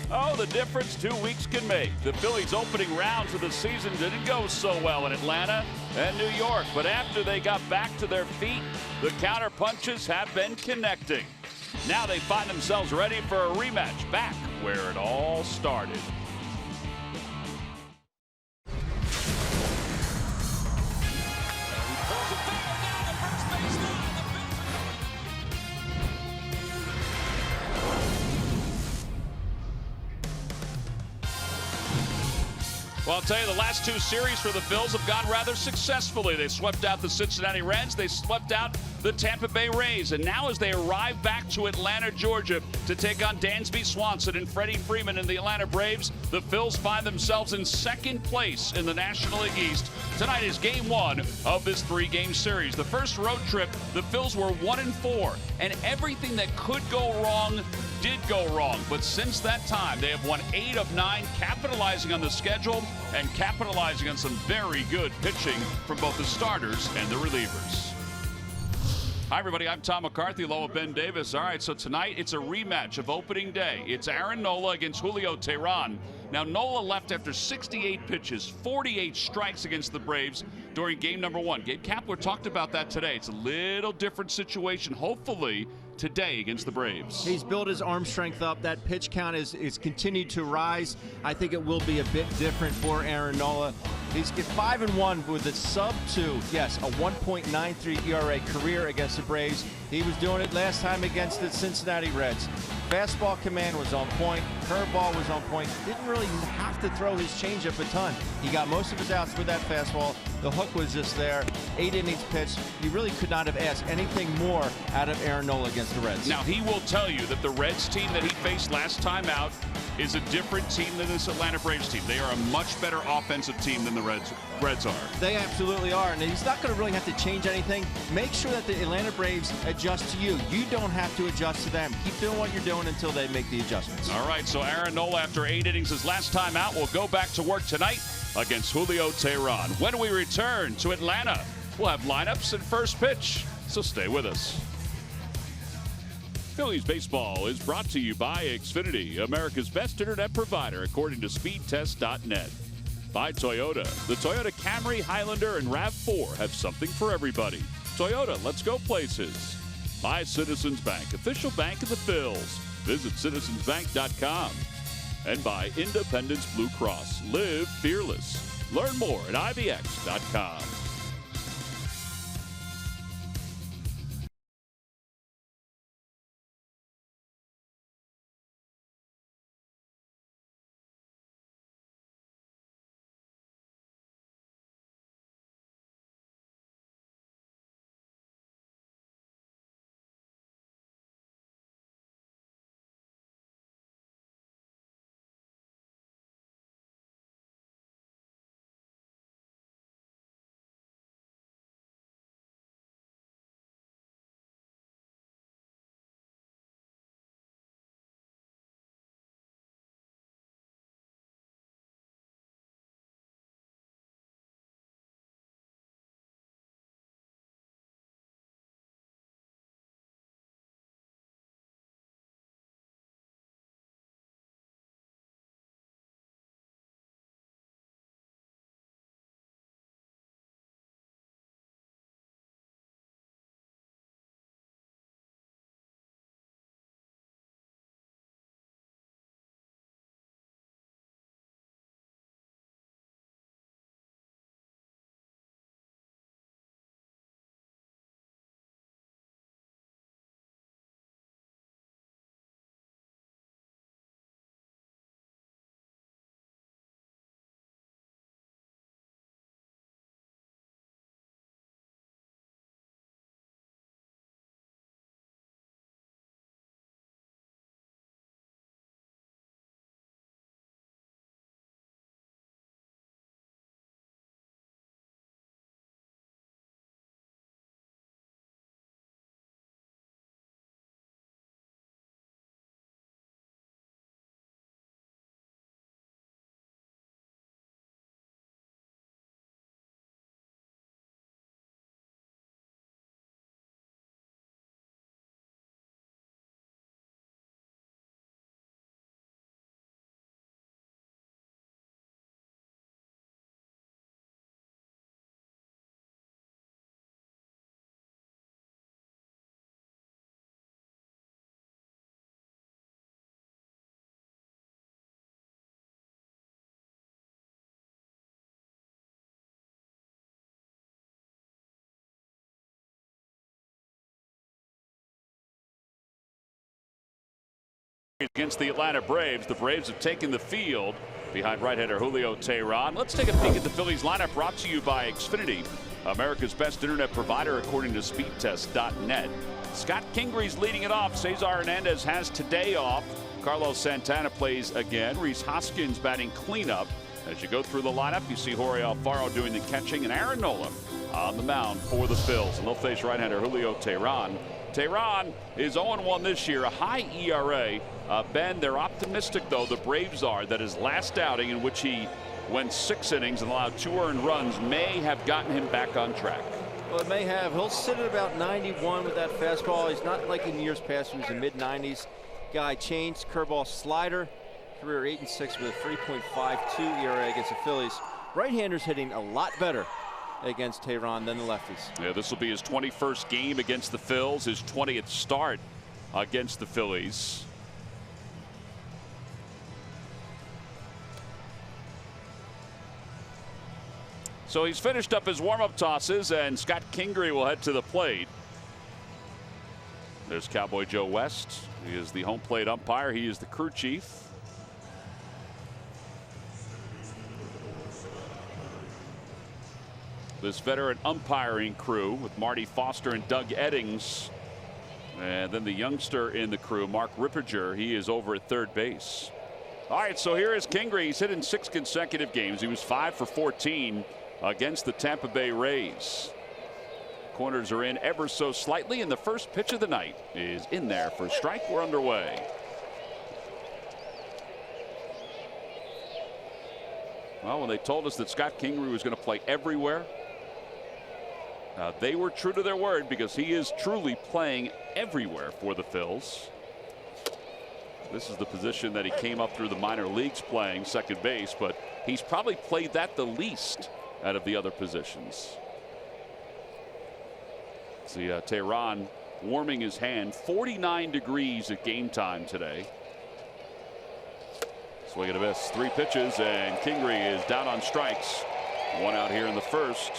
Oh, the difference 2 weeks can make. The Phillies' opening rounds of the season didn't go so well in Atlanta and New York, but after they got back to their feet, the counter punches have been connecting. Now they find themselves ready for a rematch back where it all started. Well, I'll tell you, the last 2 series for the Phils have gone rather successfully. They swept out the Cincinnati Reds. They swept out the Tampa Bay Rays. And now as they arrive back to Atlanta, Georgia, to take on Dansby Swanson and Freddie Freeman in the Atlanta Braves, the Phils find themselves in second place in the National League East. Tonight is game 1 of this 3-game series. The first road trip, the Phils were 1-4, and everything that could go wrong did go wrong. But since that time, they have won 8 of 9, capitalizing on the schedule and capitalizing on some very good pitching from both the starters and the relievers. Hi, everybody. I'm Tom McCarthy, along with Ben Davis. All right, so tonight it's a rematch of opening day. It's Aaron Nola against Julio Teheran. Now, Nola left after 68 pitches, 48 strikes against the Braves during game number 1. Gabe Kapler talked about that today. It's a little different situation, hopefully, today against the Braves. He's built his arm strength up. That pitch count is continued to rise. I think it will be a bit different for Aaron Nola. He's 5-1 with a sub-2, yes, a 1.93 ERA career against the Braves. He was doing it last time against the Cincinnati Reds. Fastball command was on point. Curveball was on point. Didn't really have to throw his changeup a ton. He got most of his outs with that fastball. The hook was just there. 8 innings pitched. You really could not have asked anything more out of Aaron Nola against the Reds. Now, he will tell you that the Reds team that he faced last time out is a different team than this Atlanta Braves team. They are a much better offensive team than the Reds are. They absolutely are, and he's not going to really have to change anything. Make sure that the Atlanta Braves adjust to you. You don't have to adjust to them. Keep doing what you're doing until they make the adjustments. All right, so Aaron Nola, after 8 innings his last time out, will go back to work tonight against Julio Teheran. When we return to Atlanta, we'll have lineups and first pitch, so stay with us. Phillies baseball is brought to you by Xfinity, America's best internet provider, according to speedtest.net. By Toyota. The Toyota Camry, Highlander, and RAV4 have something for everybody. Toyota, let's go places. By Citizens Bank, official bank of the Phils. Visit citizensbank.com. And by Independence Blue Cross. Live fearless. Learn more at IBX.com. against the Atlanta Braves. The Braves have taken the field behind right-hander Julio Teheran. Let's take a peek at the Phillies lineup, brought to you by Xfinity, America's best internet provider according to speedtest.net. Scott Kingre's leading it off. Cesar Hernandez has today off. Carlos Santana plays again. Rhys Hoskins batting cleanup. As you go through the lineup, you see Jorge Alfaro doing the catching and Aaron Nola on the mound for the Phils. And they'll face right-hander Julio Teheran. Teheran is 0-1 this year, a high ERA. Ben, they're optimistic, though, the Braves are, that his last outing, in which he went 6 innings and allowed 2 earned runs, may have gotten him back on track. Well, it may have. He'll sit at about 91 with that fastball. He's not like in years past. He was in mid-90s. Guy changed curveball slider. Career 8-6 with a 3.52 ERA against the Phillies. Right-handers hitting a lot better against Teheran than the lefties. Yeah, this will be his 21st game against the Phils, his 20th start against the Phillies. So he's finished up his warm-up tosses, and Scott Kingery will head to the plate. There's Cowboy Joe West. He is the home plate umpire. He is the crew chief. This veteran umpiring crew with Marty Foster and Doug Eddings. And then the youngster in the crew, Mark Rippiger. He is over at third base. All right, so here is Kingery. He's hit in 6 consecutive games. He was 5 for 14 against the Tampa Bay Rays. Corners are in ever so slightly, and the first pitch of the night is in there for a strike. We're underway. Well, when they told us that Scott Kingery was going to play everywhere, they were true to their word, because he is truly playing everywhere for the Phils. This is the position that he came up through the minor leagues playing, second base, but he's probably played that the least out of the other positions. See Teheran warming his hand. 49 degrees at game time today. Swing and a miss. 3 pitches, and Kingery is down on strikes. 1 out here in the first.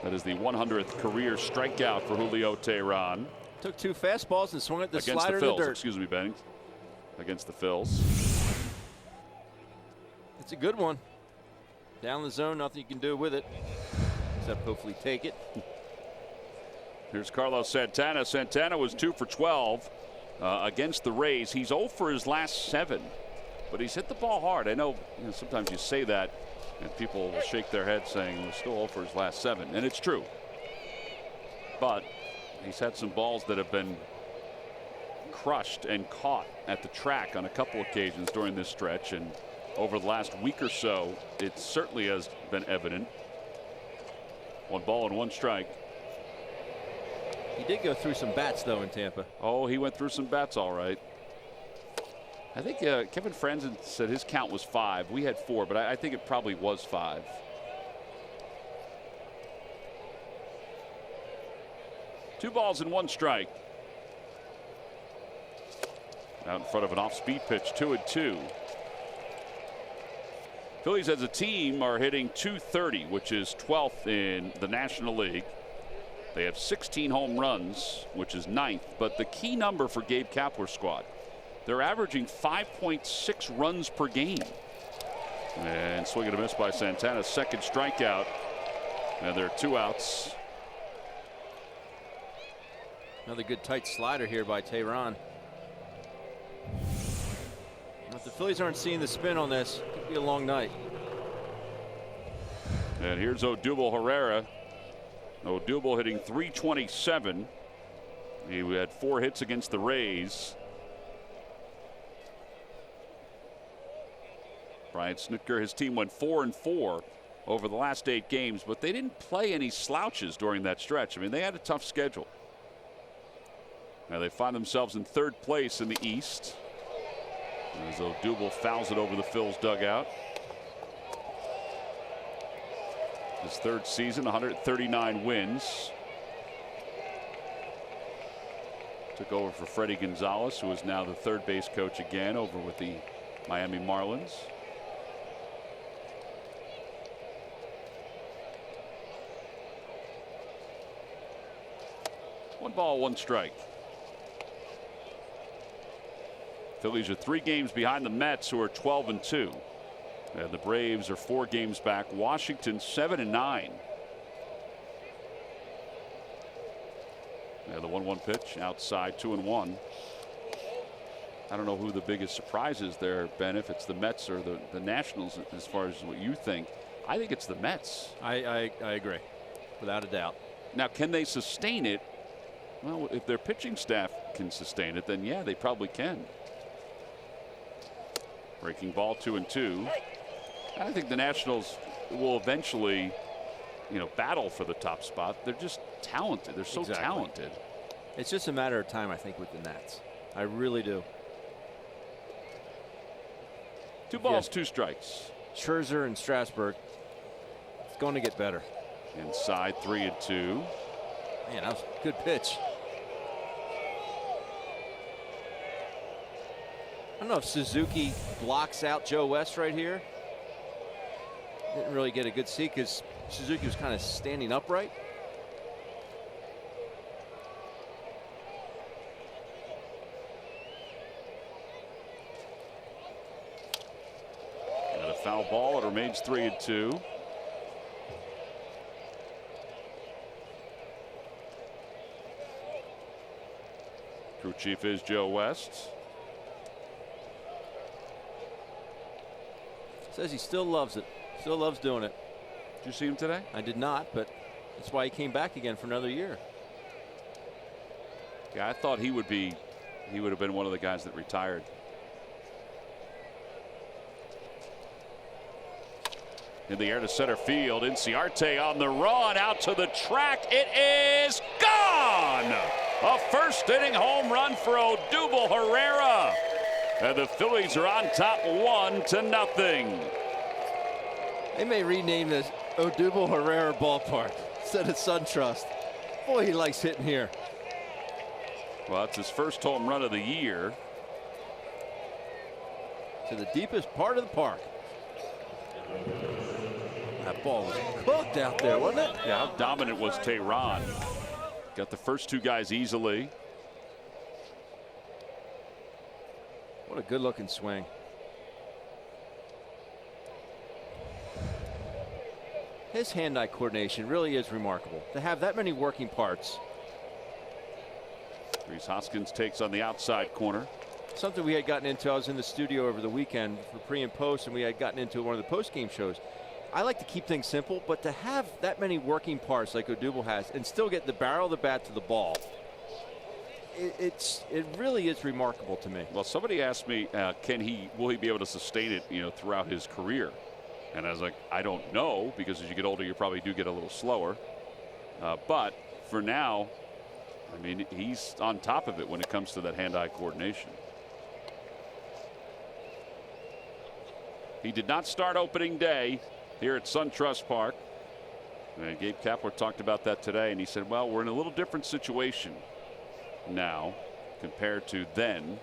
That is the 100th career strikeout for Julio Teheran. Took 2 fastballs and swung at the against slider the Phils. in the dirt. Excuse me, Ben. Against the Phils. It's a good one. Down the zone, nothing you can do with it, except hopefully take it. Here's Carlos Santana. Santana was 2 for 12 against the Rays. He's 0 for his last 7, but he's hit the ball hard. I know, sometimes you say that and people will shake their head saying he's still 0 for his last 7, and it's true. But he's had some balls that have been crushed and caught at the track on a couple occasions during this stretch, and over the last week or so, it certainly has been evident. 1 ball and 1 strike. He did go through some bats, though, in Tampa. Oh, he went through some bats, all right. I think Kevin Franzen said his count was 5. We had 4, but I think it probably was 5. Two balls and 1 strike. Out in front of an off-speed pitch, 2-2. Phillies as a team are hitting .230, which is 12th in the National League. They have 16 home runs, which is 9th. But the key number for Gabe Kapler's squad, they're averaging 5.6 runs per game. And swing and a miss by Santana. Second strikeout. And there are 2 outs. Another good tight slider here by Teheran. If the Phillies aren't seeing the spin on this, it could be a long night. And here's Odubel Herrera. Odubel hitting .327. He had 4 hits against the Rays. Brian Snitker, his team went 4-4 over the last 8 games, but they didn't play any slouches during that stretch. I mean, they had a tough schedule. Now they find themselves in 3rd place in the East, as Odubel fouls it over the Phils dugout. His 3rd season, 139 wins. Took over for Freddie Gonzalez, who is now the 3rd base coach again over with the Miami Marlins. One ball, 1 strike. Phillies are 3 games behind the Mets, who are 12-2. And the Braves are 4 games back. Washington 7-9. The 1-1 pitch outside, 2-1. I don't know who the biggest surprise is there, Ben, if it's the Mets or the Nationals as far as what you think. I think it's the Mets. I agree, without a doubt. Now, can they sustain it? Well, if their pitching staff can sustain it, then yeah, they probably can. Breaking ball, 2-2. I think the Nationals will eventually, battle for the top spot. They're just talented. They're so talented. It's just a matter of time, I think, with the Nats. I really do. 2 balls, 2 strikes. Scherzer and Strasburg. It's going to get better. Inside, 3-2. Man, that was a good pitch. I don't know if Suzuki blocks out Joe West right here. Didn't really get a good see because Suzuki was kind of standing upright. Got a foul ball. It remains 3-2. Crew chief is Joe West. Says he still loves it. Still loves doing it. Did you see him today? I did not, but that's why he came back again for another year. Yeah, I thought he would have been one of the guys that retired. In the air to center field. Inciarte on the run out to the track. It is gone. A first inning home run for Odubel Herrera. And the Phillies are on top 1-0. They may rename this Odubel Herrera Ballpark instead of SunTrust. Boy, he likes hitting here. Well, it's his first home run of the year. To the deepest part of the park. That ball was cooked out there, wasn't it? Yeah, how dominant was Tehran? Got the first 2 guys easily. What a good looking swing. His hand-eye coordination really is remarkable. To have that many working parts. Rhys Hoskins takes on the outside corner. Something we had gotten into. I was in the studio over the weekend for pre and post, and we had gotten into one of the post-game shows. I like to keep things simple, but to have that many working parts like Odubel has and still get the barrel of the bat to the ball, it really is remarkable to me. Well, somebody asked me, will he be able to sustain it, throughout his career? And I was like, I don't know, because as you get older, you probably do get a little slower. But for now, I mean, he's on top of it when it comes to that hand-eye coordination. He did not start opening day here at SunTrust Park. And Gabe Kapler talked about that today, and he said, well, we're in a little different situation now compared to then,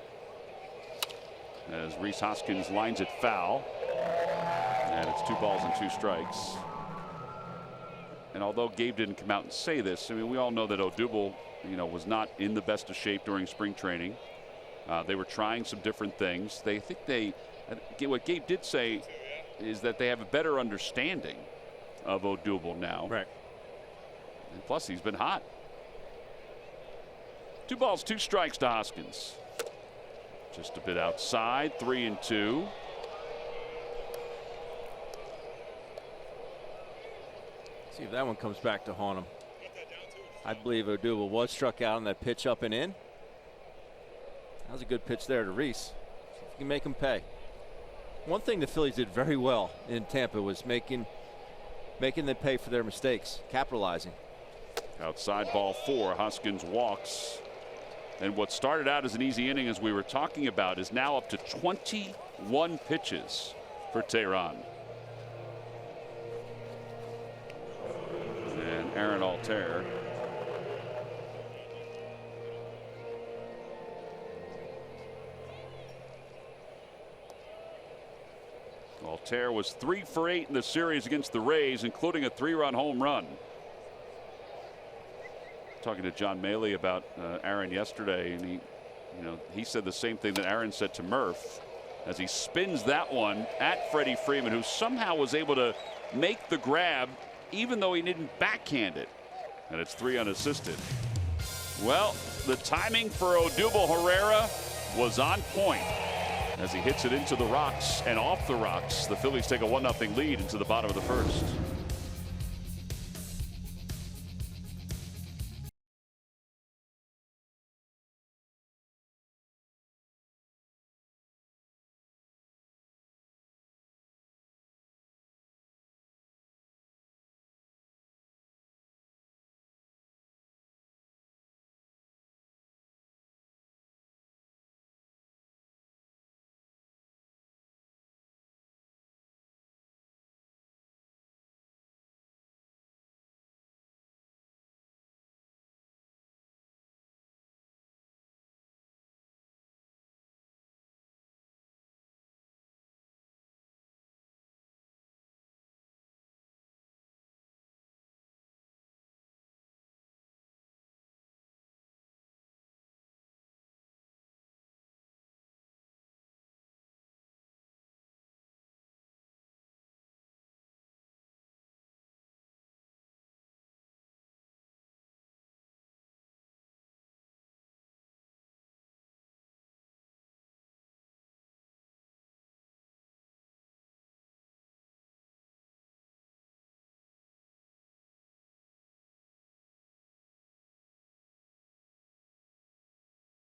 as Rhys Hoskins lines it foul, and it's 2 balls and 2 strikes. And although Gabe didn't come out and say this, I mean, we all know that Odubel, was not in the best of shape during spring training. They were trying some different things. What Gabe did say is that they have a better understanding of Odubel now. Right. And plus, he's been hot. 2 balls, 2 strikes to Hoskins. Just a bit outside, 3-2. See if that one comes back to haunt him. I believe Odubel was struck out on that pitch up and in. That was a good pitch there to Rhys. See if you can make him pay. One thing the Phillies did very well in Tampa was making them pay for their mistakes, capitalizing. Outside ball 4. Hoskins walks. And what started out as an easy inning, as we were talking about, is now up to 21 pitches for Tehran. And Aaron Altair. Altair was 3 for 8 in the series against the Rays, including a 3-run home run. Talking to John Maley about Aaron yesterday, and You know, he said the same thing that Aaron said to Murph as he spins that one at Freddie Freeman, who somehow was able to make the grab even though he didn't backhand it. And it's 3 unassisted. Well, the timing for Odubel Herrera was on point as he hits it into the rocks and off the rocks. The Phillies take a 1-0 lead into the bottom of the first.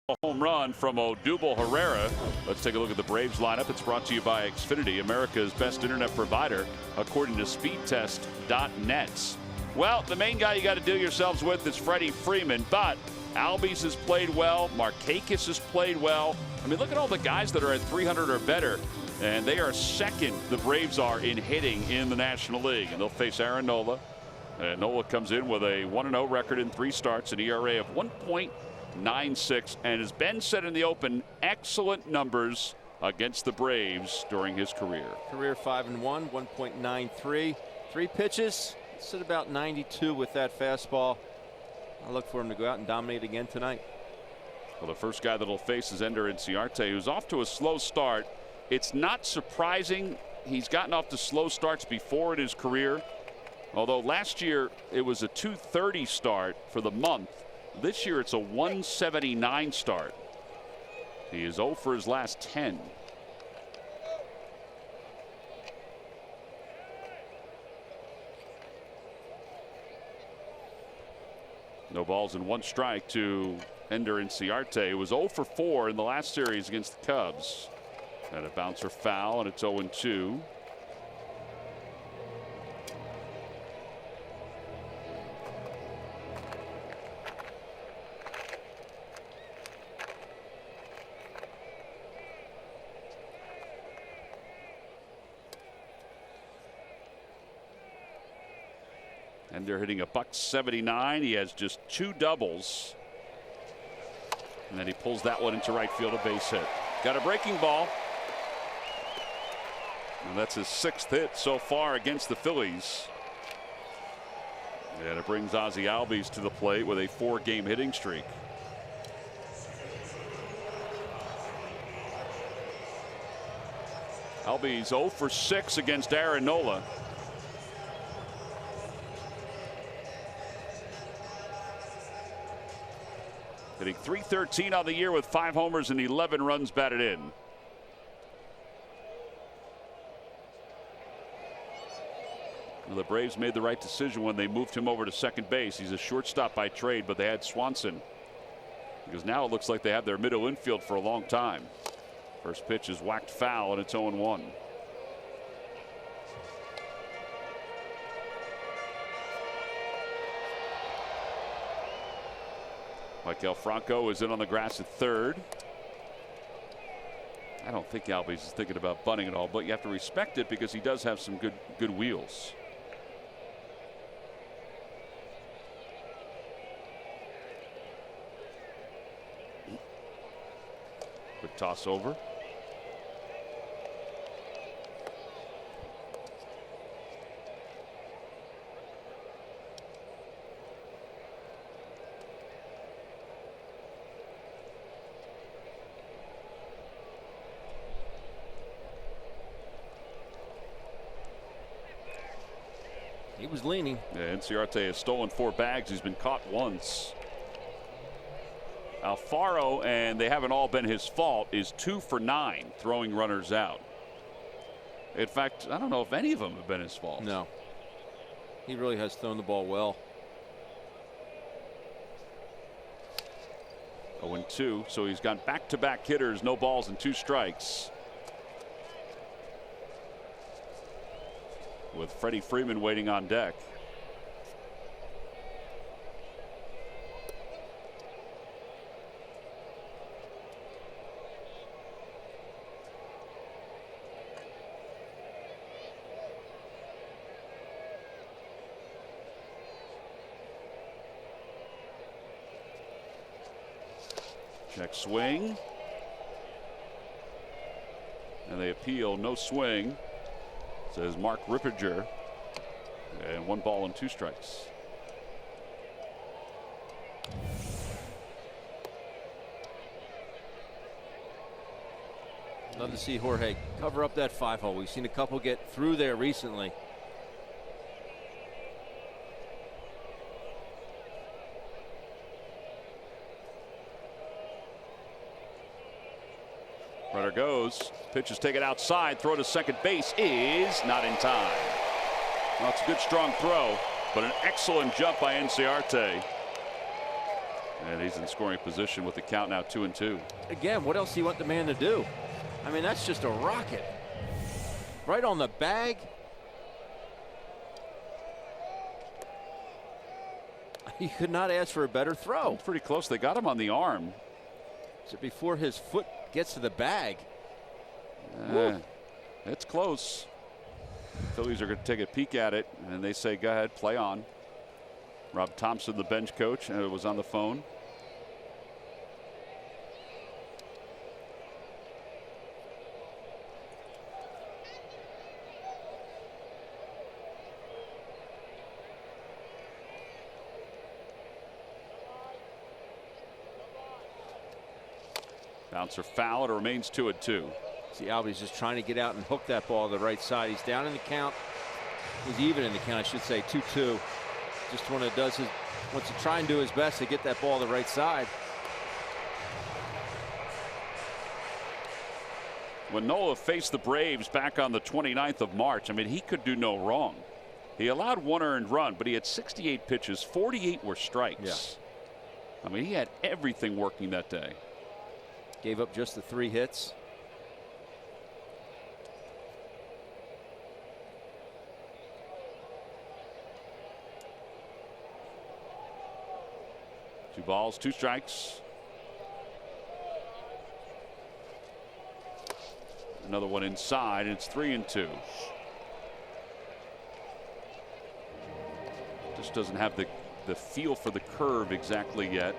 A home run from Odubel Herrera. Let's take a look at the Braves lineup. It's brought to you by Xfinity, America's best internet provider, according to speedtest.net. Well, the main guy you got to deal yourselves with is Freddie Freeman, but Albies has played well. Markakis has played well. I mean, look at all the guys that are at 300 or better, and they are second, the Braves are, in hitting in the National League. And they'll face Aaron Nola. And Nola comes in with a 1-0 record in 3 starts, an ERA of 1.96, and as Ben said in the open, excellent numbers against the Braves during his career. Career 5-1, 1.93. 3 pitches. It's at about 92 with that fastball. I look for him to go out and dominate again tonight. Well, the first guy that'll face is Ender Inciarte, who's off to a slow start. It's not surprising. He's gotten off to slow starts before in his career. Although last year it was a 230 start for the month. This year it's a 179 start. He is 0 for his last 10. No balls and 1 strike to Ender Inciarte. It was 0 for 4 in the last series against the Cubs. And a bouncer foul, and it's 0-2. And they're hitting a .179. He has just 2 doubles. And then he pulls that one into right field, a base hit. Got a breaking ball. And that's his 6th hit so far against the Phillies. And it brings Ozzie Albies to the plate with a 4-game hitting streak. Albies 0 for 6 against Aaron Nola. Hitting .313 on the year with 5 homers and 11 runs batted in. Well, the Braves made the right decision when they moved him over to second base. He's a shortstop by trade, but they had Swanson. Because now it looks like they have their middle infield for a long time. First pitch is whacked foul, and it's 0-1. Michael Franco is in on the grass at third. I don't think Albies is thinking about bunting at all, but you have to respect it because he does have some good wheels. Quick toss over. was leaning. Yeah, Inciarte has stolen 4 bags. He's been caught once. Alfaro, and they haven't all been his fault, is 2 for 9 throwing runners out. In fact, I don't know if any of them have been his fault. No. He really has thrown the ball well. 0-2, so he's got back-to-back hitters, no balls and 2 strikes. With Freddie Freeman waiting on deck. Check swing. And they appeal, no swing. Says Mark Rippinger. And 1 ball and 2 strikes. Love to see Jorge cover up that 5-hole. We've seen a couple get through there recently. Runner goes. Pitch is taken outside. Throw to second base is not in time. Well, it's a good strong throw, but an excellent jump by Inciarte. And he's in scoring position with the count now 2-2. Again, what else do you want the man to do? I mean, that's just a rocket. Right on the bag. He could not ask for a better throw. It's pretty close. They got him on the arm. So before his foot gets to the bag. It's close. Phillies are going to take a peek at it, and they say, go ahead, play on. Rob Thompson, the bench coach, was on the phone. Bouncer foul. It remains 2-2. See, Albies just trying to get out and hook that ball to the right side. He's down in the count. He's even in the count, I should say, 2-2. Just wants to try and do his best to get that ball to the right side. When Nola faced the Braves back on the 29th of March, I mean, he could do no wrong. He allowed 1 earned run, but he had 68 pitches, 48 were strikes. Yeah. I mean, he had everything working that day. Gave up just the 3 hits. Two balls, 2 strikes. Another one inside, and it's 3-2. Just doesn't have the feel for the curve exactly yet.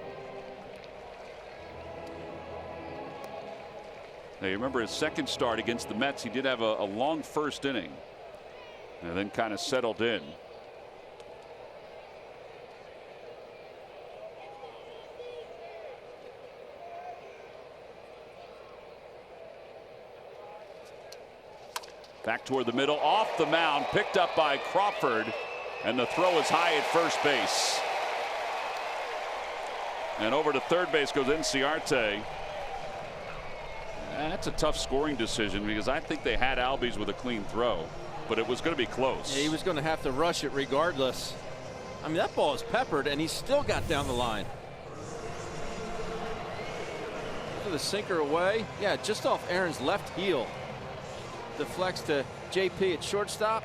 Now, you remember his second start against the Mets, he did have a long first inning and then kind of settled in. Back toward the middle, off the mound, picked up by Crawford, and the throw is high at first base. And over to third base goes Inciarte. That's a tough scoring decision because I think they had Albies with a clean throw, but it was going to be close. Yeah, he was going to have to rush it regardless. I mean, that ball is peppered, and he still got down the line. Look at the sinker away. Yeah, just off Aaron's left heel. Deflects to JP at shortstop.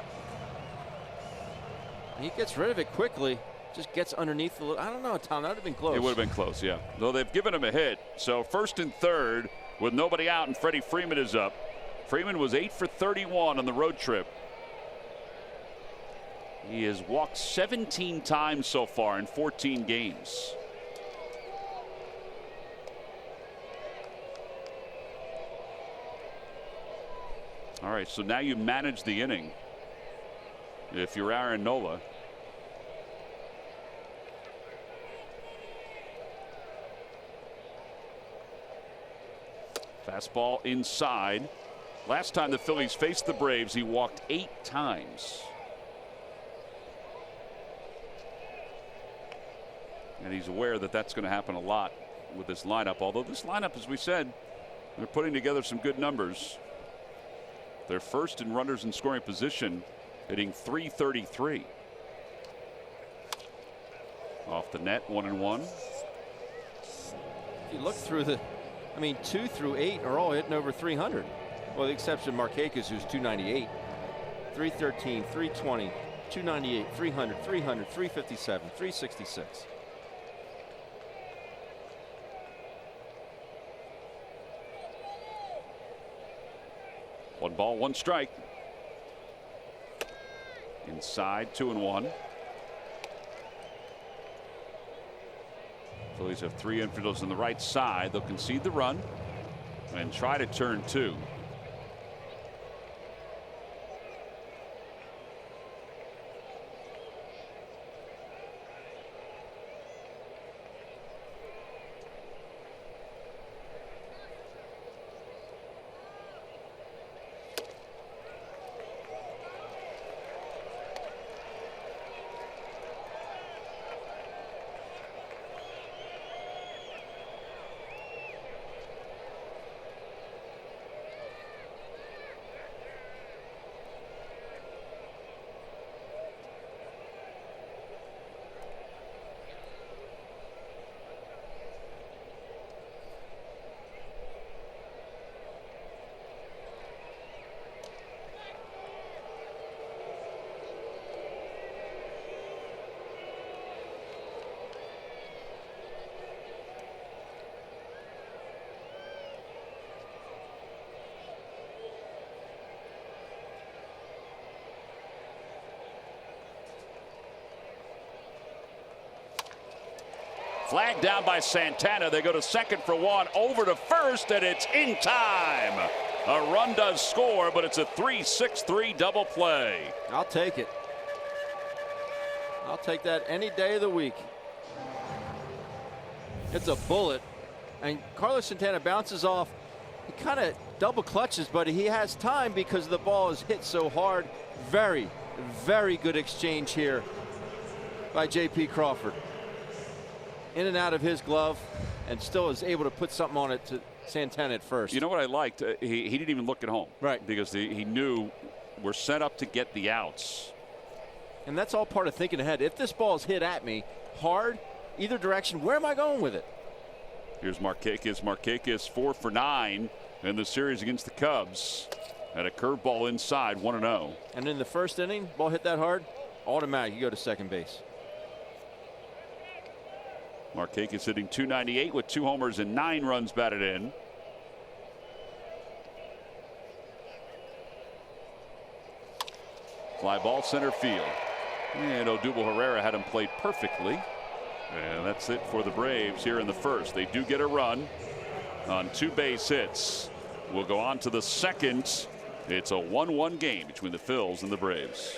He gets rid of it quickly. Just gets underneath the. I don't know, Tom. That would have been close. It would have been close, yeah. Though they've given him a hit. So first and third with nobody out, and Freddie Freeman is up. Freeman was 8 for 31 on the road trip. He has walked 17 times so far in 14 games. All right, so now you manage the inning if you're Aaron Nola. Fastball inside. Last time the Phillies faced the Braves, he walked 8 times. And he's aware that that's going to happen a lot with this lineup. Although this lineup, as we said, they're putting together some good numbers. They're first in runners in scoring position, hitting .333. Off the net, 1-1. If you look through the, 2 through 8 are all hitting over 300. Well, the exception of Markakis, who's 298. 313, 320, 298, 300, 300, 357, 366. One ball, one strike. Inside, 2-1. Phillies have 3 infielders on the right side. They'll concede the run and try to turn 2. Flag down by Santana. They go to second for 1, over to first, and it's in time. A run does score, but it's a 3-6-3 double play. I'll take it. I'll take that any day of the week. It's a bullet, and Carlos Santana bounces off. He kind of double clutches, but he has time because the ball is hit so hard. Very, very good exchange here by J.P. Crawford. In and out of his glove, and still is able to put something on it to Santana at first. You know what I liked? He didn't even look at home. Right. Because he knew we're set up to get the outs. And that's all part of thinking ahead. If this ball is hit at me hard, either direction, where am I going with it? Here's Markakis. Markakis 4 for 9 in the series against the Cubs. And a curveball inside, 1-0. And in the first inning, ball hit that hard, automatic, you go to second base. Markakis hitting .298 with 2 homers and 9 runs batted in. Fly ball center field. And Odubel Herrera had him played perfectly. And that's it for the Braves here in the first. They do get a run on 2 base hits. We'll go on to the second. It's a 1-1 game between the Phils and the Braves.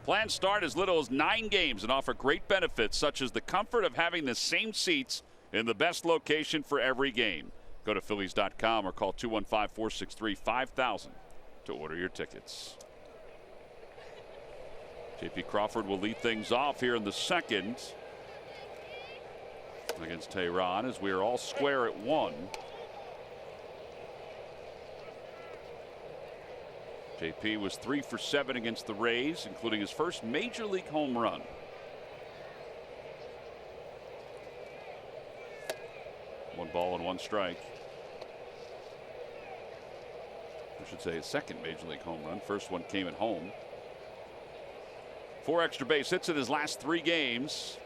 Plans start as little as 9 games and offer great benefits such as the comfort of having the same seats in the best location for every game. Go to Phillies.com or call 215-463-5000 to order your tickets. J.P. Crawford will lead things off here in the second against Tehran as we are all square at 1. JP was 3 for 7 against the Rays, including his first major league home run. One ball and 1 strike. I should say his second major league home run. First one came at home. 4 extra base hits in his last 3 games.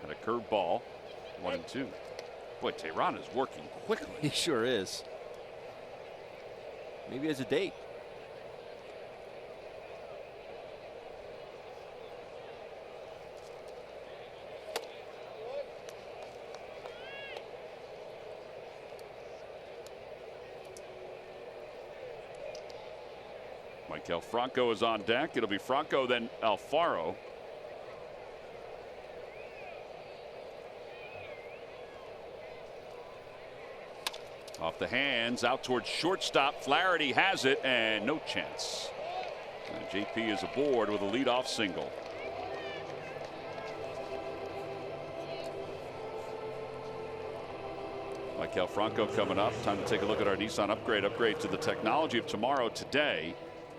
And a curved ball. 1-2. Boy, Tehran is working quickly. He sure is. Maybe as a date. Michael Franco is on deck. It'll be Franco, then Alfaro. Off the hands, out towards shortstop. Flaherty has it, and no chance. And JP is aboard with a leadoff single. Michael Franco coming up. Time to take a look at our Nissan upgrade to the technology of tomorrow today.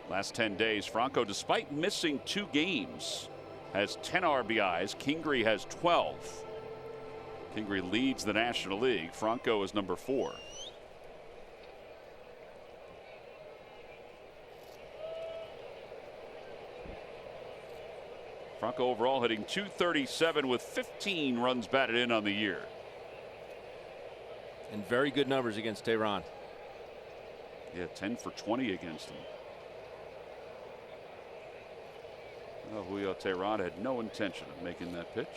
Last 10 days, Franco, despite missing 2 games, has 10 RBIs. Kingery has 12. Kingery leads the National League. Franco is number 4. Franco overall hitting .237 with 15 runs batted in on the year. And very good numbers against Tehran. Yeah, 10 for 20 against him. Well, Julio Tehran had no intention of making that pitch.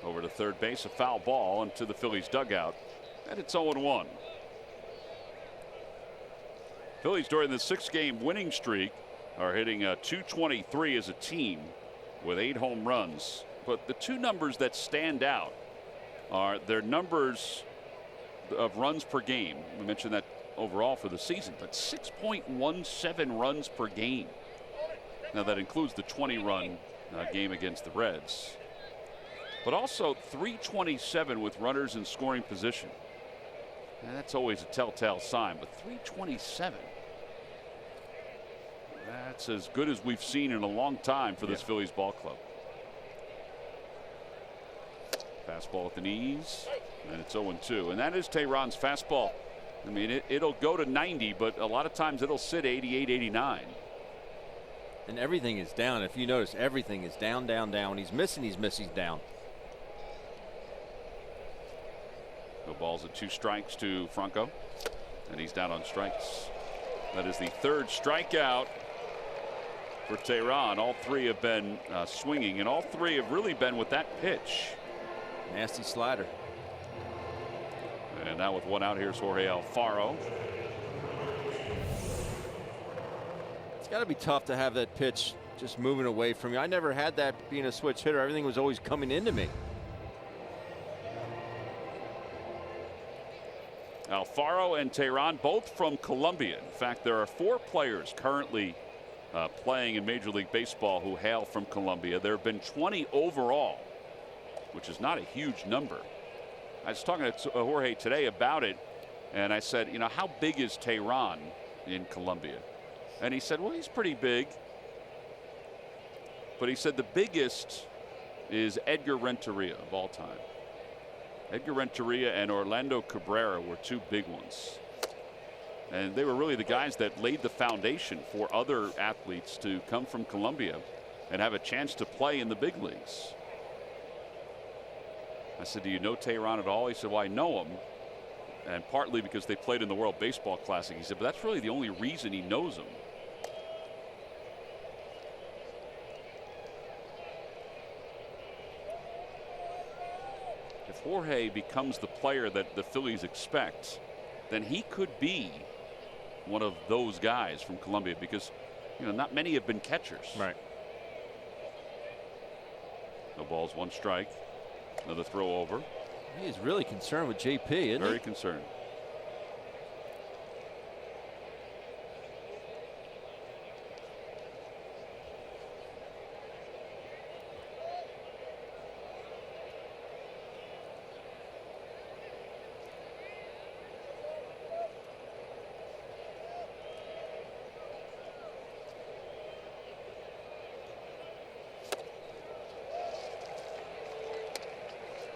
Over to third base, a foul ball into the Phillies dugout, and it's 0-1. Phillies during the 6-game winning streak are hitting a .223 as a team with 8 home runs. But the 2 numbers that stand out are their numbers of runs per game. We mentioned that overall for the season, but 6.17 runs per game. Now that includes the 20-run game against the Reds. But also 327 with runners in scoring position. And that's always a telltale sign, but 327. That's as good as we've seen in a long time for this Phillies ball club. Fastball at the knees, and it's 0-2. And that is Tehran's fastball. I mean, it'll go to 90, but a lot of times it'll sit 88, 89. And everything is down. If you notice, everything is down, down, down. When he's missing, he's down. No balls and 2 strikes to Franco, and he's down on strikes. That is the 3rd strikeout for Tehran. All 3 have been swinging, and all 3 have really been with that pitch. Nasty slider. And now with 1 out, here's Jorge Alfaro. It's got to be tough to have that pitch just moving away from you. I never had that being a switch hitter. Everything was always coming into me. Alfaro and Tehran both from Colombia. In fact, there are 4 players currently playing in Major League Baseball who hail from Colombia. There have been 20 overall, which is not a huge number. I was talking to Jorge today about it, and I said, you know, how big is Tehran in Colombia? And he said, well, he's pretty big. But he said the biggest is Edgar Renteria of all time. Edgar Renteria and Orlando Cabrera were 2 big ones. And they were really the guys that laid the foundation for other athletes to come from Colombia and have a chance to play in the big leagues. I said, do you know Tehran at all? He said, well, I know him, and partly because they played in the World Baseball Classic. He said, but that's really the only reason he knows him. If Jorge becomes the player that the Phillies expect, then he could be one of those guys from Colombia, because, you know, not many have been catchers. Right. No balls, 1 strike. Another throw over. He's really concerned with JP, isn't he? Very concerned.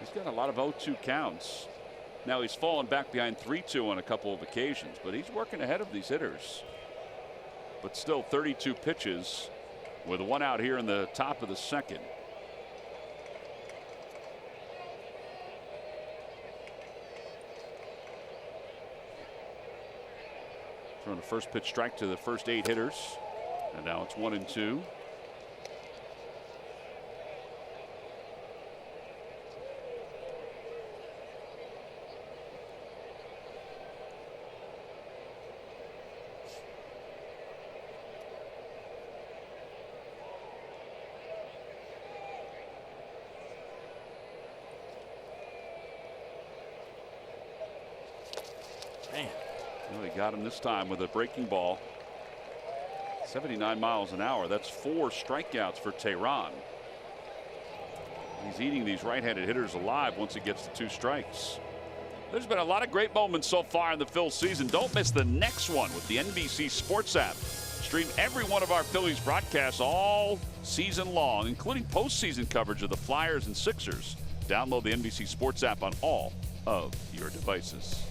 He's got a lot of 0-2 counts. Now he's fallen back behind 3-2 on a couple of occasions, but he's working ahead of these hitters. But still 32 pitches with 1 out here in the top of the 2nd. Throwing a first pitch strike to the first 8 hitters, and now it's 1-2. Well, he got him this time with a breaking ball. 79 miles an hour. That's 4 strikeouts for Tehran. He's eating these right-handed hitters alive once he gets to 2 strikes. There's been a lot of great moments so far in the Phil season. Don't miss the next one with the NBC Sports app. Stream every one of our Phillies broadcasts all season long, including postseason coverage of the Flyers and Sixers. Download the NBC Sports app on all of your devices.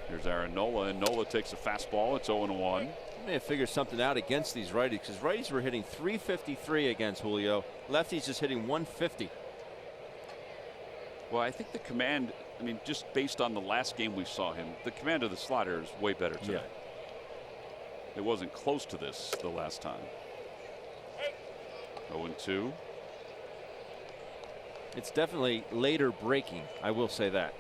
Here's Aaron Nola, and Nola takes a fastball. It's 0-1. He may have figured something out against these righties, because righties were hitting 353 against Julio. Lefties just hitting 150. Well, I think the command, I mean, just based on the last game we saw him, the command of the slider is way better today. Yeah. It wasn't close to this the last time. 0-2. It's definitely later breaking, I will say that.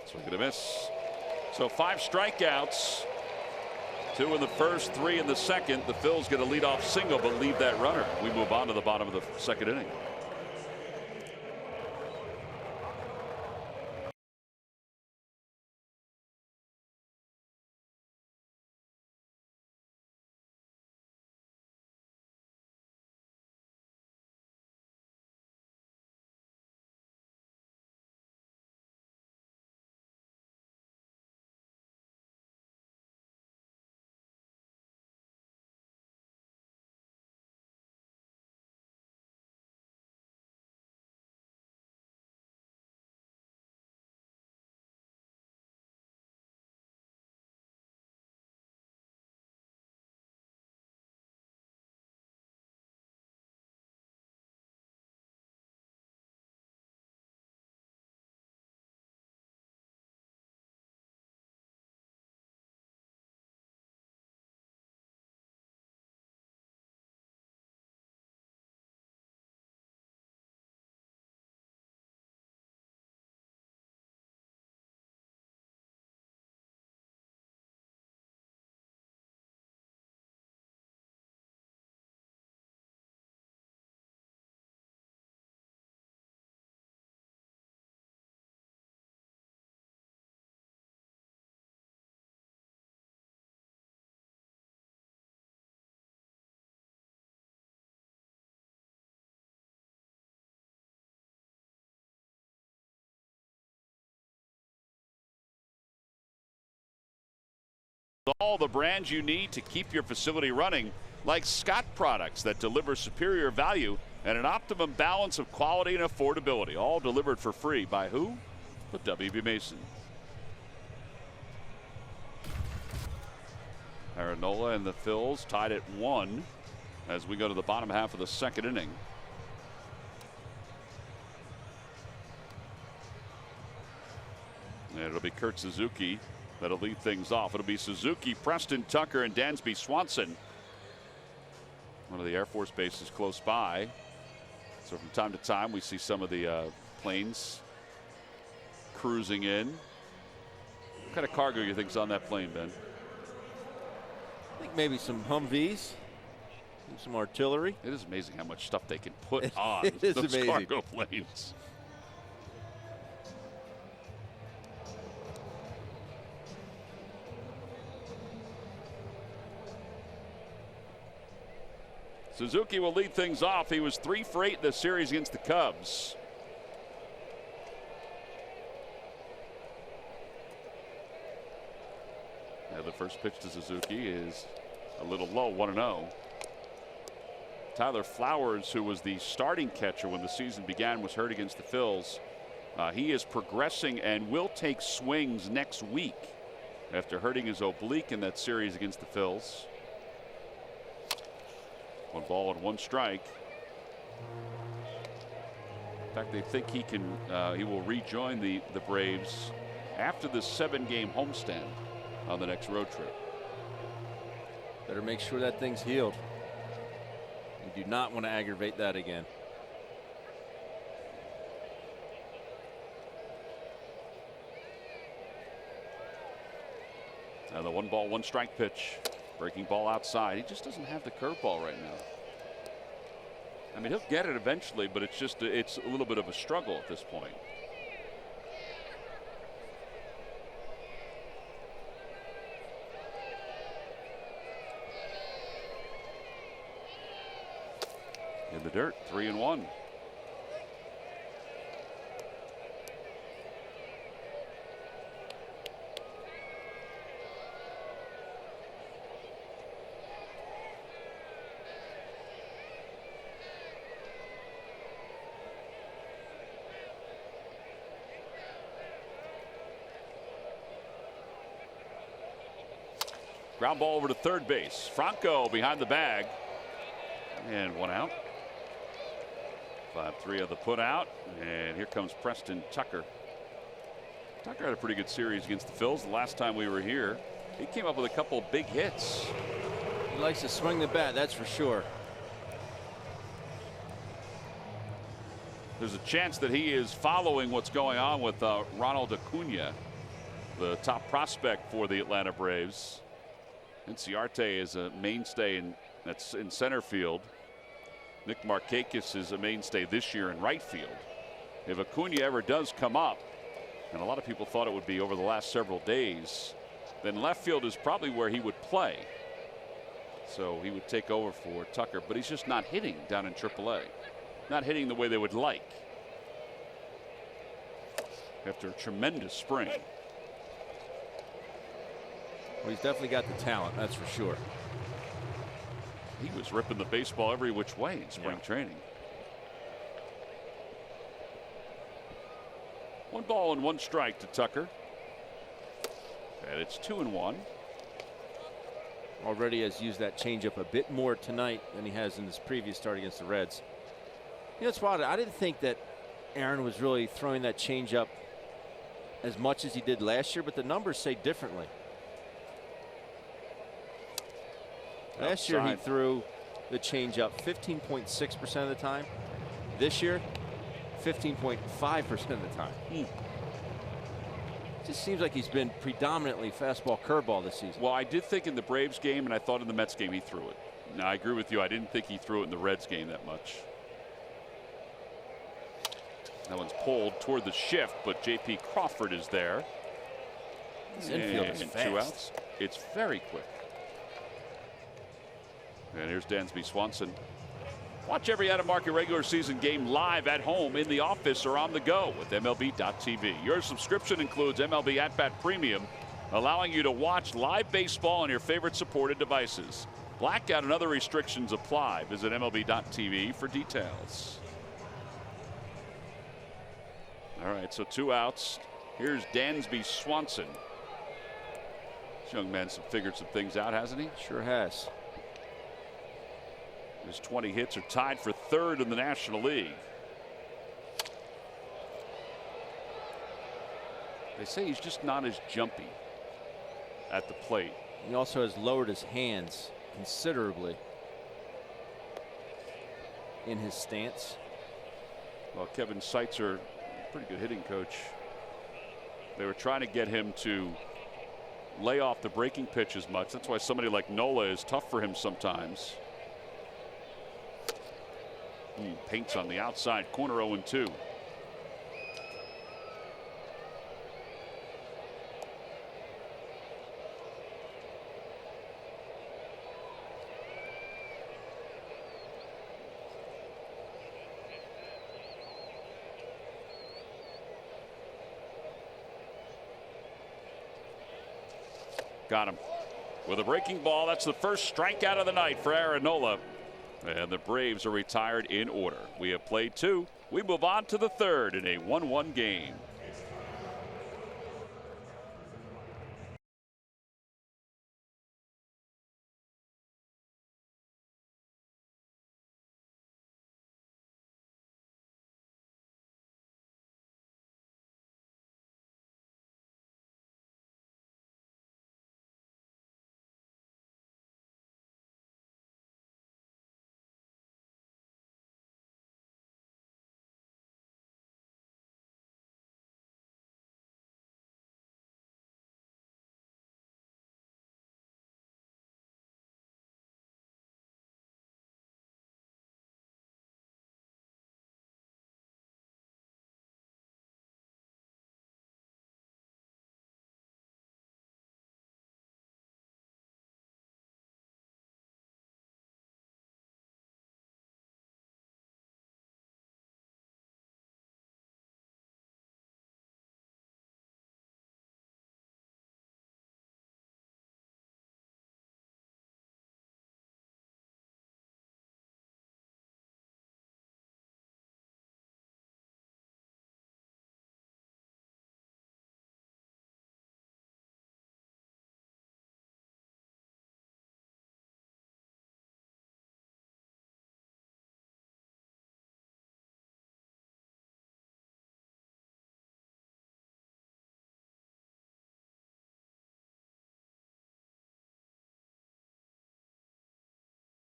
Swing and a miss. So 5 strikeouts. 2 in the first, 3 in the second. The Phils get a leadoff single, but leave that runner. We move on to the bottom of the 2nd inning. All the brands you need to keep your facility running, like Scott products that deliver superior value and an optimum balance of quality and affordability, all delivered for free by who? The W.B. Mason. Aaron Nola and the Phils tied at 1 as we go to the bottom half of the second inning. And it'll be Kurt Suzuki that'll lead things off. It'll be Suzuki, Preston Tucker, and Dansby Swanson. One of the Air Force bases close by. So from time to time we see some of the planes cruising in. What kind of cargo you think's on that plane, Ben? I think maybe some Humvees, some artillery. It is amazing how much stuff they can put on it is those amazing. cargo planes. Suzuki will lead things off. He was 3 for 8 in the series against the Cubs. Now the first pitch to Suzuki is a little low, 1-0. Tyler Flowers, who was the starting catcher when the season began, was hurt against the Phils. He is progressing and will take swings next week after hurting his oblique in that series against the Phils. 1 ball and 1 strike. In fact, they think he will rejoin the Braves after the 7-game homestand on the next road trip. Better make sure that thing's healed. You do not want to aggravate that again. And the 1 ball, 1 strike pitch. Breaking ball outside. He just doesn't have the curveball right now. I mean, he'll get it eventually, but it's a little bit of a struggle at this point. In the dirt, 3-1. Ground ball over to third base. Franco behind the bag. And 1 out. 5-3 of the put out. And here comes Preston Tucker. Tucker had a pretty good series against the Phils the last time we were here. He came up with a couple of big hits. He likes to swing the bat, that's for sure. There's a chance that he is following what's going on with Ronald Acuna, the top prospect for the Atlanta Braves. Inciarte is a mainstay that's in center field. Nick Markakis is a mainstay this year in right field. If Acuna ever does come up, and a lot of people thought it would be over the last several days, then left field is probably where he would play. So he would take over for Tucker, but he's just not hitting down in AAA. Not hitting the way they would like after a tremendous spring. Well, he's definitely got the talent, that's for sure. He was ripping the baseball every which way in spring training. 1 ball and 1 strike to Tucker. And it's 2-1. Already has used that changeup a bit more tonight than he has in his previous start against the Reds. You know, it's wild. I didn't think that Aaron was really throwing that changeup as much as he did last year, but the numbers say differently. Last year he threw the changeup 15.6% of the time. This year, 15.5% of the time. It just seems like he's been predominantly fastball curveball this season. Well, I did think in the Braves game, and I thought in the Mets game he threw it. Now, I agree with you. I didn't think he threw it in the Reds game that much. That one's pulled toward the shift, but J.P. Crawford is there. His infield is fast. 2 outs. It's very quick. And here's Dansby Swanson. Watch every out-of-market regular season game live at home, in the office, or on the go with MLB.tv. Your subscription includes MLB At Bat Premium, allowing you to watch live baseball on your favorite supported devices. Blackout and other restrictions apply. Visit MLB.tv for details. All right, so 2 outs. Here's Dansby Swanson. This young man's figured some things out, hasn't he? Sure has. His 20 hits are tied for 3rd in the National League. They say he's just not as jumpy at the plate. He also has lowered his hands considerably in his stance. Well, Kevin Seitzer, pretty good hitting coach. They were trying to get him to lay off the breaking pitch as much. That's why somebody like Nola is tough for him sometimes. Paints on the outside corner, 0-2. Got him with a breaking ball. That's the first strikeout of the night for Aaron Nola. And the Braves are retired in order. We have played 2. We move on to the 3rd in a 1-1 game.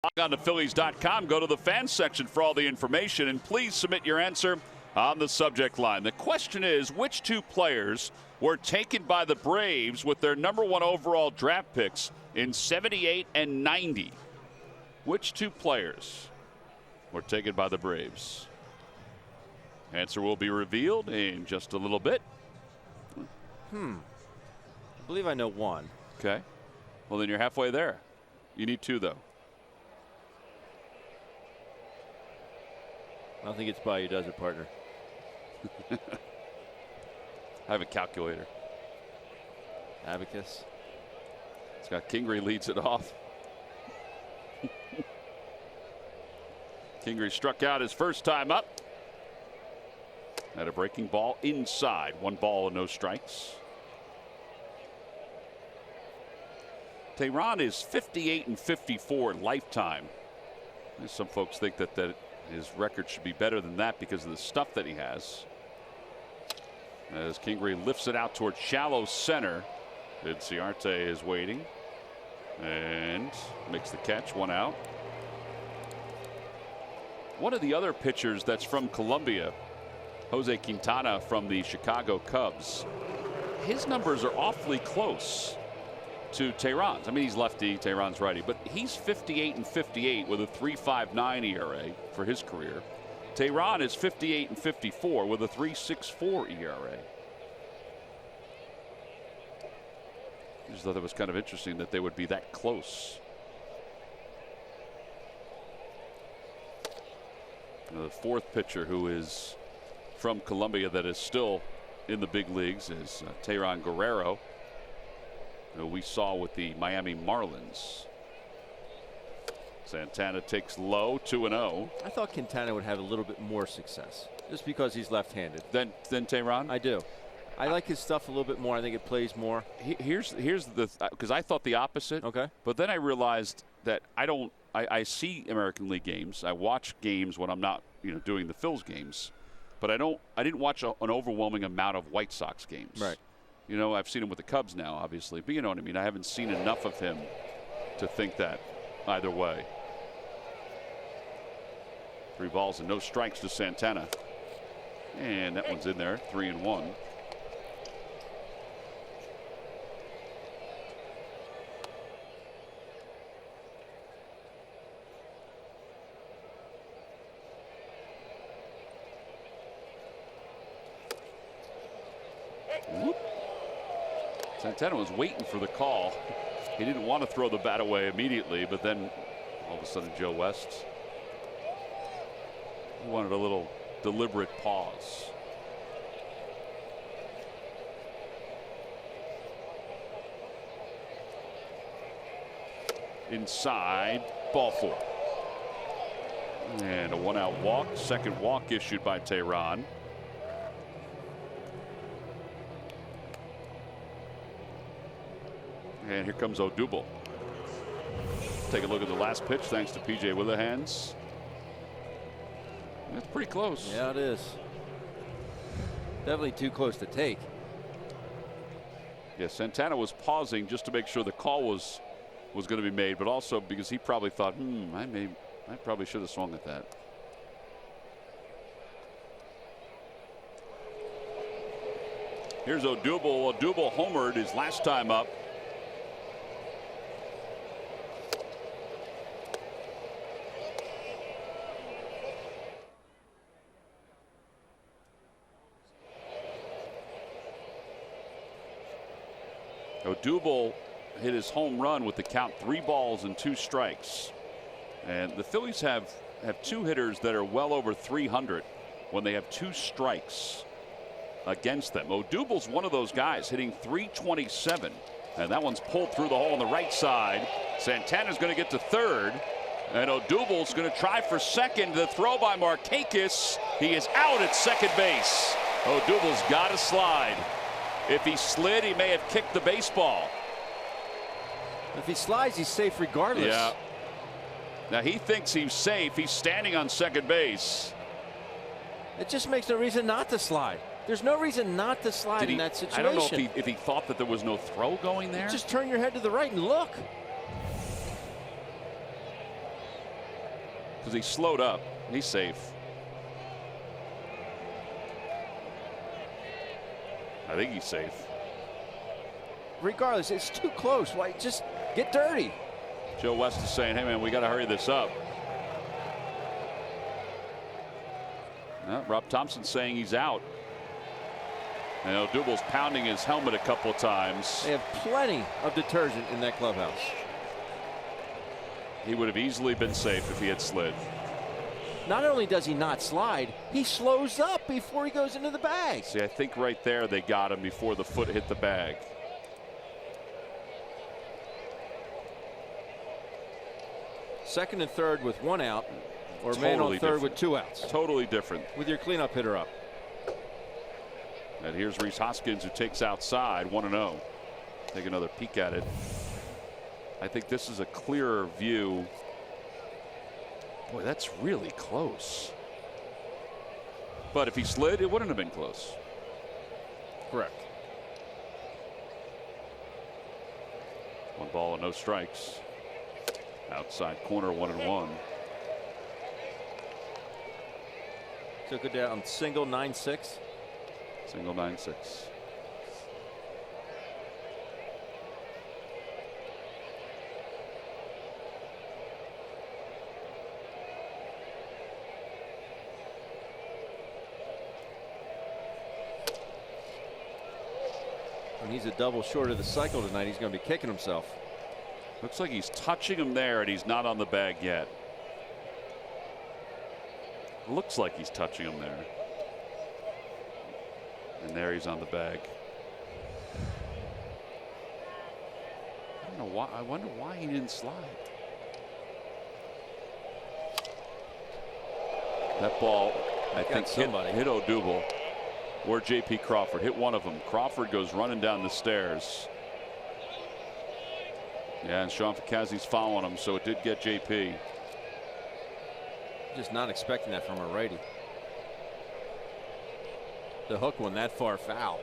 Log on to Phillies.com, go to the fans section for all the information, and please submit your answer on the subject line. The question is, which 2 players were taken by the Braves with their #1 overall draft picks in 78 and 90? Which 2 players were taken by the Braves? Answer will be revealed in just a little bit. I believe I know one. Okay. Well, then you're halfway there. You need 2, though. I don't think it's by you, does it, partner? I have a calculator. Abacus. Scott Kingery leads it off. Kingery struck out his first time up. Had a breaking ball inside. 1 ball and no strikes. Tehran is 58 and 54 lifetime. Some folks think that his record should be better than that because of the stuff that he has. As Kingery lifts it out towards shallow center. Inciarte is waiting and makes the catch. 1 out. One of the other pitchers that's from Colombia, Jose Quintana from the Chicago Cubs, his numbers are awfully close to Tehran's. I mean, he's lefty, Tehran's righty, but he's 58 and 58 with a 3.59 ERA for his career. Tehran is 58 and 54 with a 3.64 ERA. I just thought that was kind of interesting that they would be that close. The 4th pitcher who is from Colombia that is still in the big leagues is Tehran Guerrero, who we saw with the Miami Marlins. Santana takes low, 2-0. I thought Quintana would have a little bit more success, just because he's left-handed. Then Tehran? I do. I like his stuff a little bit more. I think it plays more. Here's the because I thought the opposite. Okay. But then I realized that I see American League games. I watch games when I'm not doing the Phils games, but I didn't watch an overwhelming amount of White Sox games. Right. I've seen him with the Cubs now, obviously, but you know what I mean. I haven't seen enough of him to think that either way. 3 balls and no strikes to Santana, and that one's in there. 3-1. Whoop. Santana was waiting for the call. He didn't want to throw the bat away immediately, but then all of a sudden Joe West, he wanted a little deliberate pause. Inside, ball 4. And a 1-out walk. Second walk issued by Tehran. And here comes Odubel. Take a look at the last pitch, thanks to PJ Willihands. That's pretty close. Yeah, it is. Definitely too close to take. Yeah, Santana was pausing just to make sure the call was going to be made, but also because he probably thought, I probably should have swung at that. Here's Odubel. Odubel homered his last time up. Odubel hit his home run with the count 3 balls and 2 strikes. And the Phillies have 2 hitters that are well over 300 when they have 2 strikes against them. Odubel's one of those guys hitting 327, and that one's pulled through the hole on the right side. Santana's going to get to third, and Odubel's going to try for second. The throw by Markakis. He is out at second base. Odubel's got to slide. If he slid, he may have kicked the baseball. If he slides, he's safe regardless. Yeah. Now he thinks he's safe. He's standing on second base. It just makes no reason not to slide. There's no reason not to slide in that situation. I don't know if he thought that there was no throw going there. Just turn your head to the right and look. Because he slowed up. He's safe. I think he's safe. Regardless, it's too close. Why, just get dirty. Joe West is saying, hey, man, we got to hurry this up. Rob Thompson's saying he's out. And Odubel's pounding his helmet a couple of times. They have plenty of detergent in that clubhouse. He would have easily been safe if he had slid. Not only does he not slide, he slows up before he goes into the bag. See, I think right there they got him before the foot hit the bag. Second and third with 1 out, or Totally man on third different. with 2 outs. Totally different. With your cleanup hitter up. And here's Rhys Hoskins, who takes outside, 1-0. Take another peek at it. I think this is a clearer view. Boy, that's really close. But if he slid, it wouldn't have been close. Correct. 1 ball and no strikes. Outside corner, 1-1. Took it down single, 9-6. Single, 9-6. When he's a double short of the cycle tonight, he's going to be kicking himself. Looks like he's touching him there, and he's not on the bag yet. Looks like he's touching him there. And there he's on the bag. I don't know why. I wonder why he didn't slide. That ball, I think, somebody hit Odubel or J.P. Crawford. Hit one of them. Crawford goes running down the stairs. Yeah, and Sean Ficazzi's following him, so it did get J.P. Just not expecting that from a righty. The hook one that far, foul.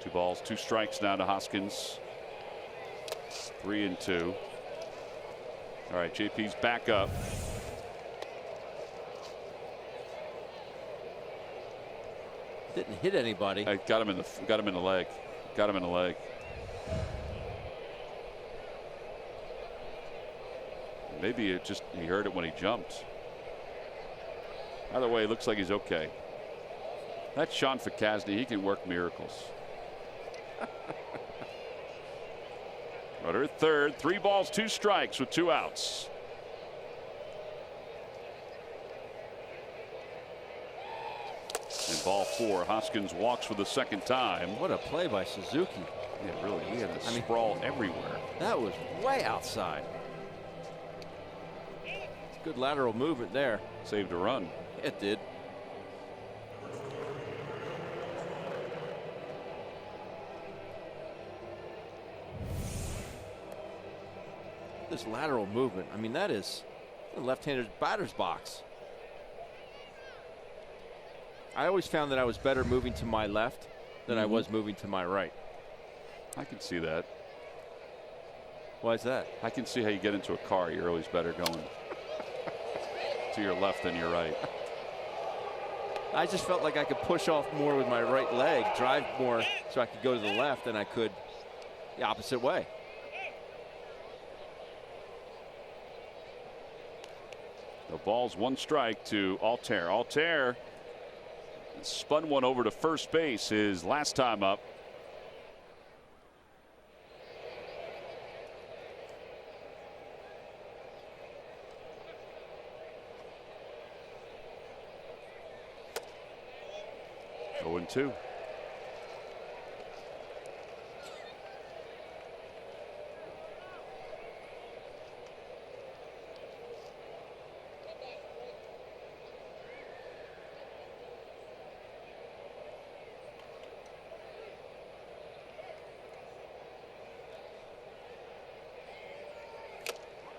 Two balls, two strikes now to Hoskins. 3-2. All right, JP's back up. Didn't hit anybody. I got him in the leg. Got him in the leg. Maybe it just he heard it when he jumped. Either way, it looks like he's okay. That's Sean Ficazzi. He can work miracles. Runner at third, 3 balls, 2 strikes with 2 outs. And ball 4, Hoskins walks for the second time. What a play by Suzuki. Yeah, really, he had a sprawl everywhere. That was way outside. Good lateral movement there. Saved a run. It did. This lateral movement, I mean, that is the left-hander's batter's box. I always found that I was better moving to my left than I was moving to my right. I can see that. Why is that? I can see how you get into a car. You're always better going to your left than your right. I just felt like I could push off more with my right leg, drive more so I could go to the left than I could the opposite way. The ball's 1 strike to Altair. Altair spun one over to first base his last time up. Oh, and 2.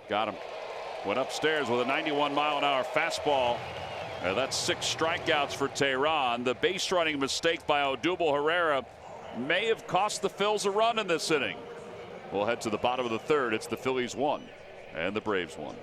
Got him. Went upstairs with a 91-mile-an-hour fastball. That's 6 strikeouts for Tehran. The base running mistake by Odubel Herrera may have cost the Phils a run in this inning. We'll head to the bottom of the third. It's the Phillies 1 and the Braves 1.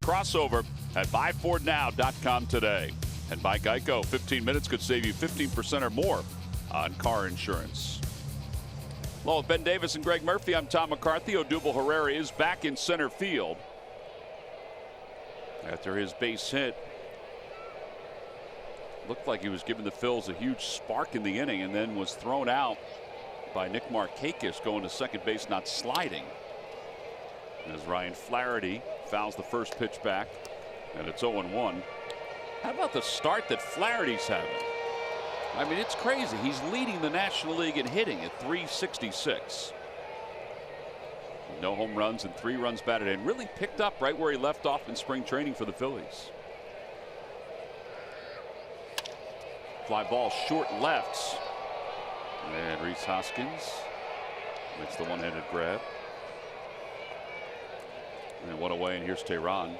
Crossover at buyfordnow.com today. And by Geico, 15 minutes could save you 15% or more on car insurance. Well, with Ben Davis and Greg Murphy, I'm Tom McCarthy. Odubel Herrera is back in center field after his base hit. Looked like he was giving the Phils a huge spark in the inning and then was thrown out by Nick Markakis going to second base, not sliding. As Ryan Flaherty fouls the first pitch back, and it's 0-1. How about the start that Flaherty's having? I mean, it's crazy. He's leading the National League in hitting at .366. No home runs and 3 runs batted in. Really picked up right where he left off in spring training for the Phillies. Fly ball short lefts. And Rhys Hoskins makes the one-handed grab. And one away, and here's Tehran.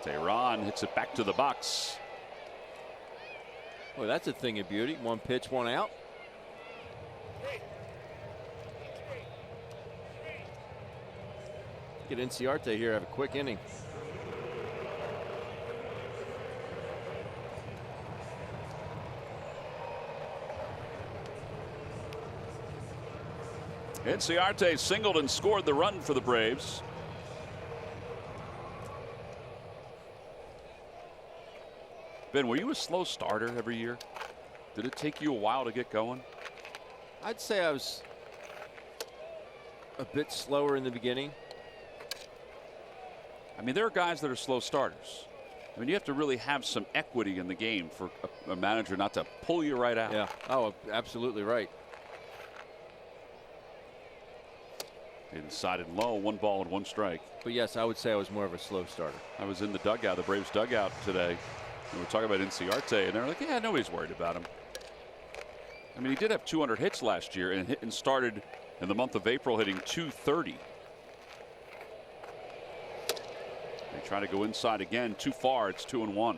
Tehran hits it back to the box. Well, that's a thing of beauty. 1 pitch, 1 out. Get Inciarte here, have a quick inning. Inciarte singled and scored the run for the Braves. Ben, were you a slow starter every year? Did it take you a while to get going? I'd say I was a bit slower in the beginning. I mean, there are guys that are slow starters. I mean, you have to really have some equity in the game for a manager not to pull you right out. Yeah. Oh, absolutely right. Inside and low, 1 ball and 1 strike. But yes, I would say I was more of a slow starter. I was in the dugout, the Braves dugout today. And we're talking about Inciarte, and they're like, yeah, nobody's worried about him. I mean, he did have 200 hits last year and started in the month of April hitting .230. They try to go inside again, too far. It's 2-1. I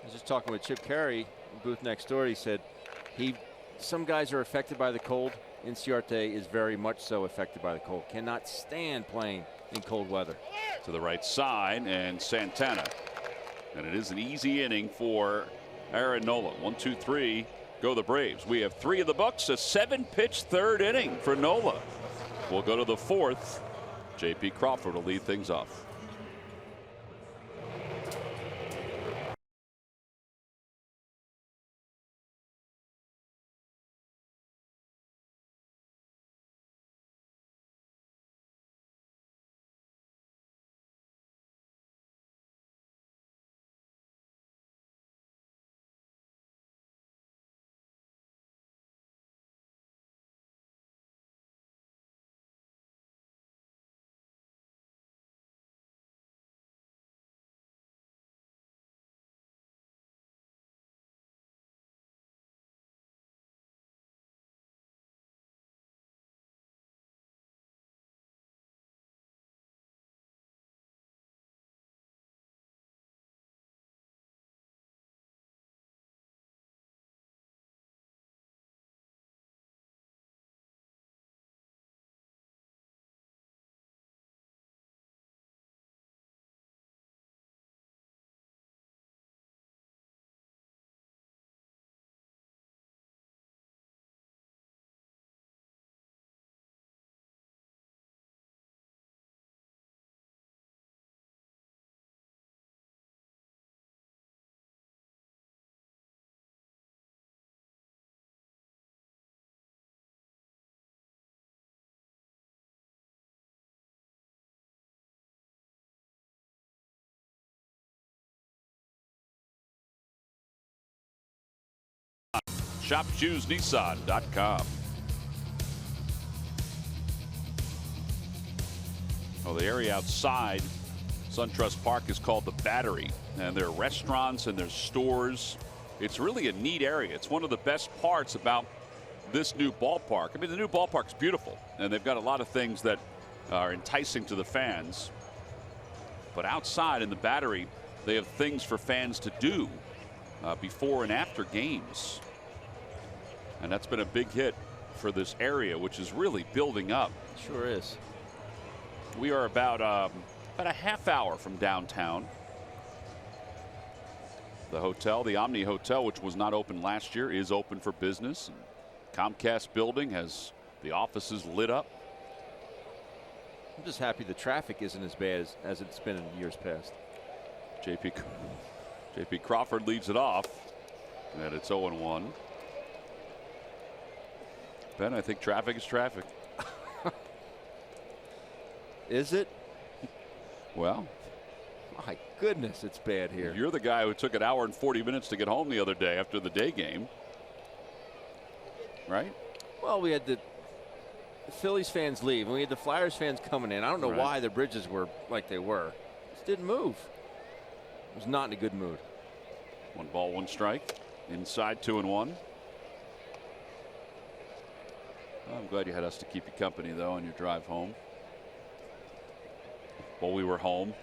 was just talking with Chip Carey, booth next door. He said some guys are affected by the cold. Inciarte is very much so affected by the cold. Cannot stand playing in cold weather. To the right side, and Santana. And it is an easy inning for Aaron Nola. 1, 2, 3, go the Braves. We have 3 in the books, a 7-pitch third inning for Nola. We'll go to the 4th. J.P. Crawford will lead things off. ShopChooseNissan.com. Well, the area outside SunTrust Park is called the Battery, and there are restaurants and there's stores It's really a neat area. It's one of the best parts about this new ballpark. I mean, the new ballpark's beautiful, and they've got a lot of things that are enticing to the fans. But outside in the Battery, they have things for fans to do before and after games. And that's been a big hit for this area, which is really building up. Sure is. We are about a half hour from downtown. The hotel, the Omni Hotel, which was not open last year, is open for business. Comcast building has the offices lit up. I'm just happy the traffic isn't as bad as it's been in years past. J.P. Crawford leads it off, and it's 0-1. Ben, I think traffic is traffic. Is it? Well, my goodness, it's bad here. You're the guy who took an hour and 40 minutes to get home the other day after the day game, right? Well, we had the Phillies fans leave, and we had the Flyers fans coming in. I don't know why the bridges were like they were. Just didn't move. It was not in a good mood. 1 ball, 1 strike. Inside 2-1. I'm glad you had us to keep you company, though, on your drive home. While we were home,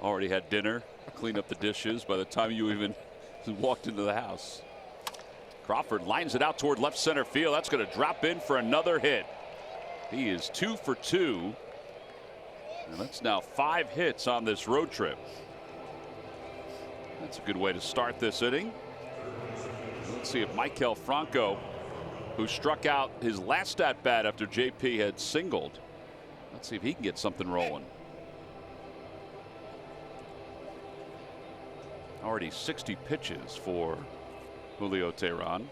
already had dinner, cleaned up the dishes by the time you even walked into the house. Crawford lines it out toward left center field. That's going to drop in for another hit. He is 2 for 2. And that's now 5 hits on this road trip. That's a good way to start this inning. Let's see if Maikel Franco, who struck out his last at bat after JP had singled, let's see if he can get something rolling. Already 60 pitches for Julio Teheran.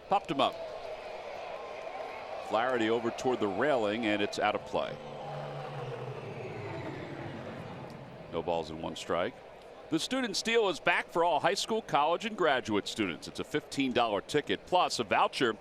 Popped him up. Flaherty over toward the railing, and it's out of play. No balls and 1 strike. The Student Steal is back for all high school, college, and graduate students. It's a $15 ticket plus a voucher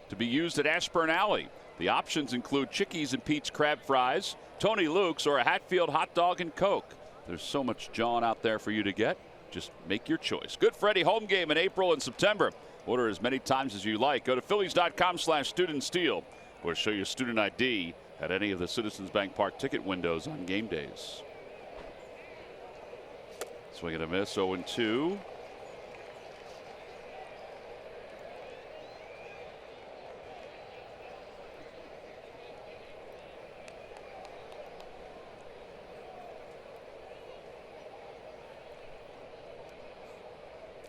to be used at Ashburn Alley. The options include Chickies and Pete's crab fries, Tony Luke's, or a Hatfield hot dog and Coke. There's so much John out there for you to get. Just make your choice. Good Freddy home game in April and September. Order as many times as you like. Go to Phillies.com/studentsteal or show your student ID at any of the Citizens Bank Park ticket windows on game days. Swing and a miss, 0-2.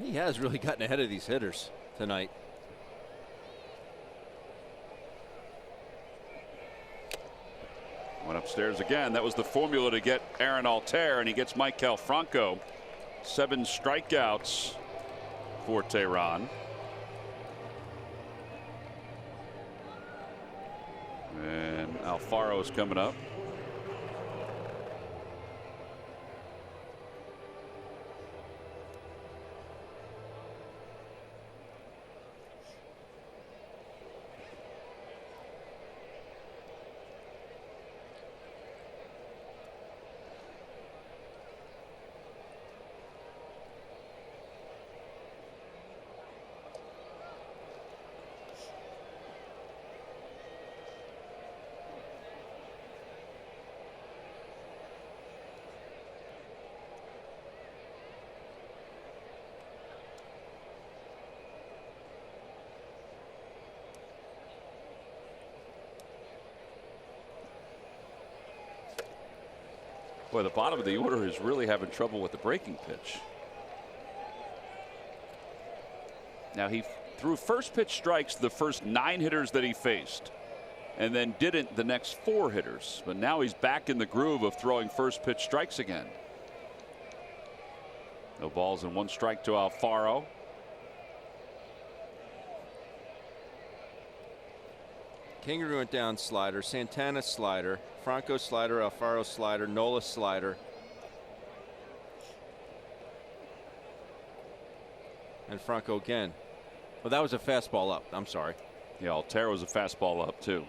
He has really gotten ahead of these hitters tonight. Went upstairs again. That was the formula to get Aaron Altair, and he gets Maikel Franco. 7 strikeouts for Teheran. And Alfaro's coming up. Boy, the bottom of the order is really having trouble with the breaking pitch. Now, he threw first pitch strikes to the first 9 hitters that he faced, and then didn't the next 4 hitters. But now he's back in the groove of throwing first pitch strikes again. No balls and 1 strike to Alfaro. Kingery went down slider, Santana slider, Franco slider, Alfaro slider, Nola slider. And Franco again. Well, that was a fastball up. I'm sorry. Yeah, Altera was a fastball up, too.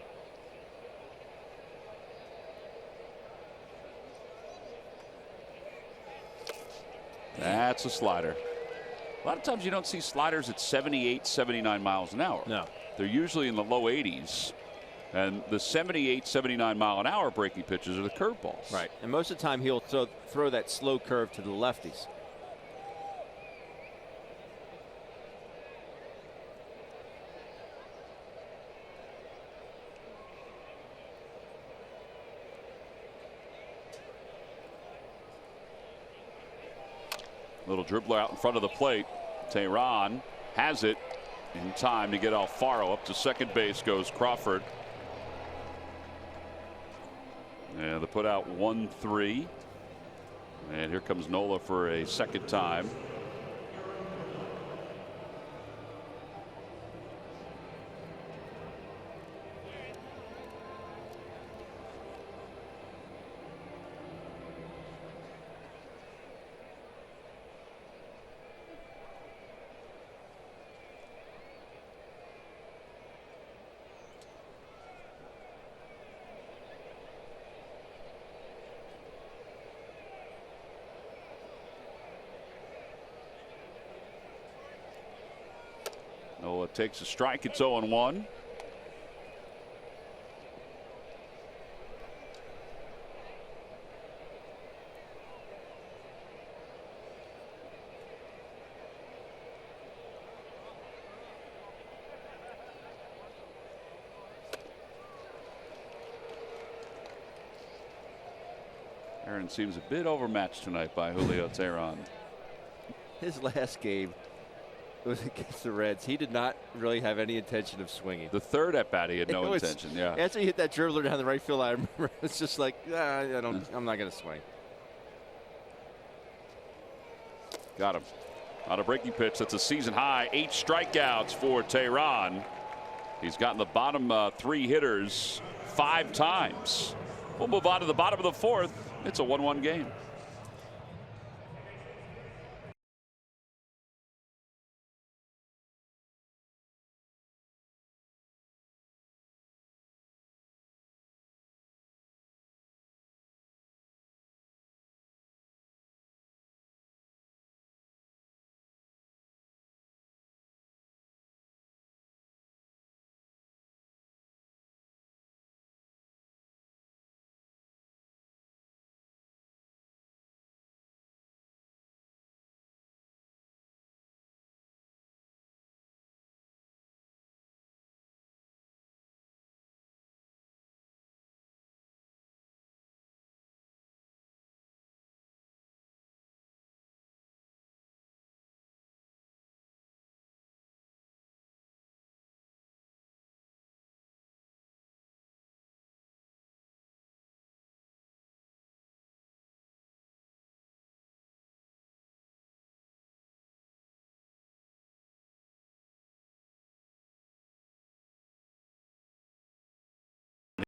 That's a slider. A lot of times you don't see sliders at 78, 79 miles an hour. No. They're usually in the low 80s. And the 78, 79 mile an hour breaking pitches are the curveballs. Right. And most of the time he'll throw that slow curve to the lefties. Little dribbler out in front of the plate. Tehran has it in time to get Alfaro up to second base. Goes Crawford. And the put out 1-3. And here comes Nola for a second time. Nola takes a strike. It's 0-1. Aaron seems a bit overmatched tonight by Julio Tehran. His last game was against the Reds. He did not really have any intention of swinging. The third at bat, he had no intention. Yeah. After he hit that dribbler down the right field, I remember it's just like, I'm not going to swing. Got him. On a breaking pitch, that's a season high. 8 strikeouts for Tehran. He's gotten the bottom 3 hitters 5 times. We'll move on to the bottom of the 4th. It's a 1-1 game.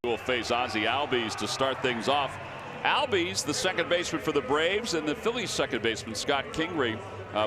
He will face Ozzie Albies to start things off. Albies, the second baseman for the Braves, and the Phillies second baseman, Scott Kingery.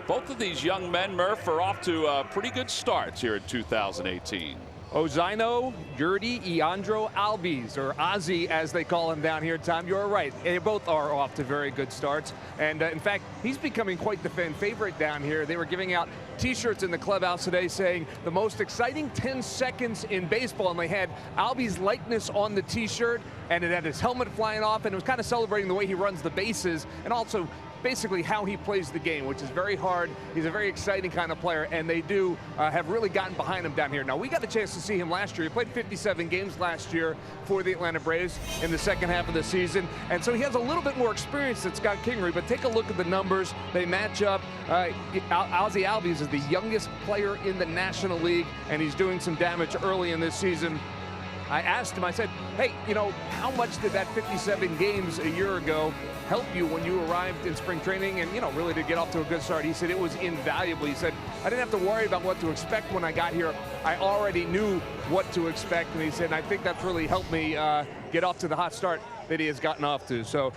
Both of these young men, Murph, are off to pretty good starts here in 2018. Ozino, Yurdi, Eandro Albies, or Ozzie as they call him down here, Tom. You're right. They both are off to very good starts. And in fact, he's becoming quite the fan favorite down here. They were giving out T-shirts in the clubhouse today saying the most exciting 10 seconds in baseball. And they had Albies' likeness on the T-shirt, and it had his helmet flying off, and it was kind of celebrating the way he runs the bases and also basically how he plays the game, which is very hard. He's a very exciting kind of player, and they do have really gotten behind him down here. Now, we got a chance to see him last year. He played 57 games last year for the Atlanta Braves in the second half of the season, and so he has a little bit more experience than Scott Kingery, but take a look at the numbers. They match up. Ozzie Albies is the youngest player in the National League, and he's doing some damage early in this season. I asked him, I said, hey, you know, how much did that 57 games a year ago help you when you arrived in spring training and, you know, really to get off to a good start? He said it was invaluable. He said, I didn't have to worry about what to expect when I got here. I already knew what to expect. And he said, I think that's really helped me get off to the hot start that he has gotten off to. So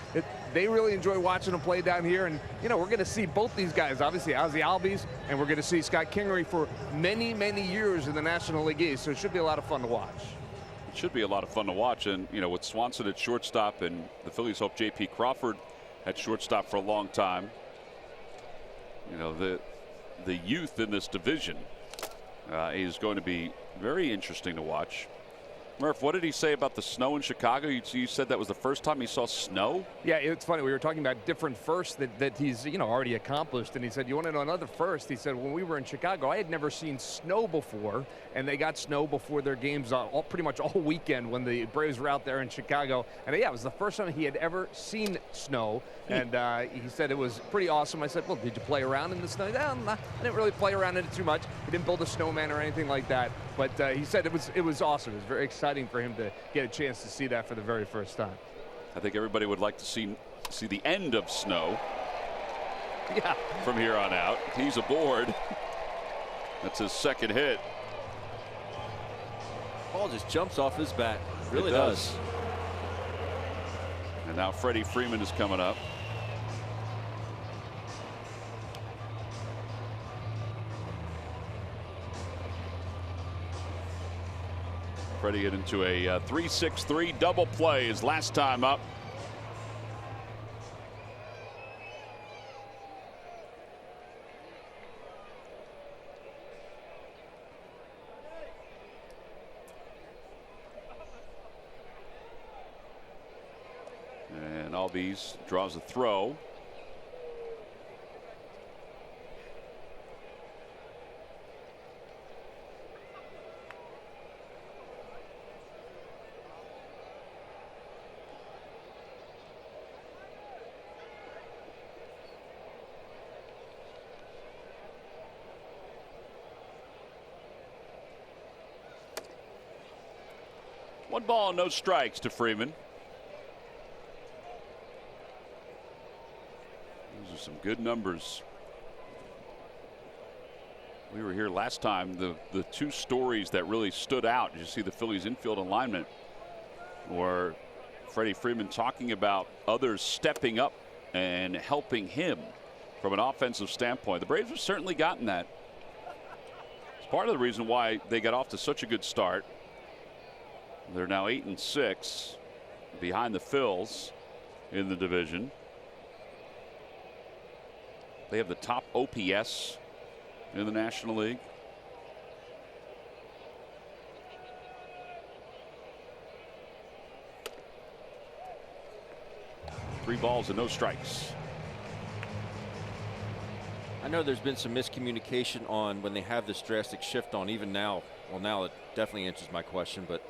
they really enjoy watching him play down here. And, you know, we're going to see both these guys, obviously Ozzie Albies, and we're going to see Scott Kingery for many, many years in the National League East. So it should be a lot of fun to watch. It should be a lot of fun to watch. And, you know, with Swanson at shortstop, and the Phillies hope J.P. Crawford at shortstop for a long time. You know, the youth in this division is going to be very interesting to watch. Murph, what did he say about the snow in Chicago? You said that was the first time he saw snow? Yeah, it's funny. We were talking about different firsts that he's, you know, already accomplished. And he said, you want to know another first? He said, when we were in Chicago, I had never seen snow before. And they got snow before their games pretty much all weekend when the Braves were out there in Chicago. And yeah, it was the first time he had ever seen snow. And he said it was pretty awesome. I said, well, did you play around in the snow? No, I didn't really play around in it too much. He didn't build a snowman or anything like that. But he said it was awesome. It was very exciting for him to get a chance to see that for the very first time. I think everybody would like to see the end of snow. Yeah. From here on out. He's aboard. That's his second hit. Ball just jumps off his bat. Really It does. And now Freddie Freeman is coming up. Freddie get into a 3-6-3 double play his last time up. And Albies draws a throw. One ball, no strikes to Freeman. Those are some good numbers. We were here last time. The two stories that really stood out, you see the Phillies infield alignment, were Freddie Freeman talking about others stepping up and helping him from an offensive standpoint. The Braves have certainly gotten that. It's part of the reason why they got off to such a good start. They're now 8-6 behind the Phils in the division. They have the top OPS in the National League. Three balls and no strikes. I know there's been some miscommunication on when they have this drastic shift on, even now. Well, now it definitely answers my question, but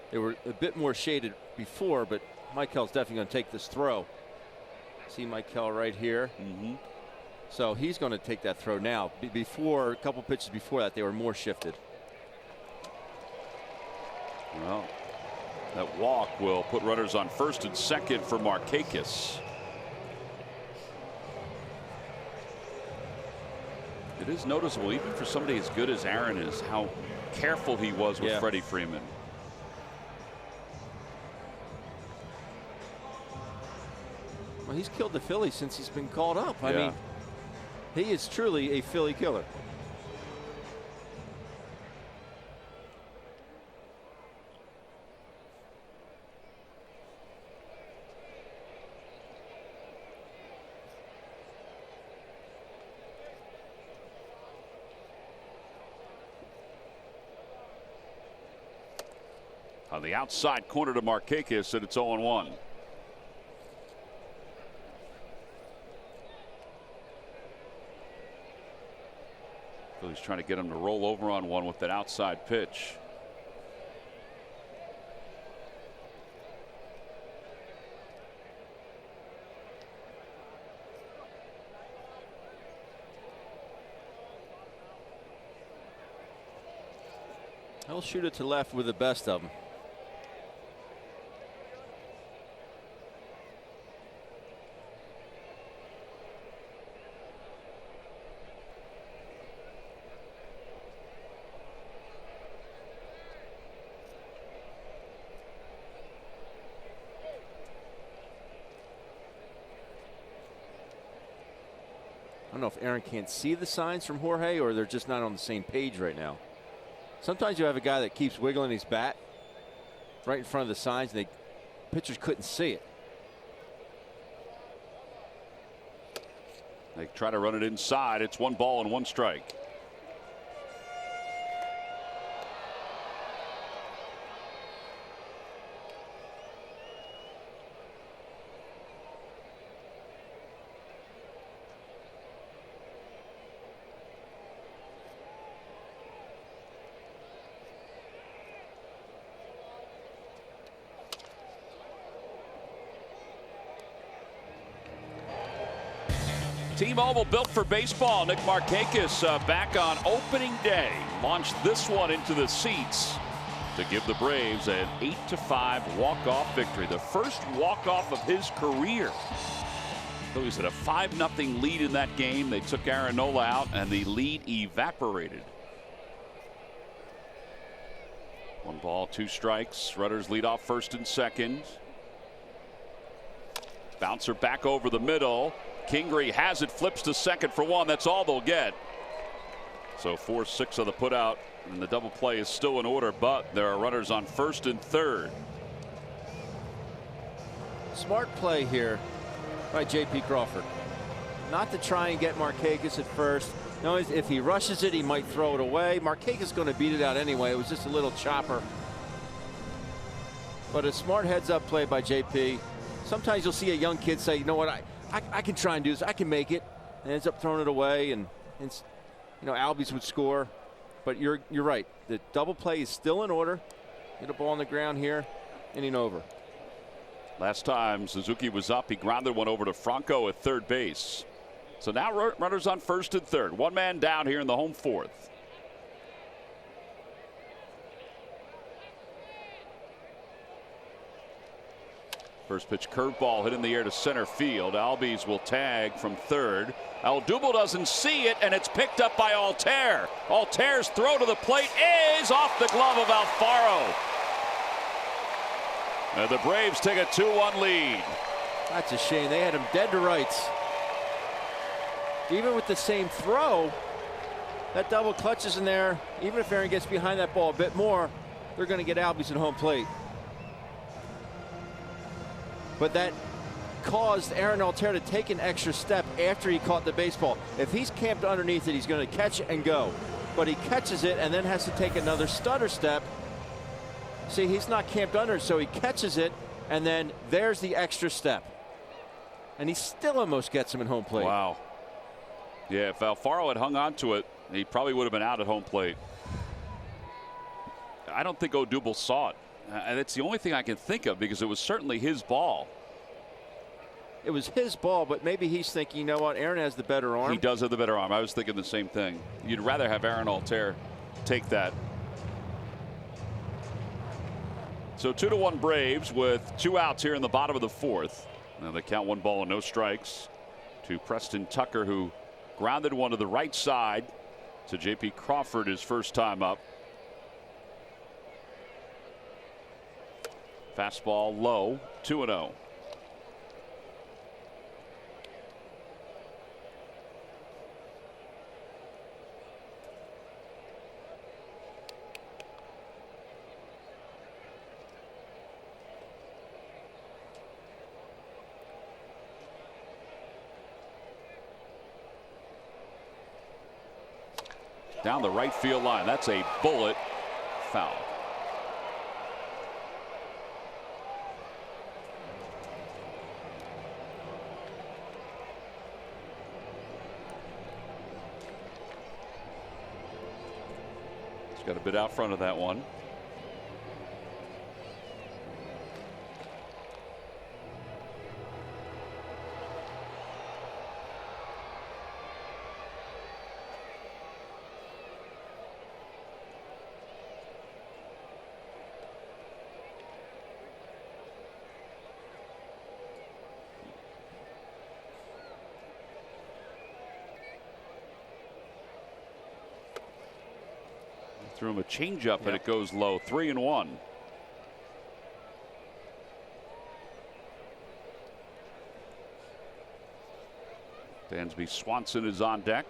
they were a bit more shaded before, but Michael's definitely going to take this throw. See Michael right here. So he's going to take that throw now. Before, a couple pitches before that, they were more shifted. Well, that walk will put runners on first and second for Markakis. It is noticeable, even for somebody as good as Aaron is, how careful he was with Freddie Freeman. Well, he's killed the Phillies since he's been called up. I mean, he is truly a Philly killer. On the outside corner to Markakis, and it's 0-1. Phillies trying to get him to roll over on one with that outside pitch. He'll shoot it to left with the best of them. don't know if Aaron can't see the signs from Jorge or they're just not on the same page right now. Sometimes you have a guy that keeps wiggling his bat right in front of the signs and pitchers couldn't see it. They try to run it inside. It's 1 ball and 1 strike. T-Mobile, built for baseball. Nick Markakis back on opening day. Launched this one into the seats to give the Braves an 8-5 walk-off victory. The first walk-off of his career. Phillies had a 5-0 lead in that game. They took Aaron Nola out, and the lead evaporated. 1 ball, 2 strikes. Runners lead off first and second. Bouncer back over the middle. Kingery has it, flips to second for 1. That's all they'll get. So 4-6 of the putout, and the double play is still in order, but there are runners on first and third. Smart play here by J.P. Crawford. Not to try and get Markakis at first. No, if he rushes it, he might throw it away. Markakis is going to beat it out anyway. It was just a little chopper. But a smart heads-up play by J.P. Sometimes you'll see a young kid say, you know what, I can try and do this. I can make it, and ends up throwing it away, and you know, Albies would score. But you're right. The double play is still in order. Get a ball on the ground here, inning over. Last time Suzuki was up, he grounded one over to Franco at third base. So now runners on first and third. 1 man down here in the home fourth. First pitch curveball hit in the air to center field. Albies will tag from third. Aldubo doesn't see it, and it's picked up by Altair. Altair's throw to the plate is off the glove of Alfaro. And the Braves take a 2-1 lead. That's a shame. They had him dead to rights. Even with the same throw, that double clutches in there. Even if Aaron gets behind that ball a bit more, they're going to get Albies at home plate. But that caused Aaron Altair to take an extra step after he caught the baseball. If he's camped underneath it, he's going to catch it and go. But he catches it and then has to take another stutter step. See, he's not camped under, so he catches it, and then there's the extra step. And he still almost gets him at home plate. Wow. Yeah, if Alfaro had hung on to it, he probably would have been out at home plate. I don't think Odubel saw it. And it's the only thing I can think of because it was certainly his ball. It was his ball, but maybe he's thinking, you know what, Aaron has the better arm. He does have the better arm. I was thinking the same thing. You'd rather have Aaron Altair take that. So 2-1 Braves with 2 outs here in the bottom of the fourth. Now they count 1 ball and no strikes to Preston Tucker, who grounded one to the right side to J.P. Crawford his first time up. Fastball low, 2-0. Down the right field line. That's a bullet foul. Got a bit out front of that one. Threw him a changeup, and it goes low. 3-1. Dansby Swanson is on deck.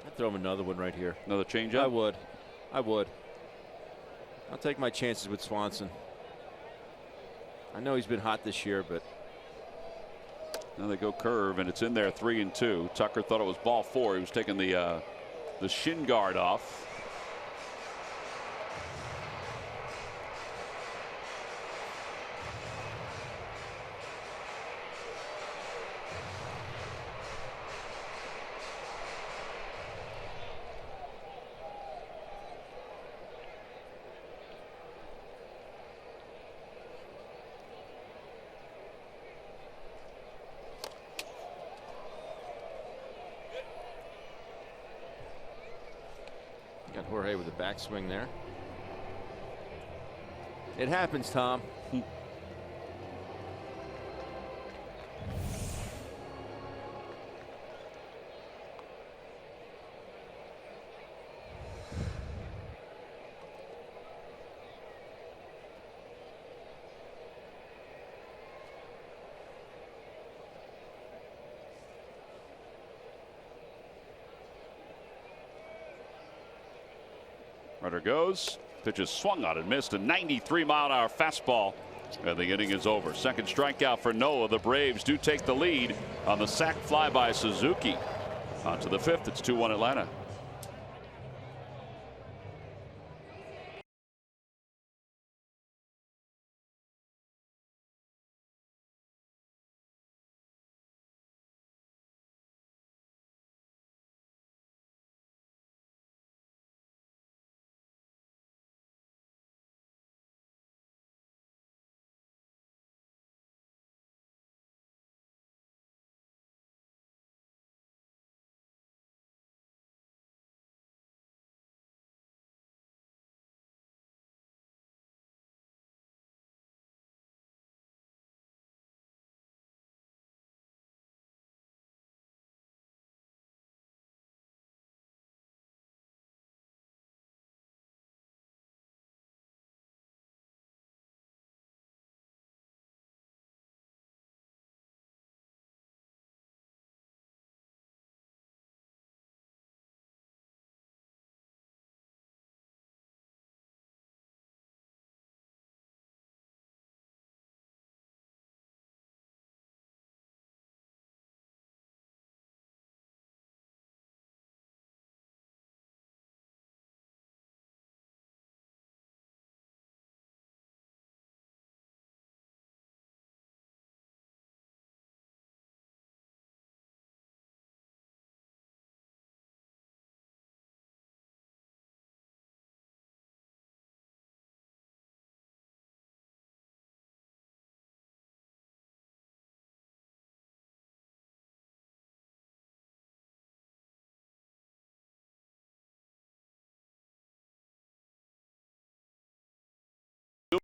I'd throw him another one right here. Another changeup? I would. I'll take my chances with Swanson. I know he's been hot this year, but now they go curve, and it's in there, 3-2. Tucker thought it was ball 4. He was taking the shin guard off. got Jorge with a backswing there. It happens, Tom. Runner goes. Pitch is swung on and missed. A 93-mile-an-hour fastball. And the inning is over. Second strikeout for Noah. The Braves do take the lead on the sac fly by Suzuki. On to the 5th. It's 2-1 Atlanta.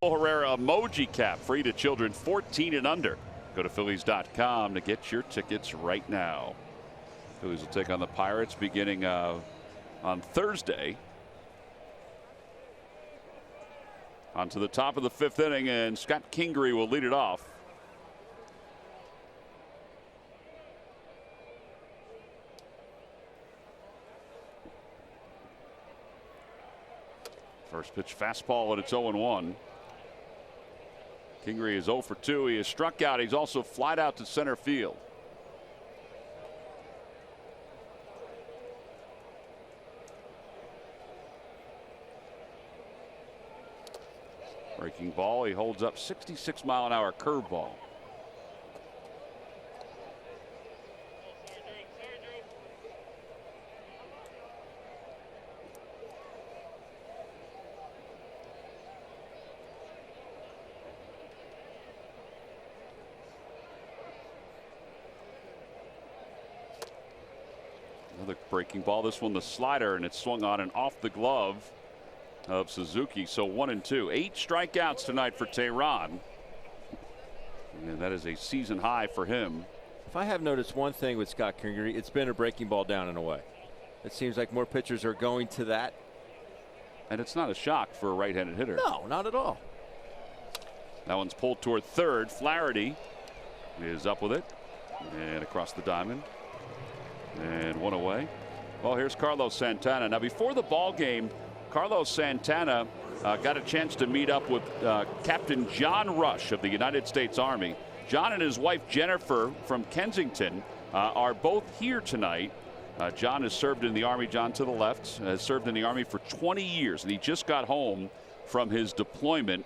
Herrera emoji cap free to children 14 and under. Go to Phillies.com to get your tickets right now. Phillies will take on the Pirates beginning on Thursday. On to the top of the 5th inning, and Scott Kingery will lead it off. First pitch fastball, and it's 0-1. Kingery is 0 for 2. He is struck out. He's also flied out to center field. Breaking ball. He holds up 66-mile-an-hour curveball. Another breaking ball. This one the slider, and it's swung on and off the glove of Suzuki. So 1-2. 8 strikeouts tonight for Tehran. And that is a season high for him. If I have noticed one thing with Scott Kingery, it's been a breaking ball down and away. It seems like more pitchers are going to that. And it's not a shock for a right-handed hitter. No, not at all. That one's pulled toward third. Flaherty is up with it. And across the diamond. And one away. Well, here's Carlos Santana. Now, before the ball game, Carlos Santana got a chance to meet up with Captain John Rush of the United States Army. John and his wife Jennifer from Kensington are both here tonight. John has served in the Army. John to the left has served in the Army for 20 years, and he just got home from his deployment.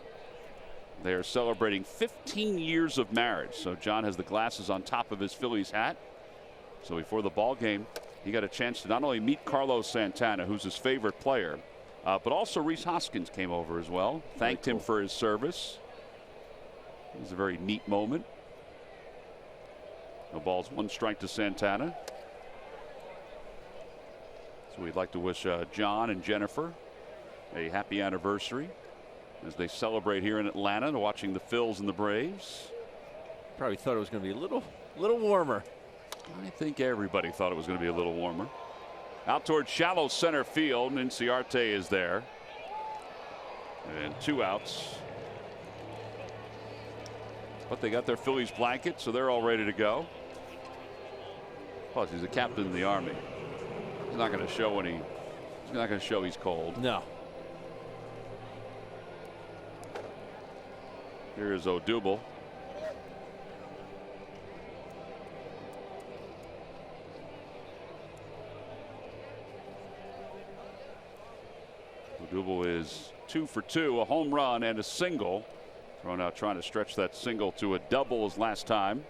They are celebrating 15 years of marriage. So John has the glasses on top of his Phillies hat. So before the ball game, he got a chance to not only meet Carlos Santana, who's his favorite player, but also Rhys Hoskins came over as well. Thanked him for his service. It was a very neat moment. No balls, 1 strike to Santana. So we'd like to wish John and Jennifer a happy anniversary as they celebrate here in Atlanta, watching the Phils and the Braves. Probably thought it was going to be a little warmer. I think everybody thought it was going to be a little warmer. Out towards shallow center field, and Inciarte is there. And 2 outs. But they got their Phillies blanket, so they're all ready to go. Plus, he's a captain in the Army. He's not going to show any. He's not going to show he's cold. No. Here's Odubel. Odubel is 2 for 2, a home run and a single. Thrown out trying to stretch that single to a double as last time.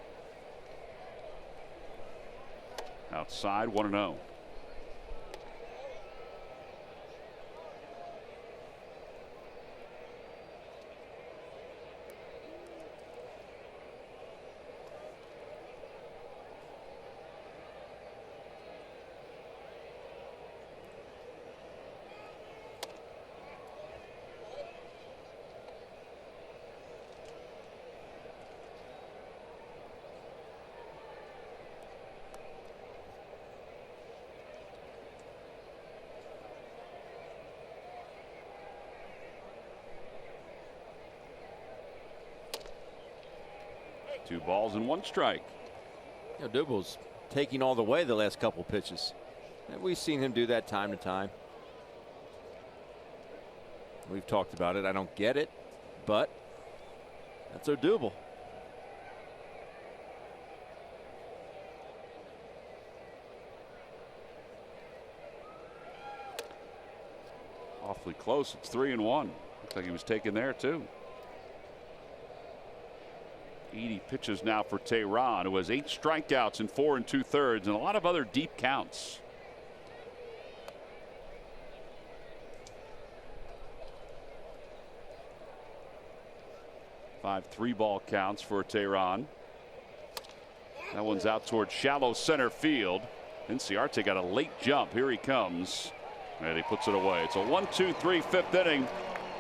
Outside, 1-0. Two balls and 1 strike. Dubel's taking all the way the last couple pitches. And we've seen him do that time to time. We've talked about it. I don't get it, but that's Odubel. Awfully close. It's 3-1. Looks like he was taken there too. Edie pitches now for Tehran, who has 8 strikeouts in 4 2/3 and a lot of other deep counts. Five 3-ball counts for Tehran. That one's out towards shallow center field. Inciarte got a late jump. Here he comes. And he puts it away. It's a 1-2-3 5th inning.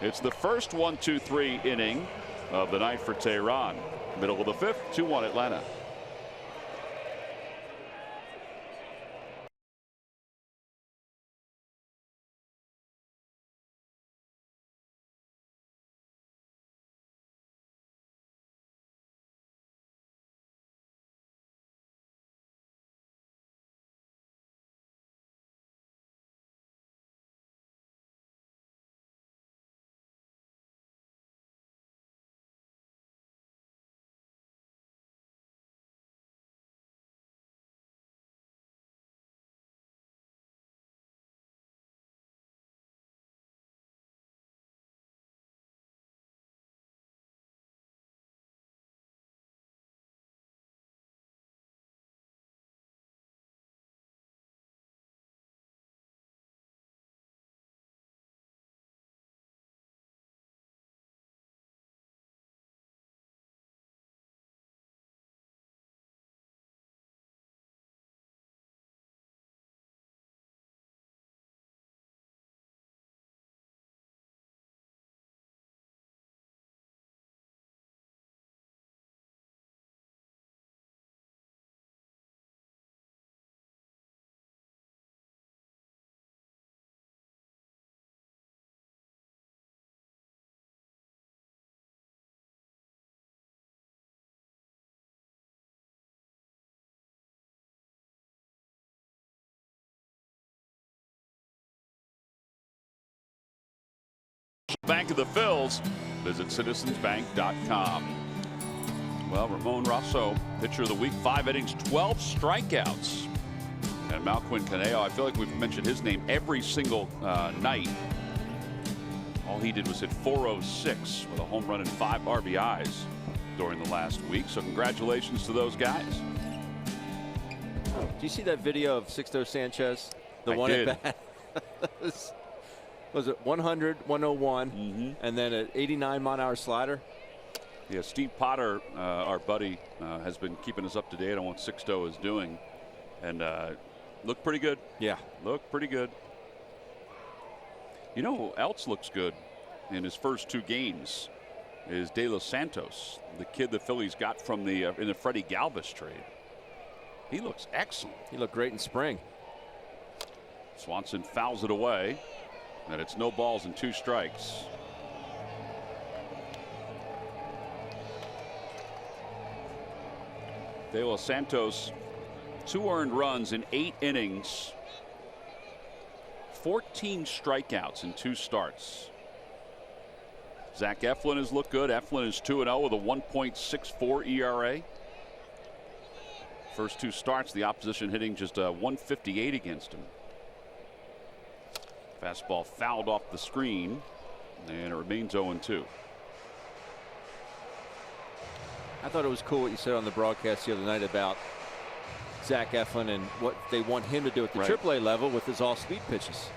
It's the first 1-2-3 inning of the night for Tehran. Middle of the 5th, 2-1 Atlanta. Bank of the Phils. Visit citizensbank.com. Well, Ramon Rosso, pitcher of the week, 5 innings, 12 strikeouts. And Malquin Caneo, I feel like we've mentioned his name every single night. All he did was hit 406 with a home run and 5 RBIs during the last week. So congratulations to those guys. Do you see that video of Sixto Sanchez? The I one did. at bat? Was it 100, 101, and then an 89-mile-an-hour slider? Yeah, Steve Potter, our buddy, has been keeping us up to date on what Sixto is doing. And looked pretty good. Yeah. Looked pretty good. You know who else looks good in his first 2 games is De Los Santos, the kid the Phillies got from the in the Freddie Galvis trade. He looks excellent. He looked great in spring. Swanson fouls it away, and it's no balls and 2 strikes. De Los Santos, 2 earned runs in 8 innings, 14 strikeouts in 2 starts. Zach Eflin has looked good. Eflin is 2-0 with a 1.64 ERA. First 2 starts, the opposition hitting just 158 against him. Fastball fouled off the screen, and it remains 0-2. I thought it was cool what you said on the broadcast the other night about Zach Eflin and what they want him to do at the AAA level with his all-speed pitches,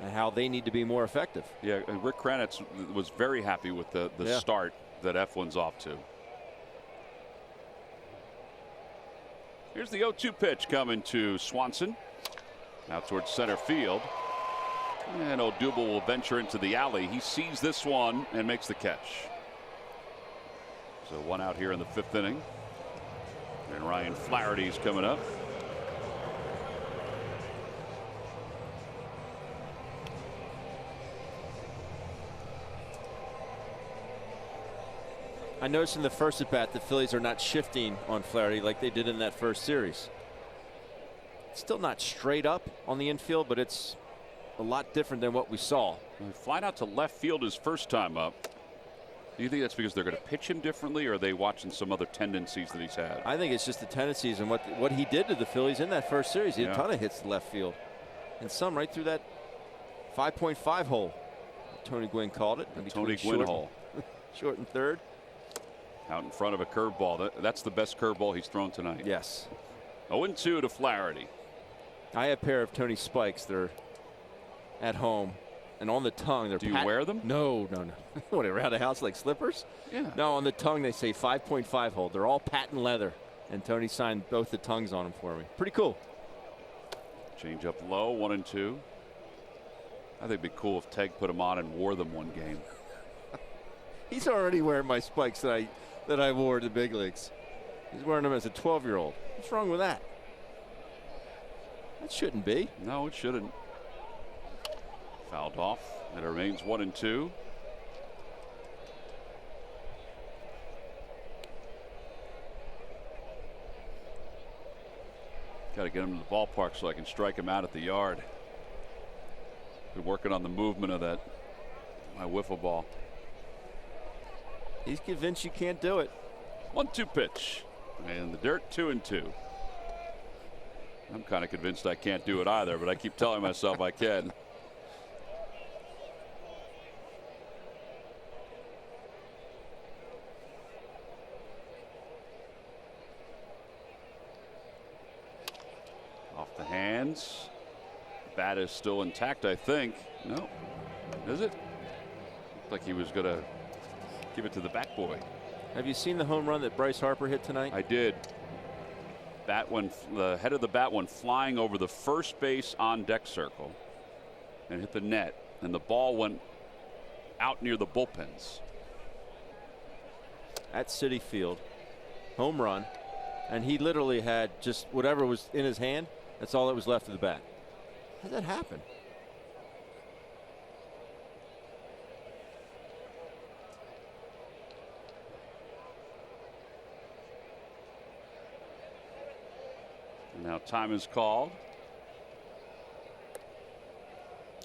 and how they need to be more effective. Yeah, and Rick Kranitz was very happy with the start that Eflin's off to. Here's the 0-2 pitch coming to Swanson. Out towards center field. And Odubel will venture into the alley. He sees this one and makes the catch. So 1 out here in the 5th inning. And Ryan Flaherty's coming up. I noticed in the first at bat the Phillies are not shifting on Flaherty like they did in that first series. Still not straight up on the infield, but it's a lot different than what we saw. Flying out to left field his first time up. Do you think that's because they're going to pitch him differently, or are they watching some other tendencies that he's had? I think it's just the tendencies and what he did to the Phillies in that first series. He had a ton of hits to left field, and some right through that 5.5 hole. Tony Gwynn called it. Tony Gwynn hole. Short and third. Out in front of a curveball. That's the best curveball he's thrown tonight. Yes. 0-2 to Flaherty. I have a pair of Tony Spikes. They're at home and on the tongue. They're Do you wear them? No. What, around the house like slippers? Yeah. No, on the tongue they say 5.5 hole. They're all patent leather, and Tony signed both the tongues on them for me. Pretty cool. Change up low, 1-2. I think it'd be cool if Teg put them on and wore them one game. He's already wearing my spikes that I wore to the big leagues. He's wearing them as a 12-year-old. What's wrong with that? That shouldn't be. No, it shouldn't. Fouled off. It remains 1-2. Got to get him to the ballpark so I can strike him out at the yard. Been working on the movement of my wiffle ball. He's convinced you can't do it. 1-2 pitch. And the dirt, 2-2. I'm kind of convinced I can't do it either, but I keep telling myself I can. Off the hands. Bat is still intact, I think. No. Is it? Looked like he was going to give it to the bat boy. Have you seen the home run that Bryce Harper hit tonight? I did. The head of the bat went flying over the first base on deck circle and hit the net, and the ball went out near the bullpens. At Citi Field, home run, and he literally had just whatever was in his hand. That's all that was left of the bat. How did that happen? Now time is called.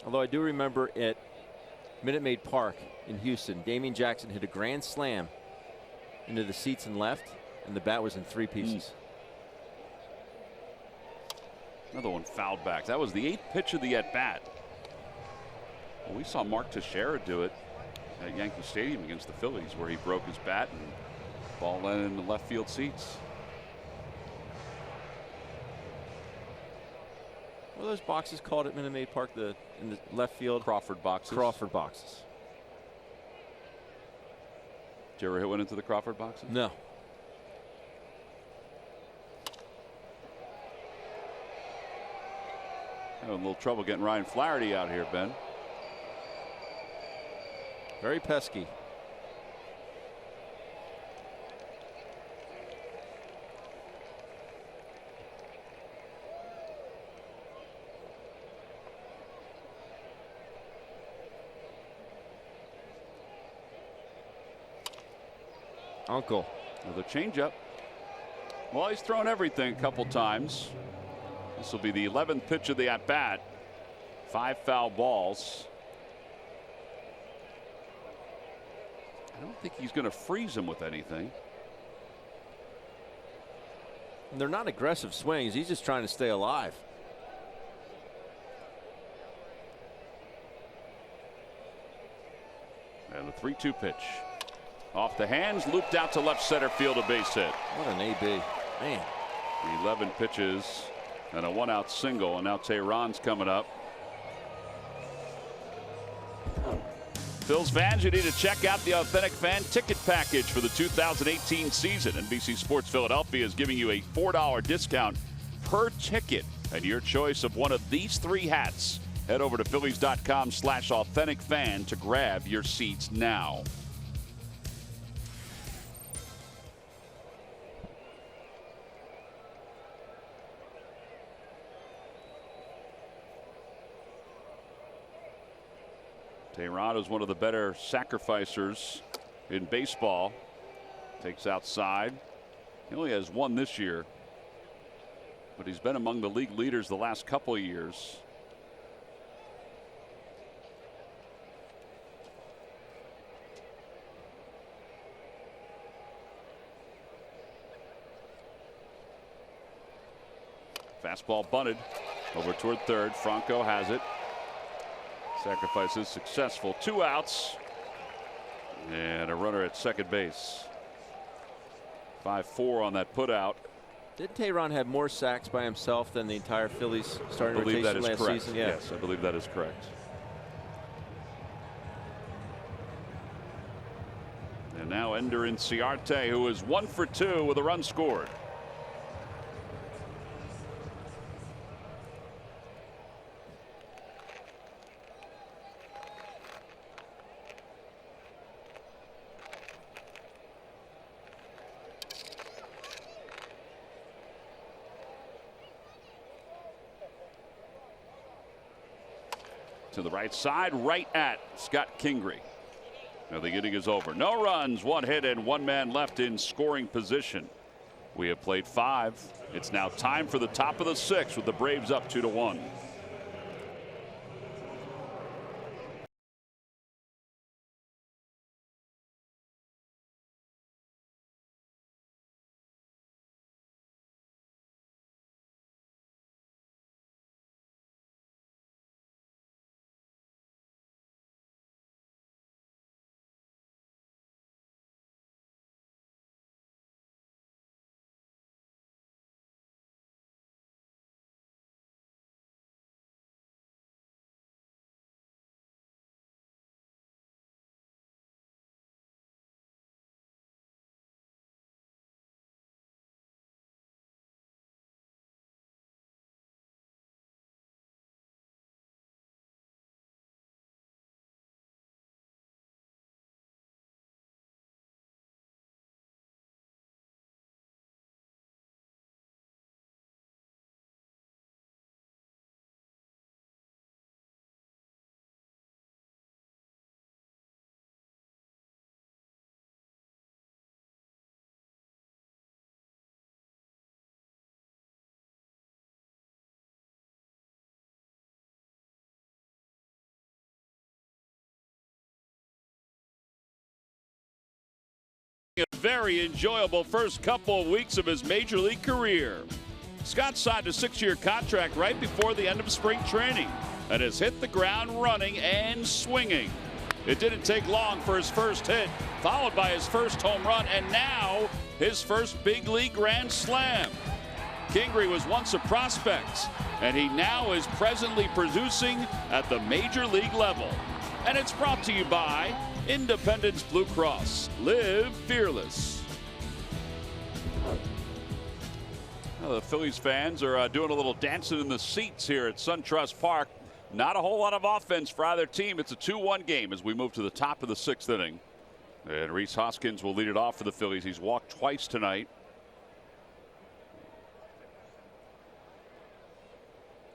Although I do remember it Minute Maid Park in Houston. Damian Jackson hit a grand slam into the seats and left, and the bat was in 3 pieces. Another one fouled back. That was the 8th pitch of the at-bat. Well, we saw Mark Teixeira do it at Yankee Stadium against the Phillies, where he broke his bat and ball landed in the left field seats. What are those boxes called at Minute Maid Park? In the left field? Crawford boxes. Crawford boxes. Did you ever hit one into the Crawford boxes? No. Having a little trouble getting Ryan Flaherty out here, Ben. Very pesky. Uncle. Another changeup. Well, he's thrown everything a couple times. This will be the 11th pitch of the at-bat. 5 foul balls. I don't think he's going to freeze him with anything. And they're not aggressive swings. He's just trying to stay alive. And the 3-2 pitch. Off the hands, looped out to left center field, a base hit. What an AB. Man. 11 pitches and a 1-out single, and now Tehran's coming up. Phil's fans, you need to check out the Authentic Fan ticket package for the 2018 season. NBC Sports Philadelphia is giving you a $4 discount per ticket and your choice of one of these 3 hats. Head over to Phillies.com/authenticfan to grab your seats now. Tehran is one of the better sacrificers in baseball. Takes outside. He only has 1 this year, but he's been among the league leaders the last couple of years. Fastball bunted over toward third. Franco has it. Sacrifice is successful. 2 outs and a runner at second base. 5-4 on that put out. Did Tehran have more sacks by himself than the entire Phillies starting rotation that is last correct. season? Yeah. Yes, I believe that is correct. And now Ender Inciarte, who is 1 for 2 with a run scored. To the right side, right at Scott Kingery. Now the inning is over. No runs, 1 hit, and 1 man left in scoring position. We have played 5. It's now time for the top of the 6th with the Braves up 2-1. very enjoyable first couple of weeks of his major league career. Scott signed a 6-year contract right before the end of spring training and has hit the ground running and swinging. It didn't take long for his first hit, followed by his first home run, and now his first big league grand slam. Kingery was once a prospect, and he now is presently producing at the major league level. And it's brought to you by Independence Blue Cross. Live fearless. Well, the Phillies fans are doing a little dancing in the seats here at SunTrust Park. Not a whole lot of offense for either team. It's a 2-1 game as we move to the top of the 6th inning. And Rhys Hoskins will lead it off for the Phillies. He's walked twice tonight.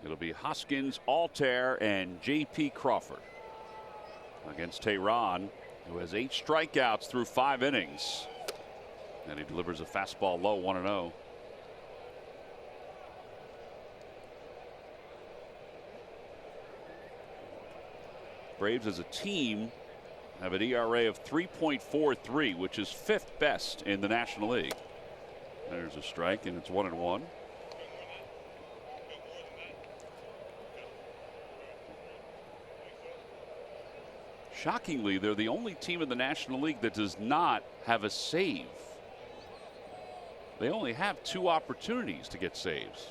It'll be Hoskins, Altair, and J.P. Crawford against Tehran, who has 8 strikeouts through 5 innings. And he delivers a fastball low, 1-0. Braves as a team have an ERA of 3.43, which is 5th best in the National League. There's a strike, and it's 1-1. Shockingly, they're the only team in the National League that does not have a save. They only have 2 opportunities to get saves.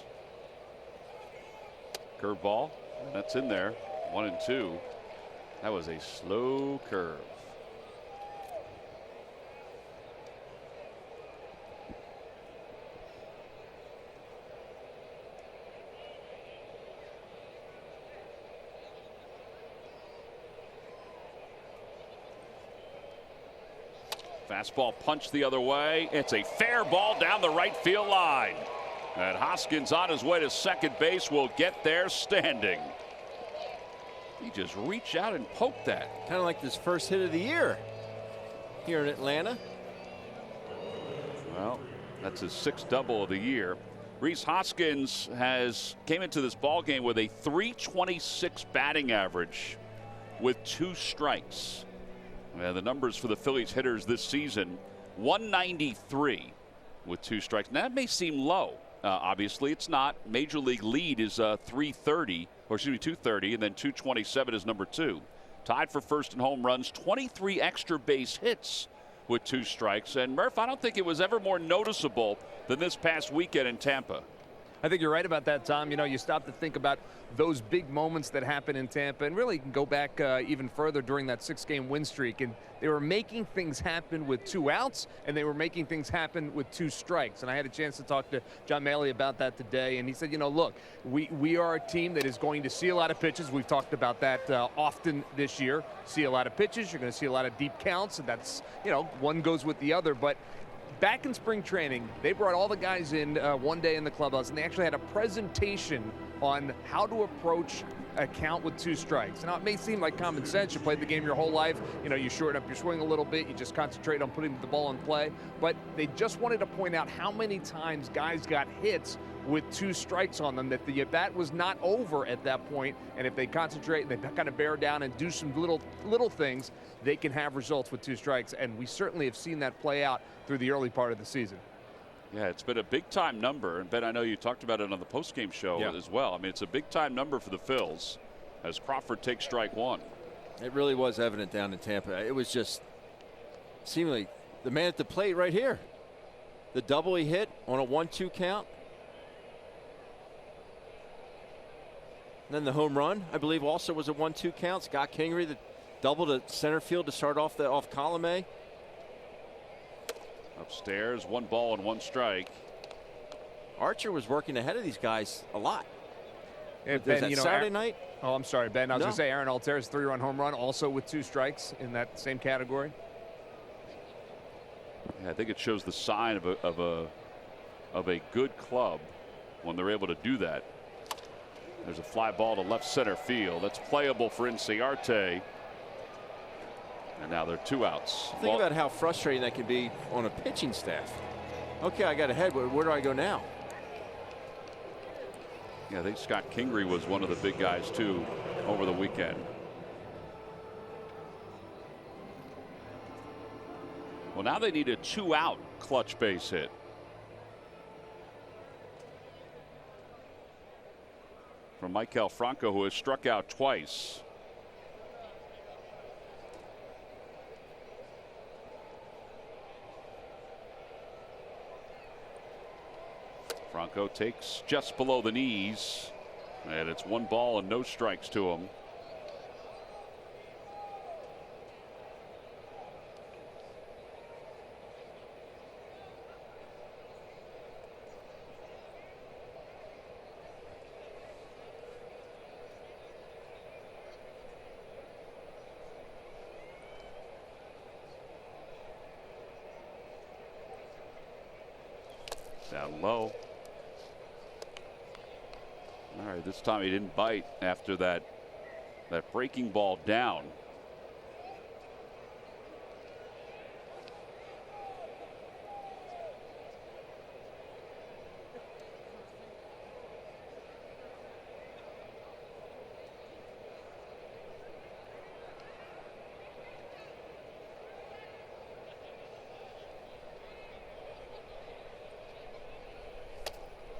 Curveball, that's in there, 1-2. That was a slow curve. Fastball punched the other way. It's a fair ball down the right field line. And Hoskins on his way to second base will get there standing. He just reached out and poked that. Kind of like this first hit of the year here in Atlanta. Well, that's his 6th double of the year. Rhys Hoskins came into this ball game with a .326 batting average with 2 strikes. And the numbers for the Phillies hitters this season, 193 with 2 strikes. Now that may seem low. Obviously it's not. Major league lead is 230, and then 227 is number 2. Tied for first in home runs, 23 extra base hits with 2 strikes. And Murph, I don't think it was ever more noticeable than this past weekend in Tampa. I think you're right about that, Tom. You know, you stop to think about those big moments that happen in Tampa, and really can go back even further during that 6-game win streak. And they were making things happen with 2 outs, and they were making things happen with 2 strikes. And I had a chance to talk to John Maley about that today, and he said, you know, look, we are a team that is going to see a lot of pitches. We've talked about that often this year. See a lot of pitches. You're going to see a lot of deep counts, and that's, you know, one goes with the other. But back in spring training, they brought all the guys in one day in the clubhouse, and they actually had a presentation on how to approach a count with 2 strikes. Now, it may seem like common sense. You played the game your whole life. You know, you shorten up your swing a little bit. You just concentrate on putting the ball in play. But they just wanted to point out how many times guys got hits with 2 strikes on them, that the at-bat was not over at that point. And if they concentrate and they kind of bear down and do some little things, they can have results with 2 strikes. And we certainly have seen that play out through the early part of the season. Yeah, it's been a big-time number. And, Ben, I know you talked about it on the postgame show as well. I mean, it's a big-time number for the Phils as Crawford takes strike 1. It really was evident down in Tampa. It was just seemingly the man at the plate right here. The double he hit on a 1-2 count. And then the home run, I believe, also was a 1-2 count. Scott Kingery, the double to center field to start off column A. Upstairs, 1 ball and 1 strike. Archer was working ahead of these guys a lot. And Was Ben, that Saturday night? Oh, I'm sorry, Ben. I was No. going to say Aaron Altair's 3-run home run, also with 2 strikes in that same category. Yeah, I think it shows the sign of a good club when they're able to do that. There's a fly ball to left center field. That's playable for Inciarte. And now they're 2 outs. Think about how frustrating that can be on a pitching staff. Okay, I got ahead, but where do I go now? Yeah, I think Scott Kingery was one of the big guys, too, over the weekend. Well, now they need a 2-out clutch base hit. From Michael Franco, who has struck out twice. Franco takes just below the knees, and it's 1 ball and no strikes to him. Down low. All right, this time he didn't bite after that breaking ball down.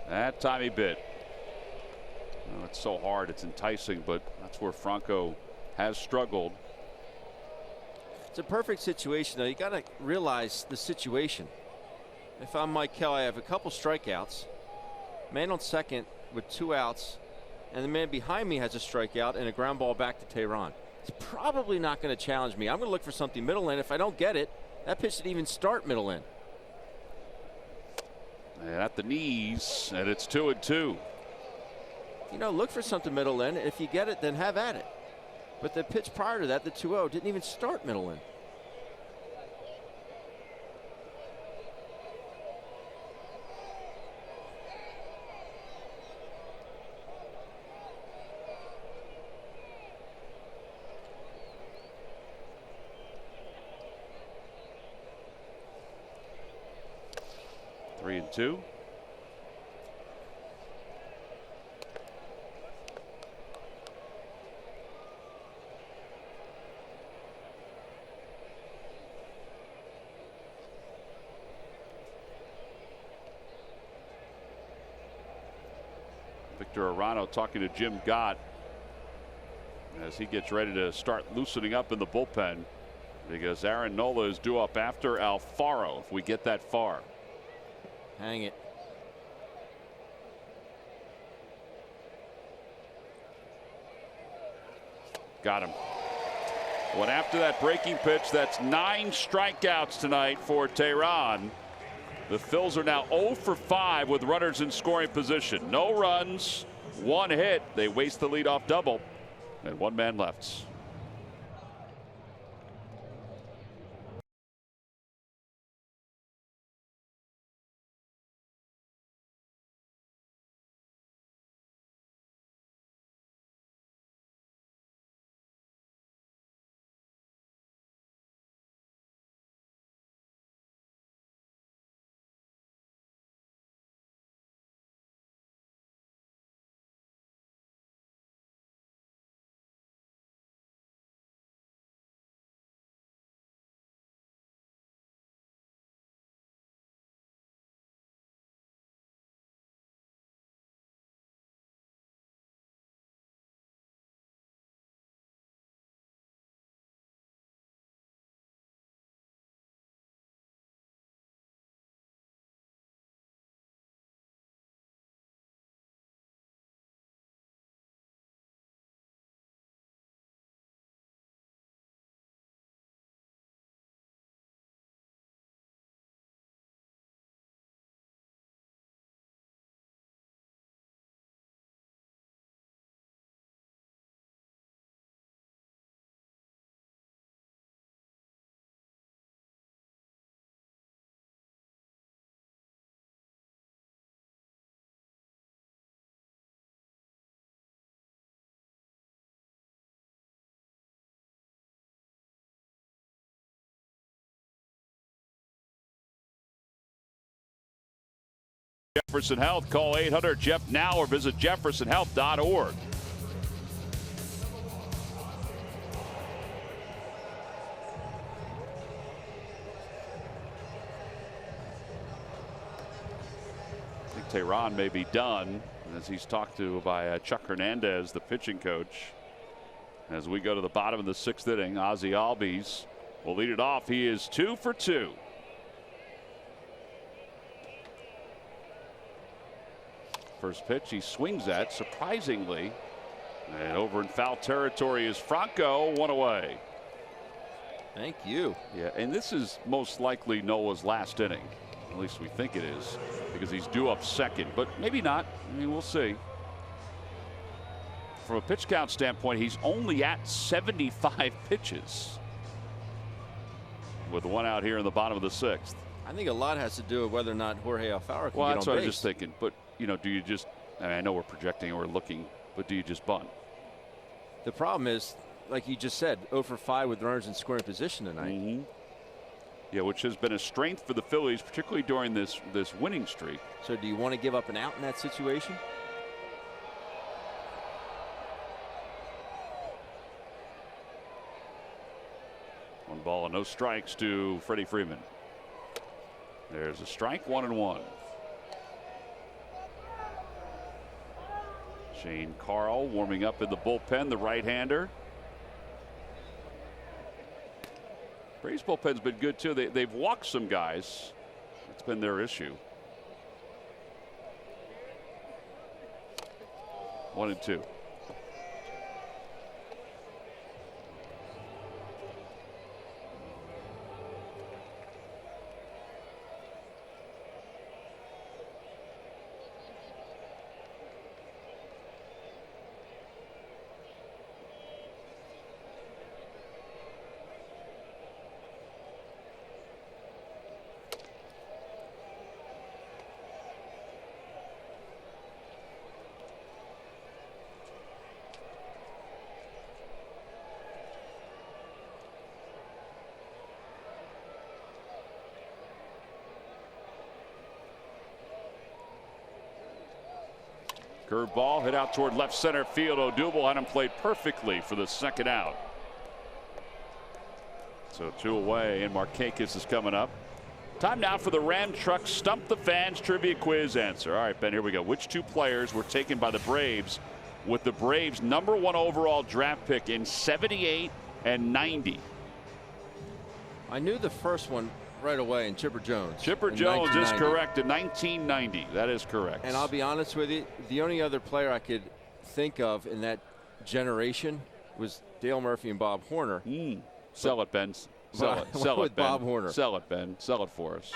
That time he bit. Oh, it's so hard, it's enticing, but that's where Franco has struggled. It's a perfect situation, though. You got to realize the situation. If I'm Mike Kell, I have a couple strikeouts, man on second with 2 outs, and the man behind me has a strikeout and a ground ball back to Tehran. He's probably not going to challenge me. I'm going to look for something middle in. If I don't get it, that pitch didn't even start middle in. And at the knees, and it's 2-2. You know, look for something middle in. If you get it, then have at it. But the pitch prior to that, the 2-0, didn't even start middle in. Three and two. Victor Arano talking to Jim Gott as he gets ready to start loosening up in the bullpen, because Aaron Nola is due up after Alfaro if we get that far. Hang it. Got him. Well, after that breaking pitch, that's 9 strikeouts tonight for Tehran. The Phils are now 0 for 5 with runners in scoring position. No runs, 1 hit. They waste the leadoff double, and 1 man left. Jefferson Health. Call 800-JEFF now or visit jeffersonhealth.org. Tehran may be done, as he's talked to by Chuck Hernandez, the pitching coach. As we go to the bottom of the 6th inning, Ozzie Albies will lead it off. He is 2 for 2. First pitch he swings at, surprisingly. And over in foul territory is Franco, 1 away. Thank you. Yeah, and this is most likely Nola's last inning. At least we think it is, because he's due up second, but maybe not. I mean, we'll see. From a pitch count standpoint, he's only at 75 pitches with 1 out here in the bottom of the 6th. I think a lot has to do with whether or not Jorge Alfaro can Well, get that's on what I base. was just thinking. But, you know, do you just, I mean, I know we're projecting and we're looking, but do you just bunt? The problem is, like you just said, 0 for 5 with runners in scoring position tonight. Yeah, which has been a strength for the Phillies, particularly during this winning streak. So do you want to give up an out in that situation? One ball and no strikes to Freddie Freeman. There's a strike, 1-1. Shane Carl warming up in the bullpen, the right-hander. Braves bullpen's been good too. They've walked some guys. It's been their issue. 1-2. Curveball hit out toward left center field. Odubel had him played perfectly for the 2nd out. So 2 away, and Markakis is coming up. Time now for the Ram Truck Stump the Fans trivia quiz answer. All right, Ben, here we go. Which 2 players were taken by the Braves with the Braves' #1 overall draft pick in '78 and '90? I knew the first one right away in Chipper Jones. Chipper Jones is correct in 1990. That is correct. And I'll be honest with you, the only other player I could think of in that generation was Dale Murphy and Bob Horner. Sell it, Ben. Sell it. Sell it, Ben. Bob Horner. Sell it, Ben. Sell it for us.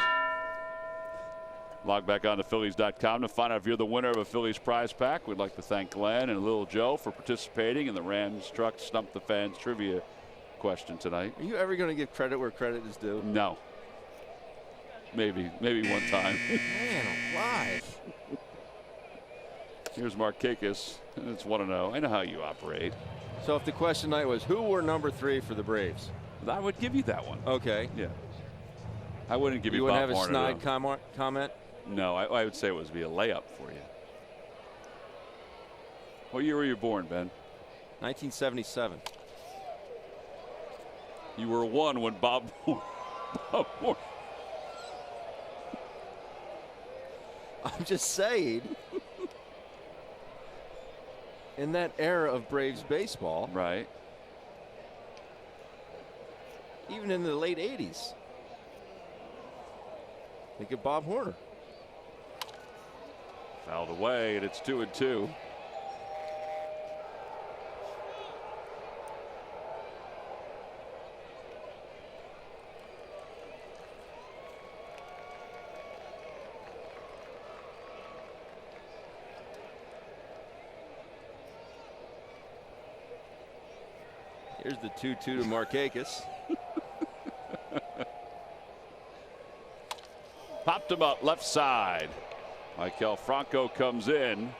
Log back on to Phillies.com to find out if you're the winner of a Phillies prize pack. We'd like to thank Glenn and Little Joe for participating in the Rams Truck Stump the Fans trivia question tonight. Are you ever going to give credit where credit is due? No. Maybe one time. Man alive. Here's Markakis. It's 1-0. I know how you operate. So if the question tonight was who were #3 for the Braves? I would give you that one. Okay. Yeah. I wouldn't give you You wouldn't Bob have a Horner, snide though. comment? No, I would say it would be a layup for you. What year were you born, Ben? 1977. You were 1 when Bob Horner. I'm just saying. In that era of Braves baseball. Right. Even in the late 80s. Think of Bob Horner. Fouled away, and it's 2-2. Here's the 2-2 to Markakis. Popped him up left side. Michael Franco comes in.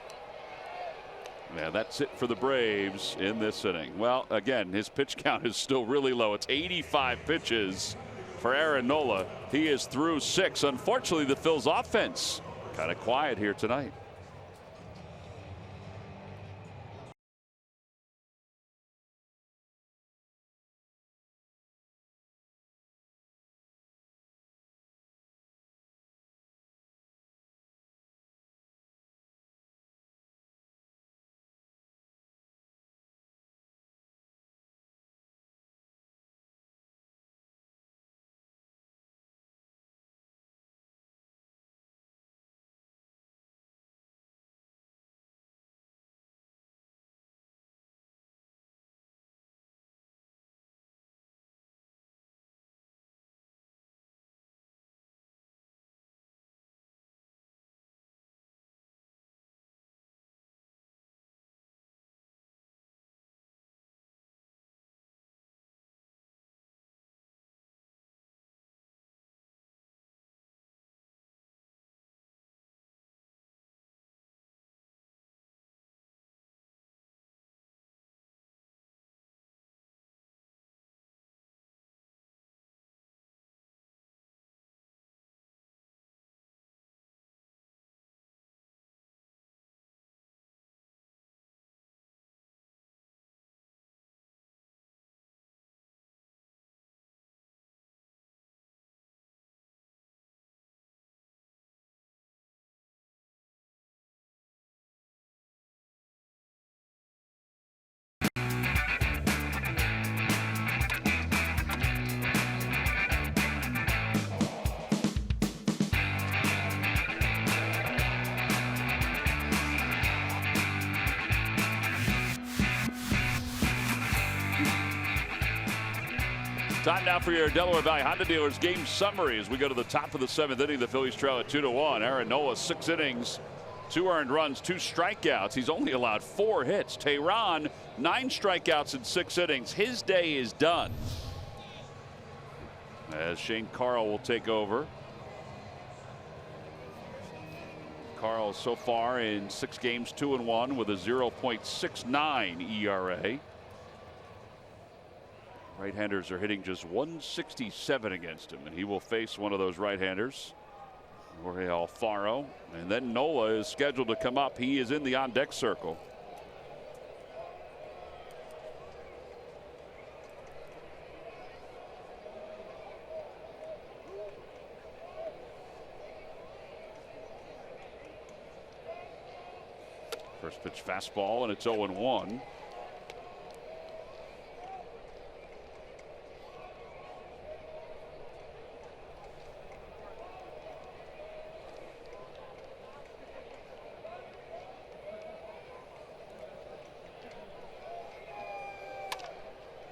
Yeah, that's it for the Braves in this inning. Well, again, his pitch count is still really low. It's 85 pitches for Aaron Nola. He is through 6. Unfortunately, the Phil's offense kind of quiet here tonight. Time now for your Delaware Valley Honda Dealers game summary as we go to the top of the 7th inning. The Phillies trail at 2-1. Aaron Nola, 6 innings, 2 earned runs, 2 strikeouts. He's only allowed 4 hits. Tehran, 9 strikeouts in 6 innings. His day is done. As Shane Carl will take over. Carl so far in 6 games, 2-1 with a 0.69 ERA. Right-handers are hitting just 167 against him, and he will face one of those right-handers, Jorge Alfaro. And then Nola is scheduled to come up. He is in the on-deck circle. First pitch fastball, and it's 0-1.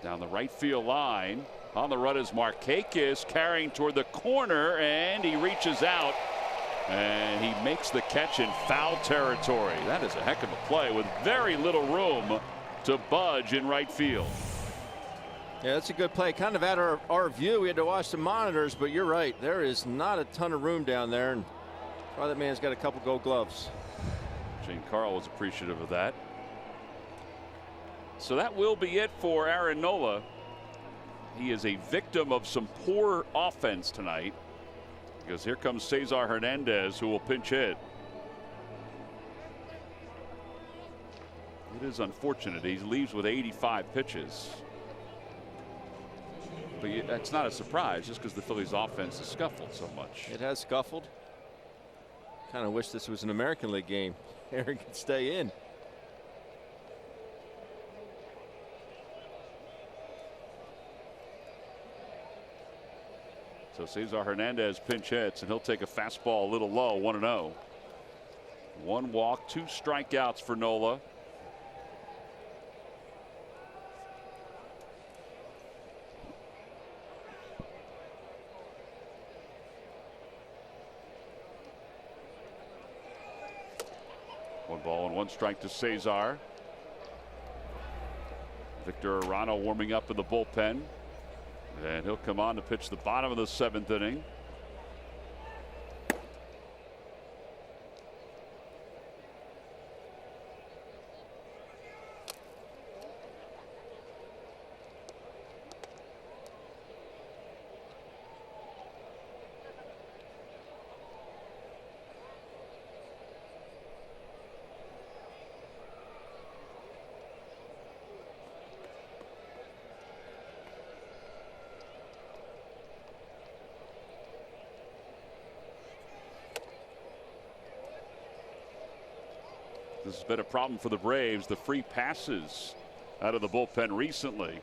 Down the right field line. On the run is Markakis, carrying toward the corner, and he reaches out and he makes the catch in foul territory. That is a heck of a play with very little room to budge in right field. Yeah, that's a good play. Kind of at our view. We had to watch the monitors, but you're right. There is not a ton of room down there, and oh, that man's got a couple gold gloves. Shane Carl was appreciative of that. So that will be it for Aaron Nola. He is a victim of some poor offense tonight, because here comes Cesar Hernandez, who will pinch hit. It is unfortunate. He leaves with 85 pitches. But that's not a surprise, just because the Phillies offense has scuffled so much. It has scuffled. Kind of wish this was an American League game. Aaron could stay in. So Cesar Hernandez pinch hits, and he'll take a fastball a little low, 1-0. 1 walk, 2 strikeouts for Nola. One ball and 1 strike to Cesar. Victor Arano warming up in the bullpen. And he'll come on to pitch the bottom of the 7th inning. This has been a problem for the Braves. The free passes out of the bullpen recently.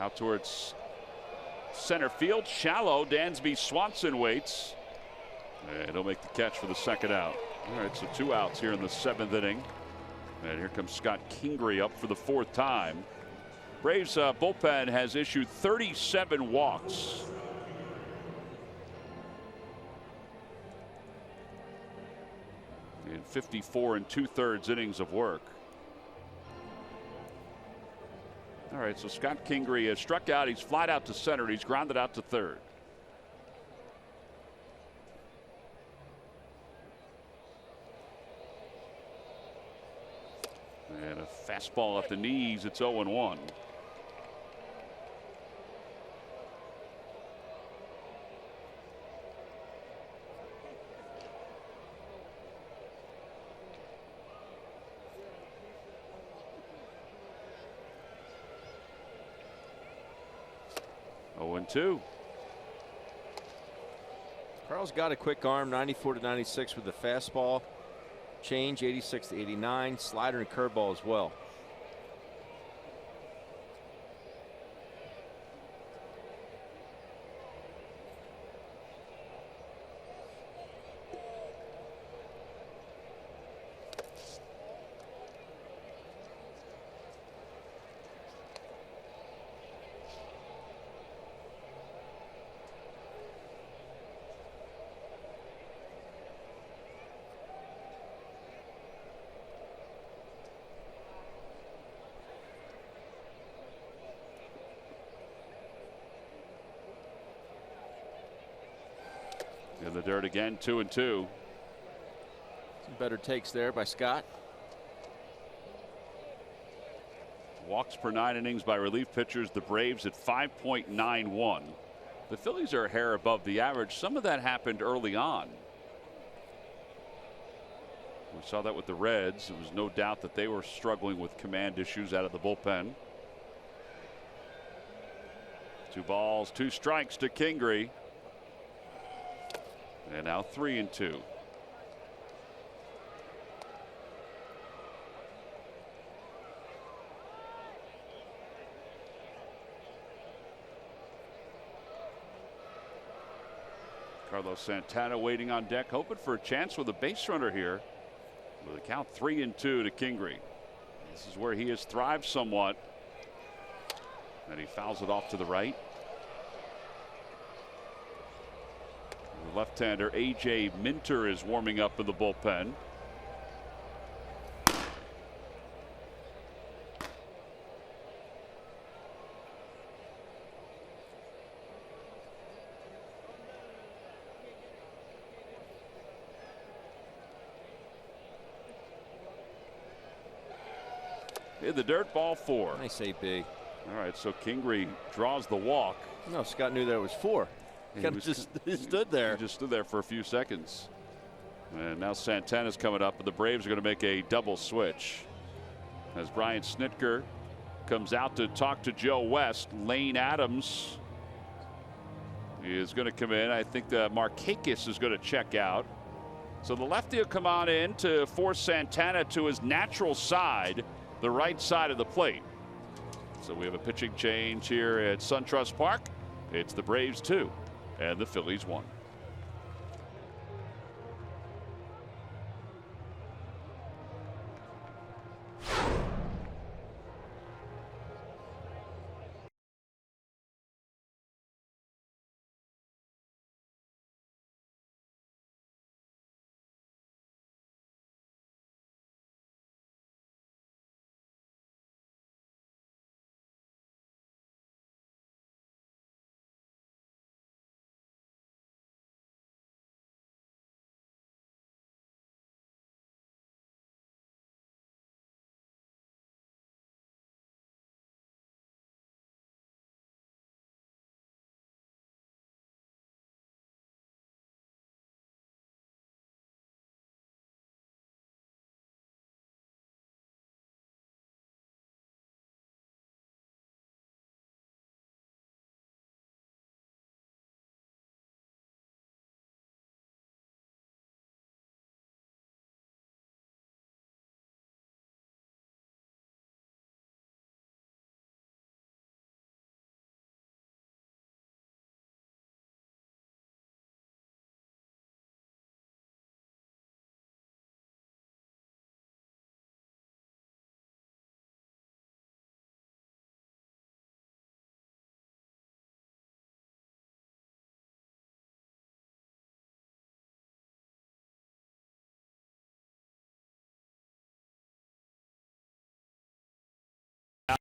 Out towards center field, shallow. Dansby Swanson waits, and he'll make the catch for the 2nd out. All right, so 2 outs here in the 7th inning, and here comes Scott Kingery up for the 4th time. Braves bullpen has issued 37 walks. In 54 2/3 innings of work. All right, so Scott Kingery has struck out. He's flied out to center. He's grounded out to 3rd. And a fastball at the knees. It's 0-1. Carl's got a quick arm, 94 to 96 with the fastball, change 86 to 89, slider and curveball as well. In the dirt again, 2-2. Some better takes there by Scott. Walks per 9 innings by relief pitchers. The Braves at 5.91. The Phillies are a hair above the average. Some of that happened early on. We saw that with the Reds. It was no doubt that they were struggling with command issues out of the bullpen. 2 balls, 2 strikes to Kingery. And now 3-2. Carlos Santana waiting on deck, hoping for a chance with a base runner here. With a count 3-2 to Kingery. This is where he has thrived somewhat. And he fouls it off to the right. The left-hander A.J. Minter is warming up in the bullpen. In the dirt, ball 4. Nice AB. All right, so Kingery draws the walk. No, Scott knew that was 4. He just stood there. He just stood there for a few seconds. And now Santana's coming up, and the Braves are going to make a double switch. As Brian Snitker comes out to talk to Joe West, Lane Adams is going to come in. I think the Markakis is going to check out. So the lefty will come on in to force Santana to his natural side, the right side of the plate. So we have a pitching change here at SunTrust Park. It's the Braves 2 and the Phillies 1.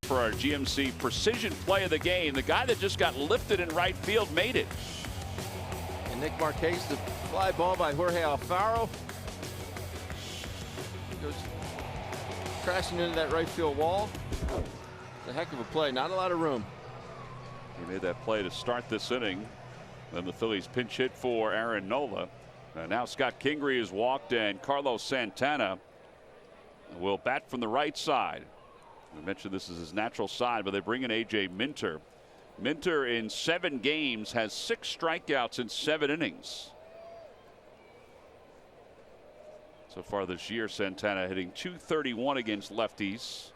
For our GMC precision play of the game, the guy that just got lifted in right field made it. And Nick Marquez, the fly ball by Jorge Alfaro. Goes crashing into that right field wall. It's a heck of a play, not a lot of room. He made that play to start this inning. Then the Phillies pinch hit for Aaron Nola. And now Scott Kingery is walked, and Carlos Santana will bat from the right side. We mentioned this is his natural side, but they bring in A.J. Minter. Minter in 7 games has 6 strikeouts in 7 innings. So far this year, Santana hitting .231 against lefties.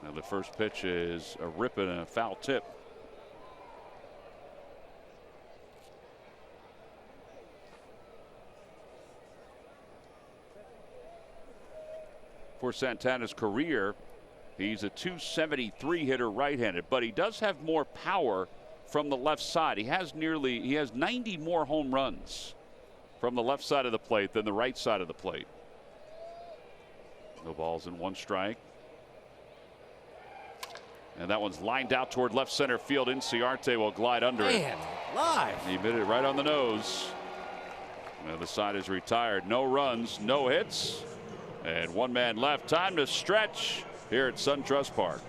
Now the first pitch is a rip and a foul tip. For Santana's career, he's a .273 hitter right-handed, but he does have more power from the left side. He has 90 more home runs from the left side of the plate than the right side of the plate. No balls and 1 strike. And that one's lined out toward left center field. Inciarte will glide under it. Live. He hit it right on the nose. The other side is retired. No runs, no hits, and one man left. Time to stretch here at SunTrust Park.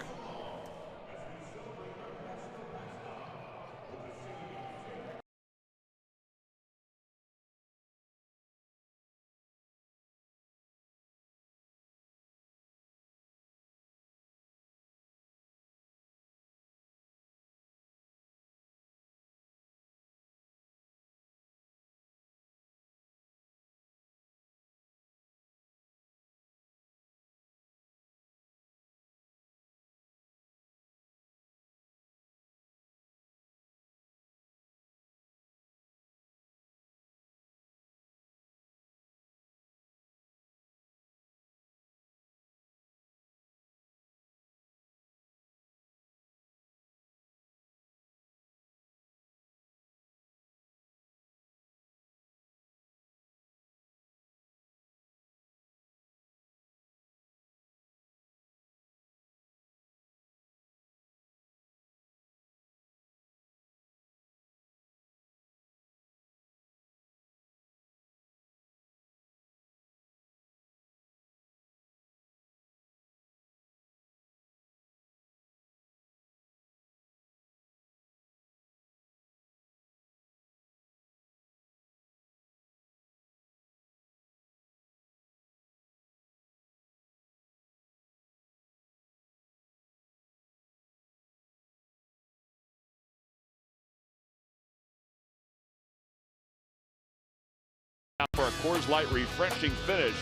For a Coors Light refreshing finish,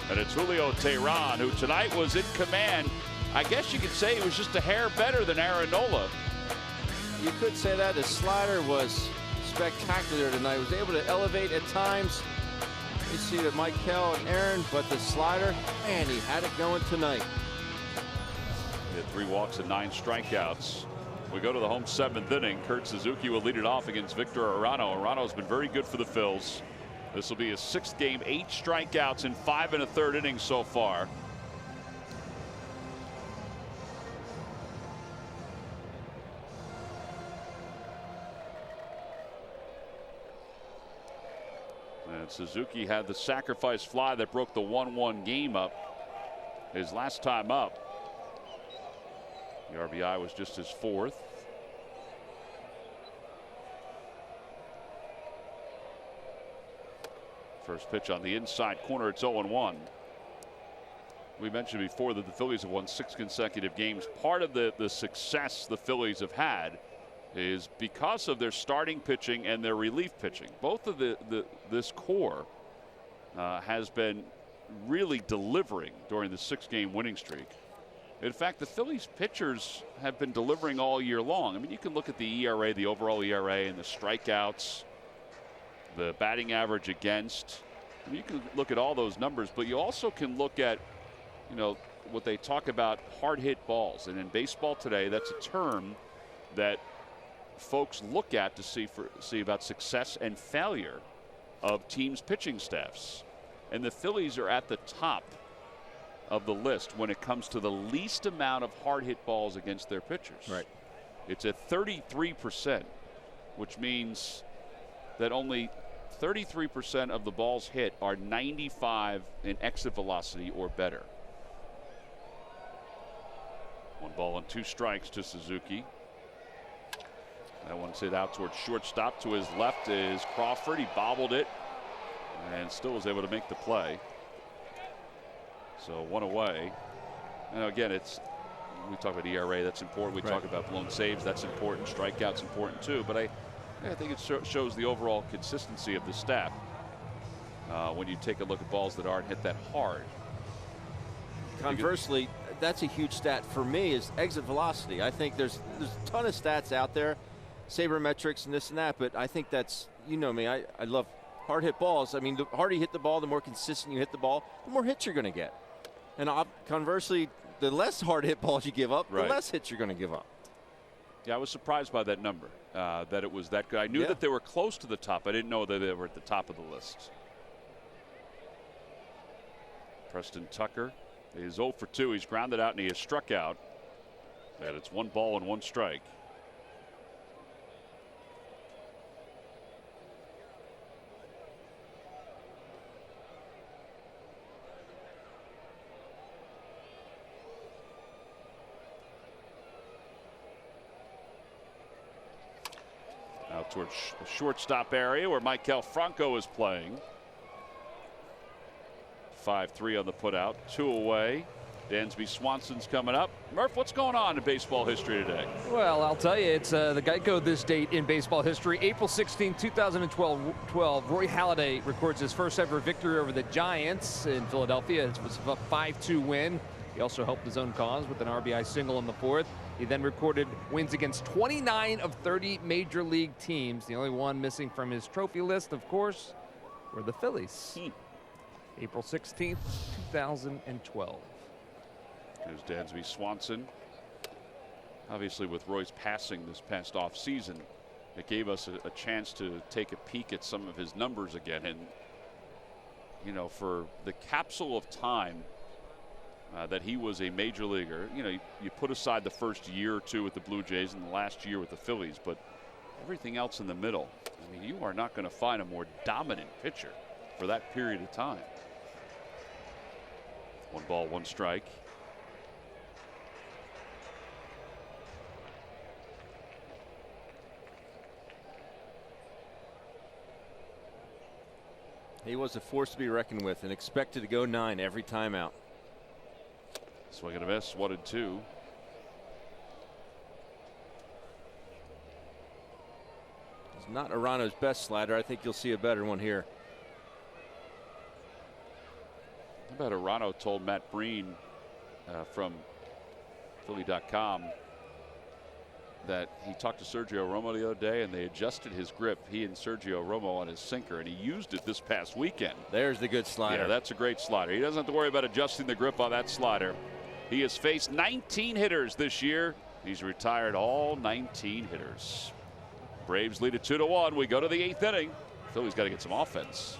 and it's Julio Teheran, who tonight was in command. I guess you could say he was just a hair better than Aaron Nola. You could say that. His slider was spectacular tonight. He was able to elevate at times. You see that Michael and Aaron, but the slider, man, he had it going tonight. He had 3 walks and 9 strikeouts. We go to the home 7th inning. Kurt Suzuki will lead it off against Victor Arano. Arano's been very good for the Phils. This will be his 6th game, 8 strikeouts in 5 1/3 innings so far. And Suzuki had the sacrifice fly that broke the 1-1 game up his last time up. The RBI was just his 4th. First pitch on the inside corner. It's 0-1. We mentioned before that the Phillies have won 6 consecutive games. Part of the success the Phillies have had is because of their starting pitching and their relief pitching. Both of this core has been really delivering during the 6-game winning streak. In fact, the Phillies pitchers have been delivering all year long. I mean, you can look at the ERA, the overall ERA, and the strikeouts, the batting average against. I mean, you can look at all those numbers, but you also can look at, you know, what they talk about, hard hit balls. And in baseball today, that's a term that folks look at to see about success and failure of teams' pitching staffs. And the Phillies are at the top of the list when it comes to the least amount of hard hit balls against their pitchers. Right. It's at 33%, which means that only 33% of the balls hit are 95 in exit velocity or better. 1 ball and 2 strikes to Suzuki. That one's hit out towards shortstop. To his left is Crawford. He bobbled it and still was able to make the play. So 1 away. And again, we talk about ERA, that's important. We talk about blown saves, that's important. Strikeouts important too. But I think it shows the overall consistency of the staff when you take a look at balls that aren't hit that hard. Conversely, that's a huge stat for me is exit velocity. I think there's a ton of stats out there, sabermetrics and this and that, but I think that's, you know me, I love hard hit balls. I mean, the harder you hit the ball, the more consistent you hit the ball, the more hits you're going to get. And conversely, the less hard hit balls you give up, the less hits you're going to give up. Yeah, I was surprised by that number, that it was that good. I knew that they were close to the top. I didn't know that they were at the top of the list. Preston Tucker is 0 for 2. He's grounded out and he has struck out. And it's 1 ball and 1 strike. towards the shortstop area where Michael Franco is playing. 5-3 on the putout, 2 away. Dansby Swanson's coming up. Murph, what's going on in baseball history today? Well, I'll tell you, it's the Geico this date in baseball history. April 16, 2012, Roy Halladay records his first ever victory over the Giants in Philadelphia. It was a 5-2 win. He also helped his own cause with an RBI single in the 4th. He then recorded wins against 29 of 30 major league teams. The only one missing from his trophy list, of course, were the Phillies. April 16th, 2012. There's Dansby Swanson. Obviously, with Roy's passing this past off season, it gave us a chance to take a peek at some of his numbers again. And, you know, for the capsule of time that he was a major leaguer, you know, you put aside the first year or two with the Blue Jays and the last year with the Phillies, but everything else in the middle, I mean, you are not going to find a more dominant pitcher for that period of time. 1 ball, 1 strike. He was a force to be reckoned with and expected to go 9 every time out. Swing and a miss, 1-2. It's not Arano's best slider. I think you'll see a better one here. How about Arano told Matt Breen from Philly.com that he talked to Sergio Romo the other day and they adjusted his grip, he and Sergio Romo, on his sinker, and he used it this past weekend. There's the good slider. Yeah, that's a great slider. He doesn't have to worry about adjusting the grip on that slider. He has faced 19 hitters this year. He's retired all 19 hitters. Braves lead it 2-1. We go to the 8th inning. Philly's got to get some offense.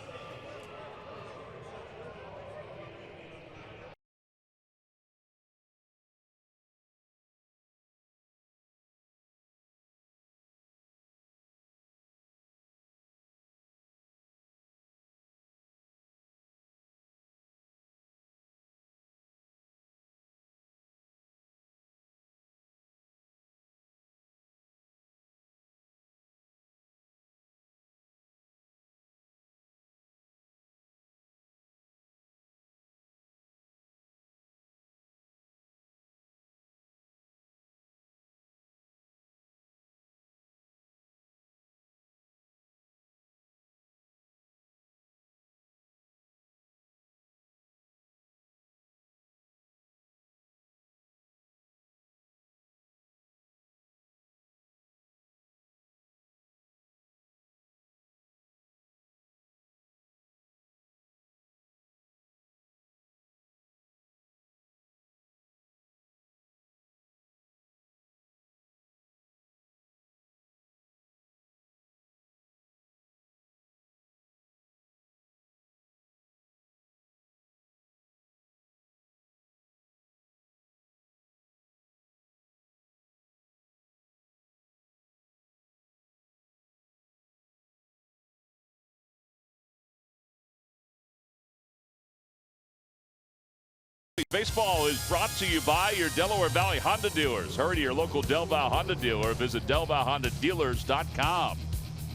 Baseball is brought to you by your Delaware Valley Honda dealers. Hurry to your local Del Val Honda dealer. Visit DelValHondaDealers.com.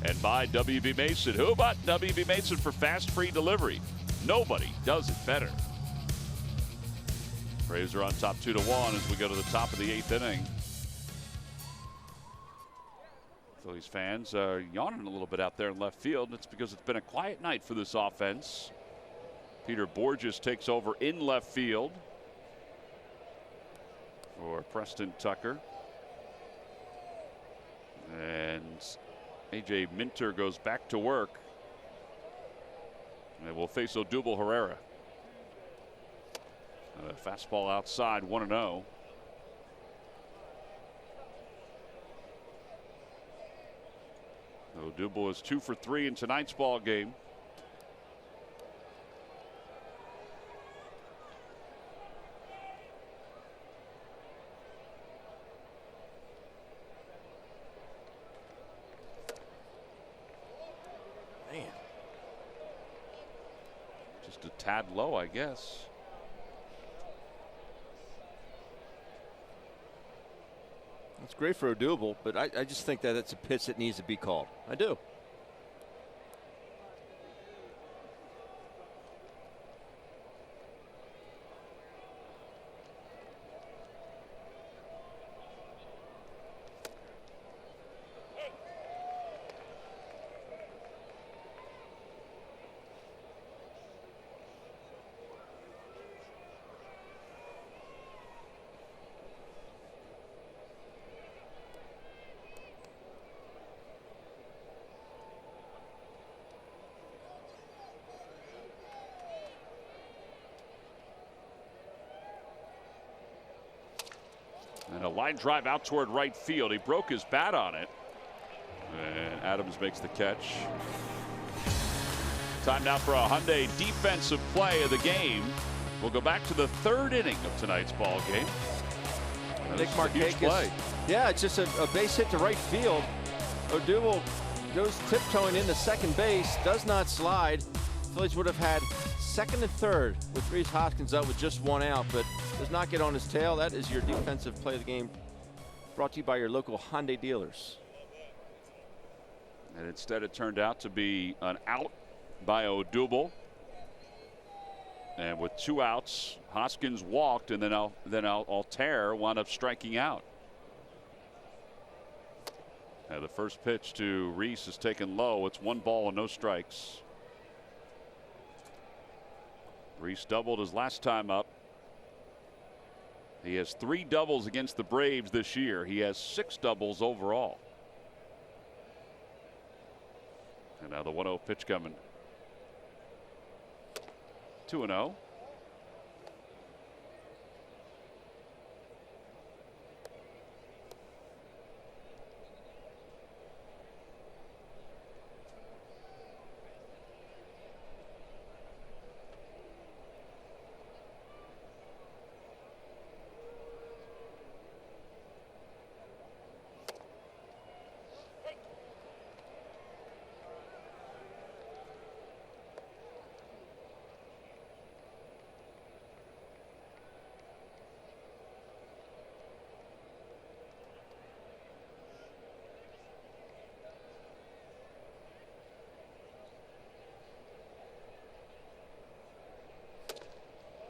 And by WB Mason. Who about WB Mason for fast, free delivery? Nobody does it better. Braves are on top 2-1 as we go to the top of the 8th inning. Phillies fans are yawning a little bit out there in left field. It's because it's been a quiet night for this offense. Peter Borges takes over in left field for Preston Tucker. And A.J. Minter goes back to work. And will face Odubel Herrera. Fastball outside, 1-0. Odubel is 2 for 3 in tonight's ball game. A tad low, I guess. That's great for Odubel, but I just think that it's a pitch that needs to be called. I do. And a line drive out toward right field. He broke his bat on it. And Adams makes the catch. Time now for a Hyundai defensive play of the game. We'll go back to the third inning of tonight's ball game. Nick Markakis. Yeah, it's just a base hit to right field. Odubel goes tiptoeing into second base, does not slide. Phillies would have had second and third with Rhys Hoskins up with just one out, but does not get on his tail. That is your defensive play of the game, brought to you by your local Hyundai dealers. And instead it turned out to be an out by Odubel. And with 2 outs, Hoskins walked, and then Altair wound up striking out. And the first pitch to Rhys is taken low. It's 1 ball and no strikes. Rhys doubled his last time up. He has 3 doubles against the Braves this year. He has 6 doubles overall. And now the 1-0 pitch coming. 2-0.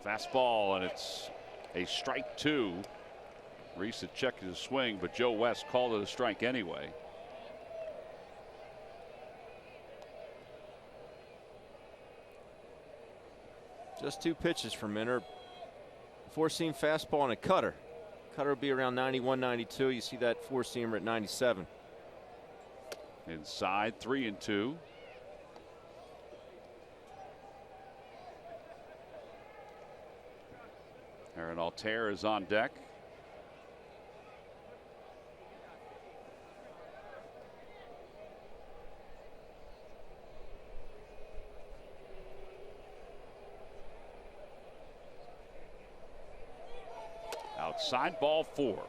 Fastball, and it's a strike 2. Rhys had checked his swing, but Joe West called it a strike anyway. Just 2 pitches from Minter. 4-seam fastball and a cutter. Cutter will be around 91, 92. You see that 4-seamer at 97. Inside, 3-2. Aaron Altair is on deck. Outside, ball 4.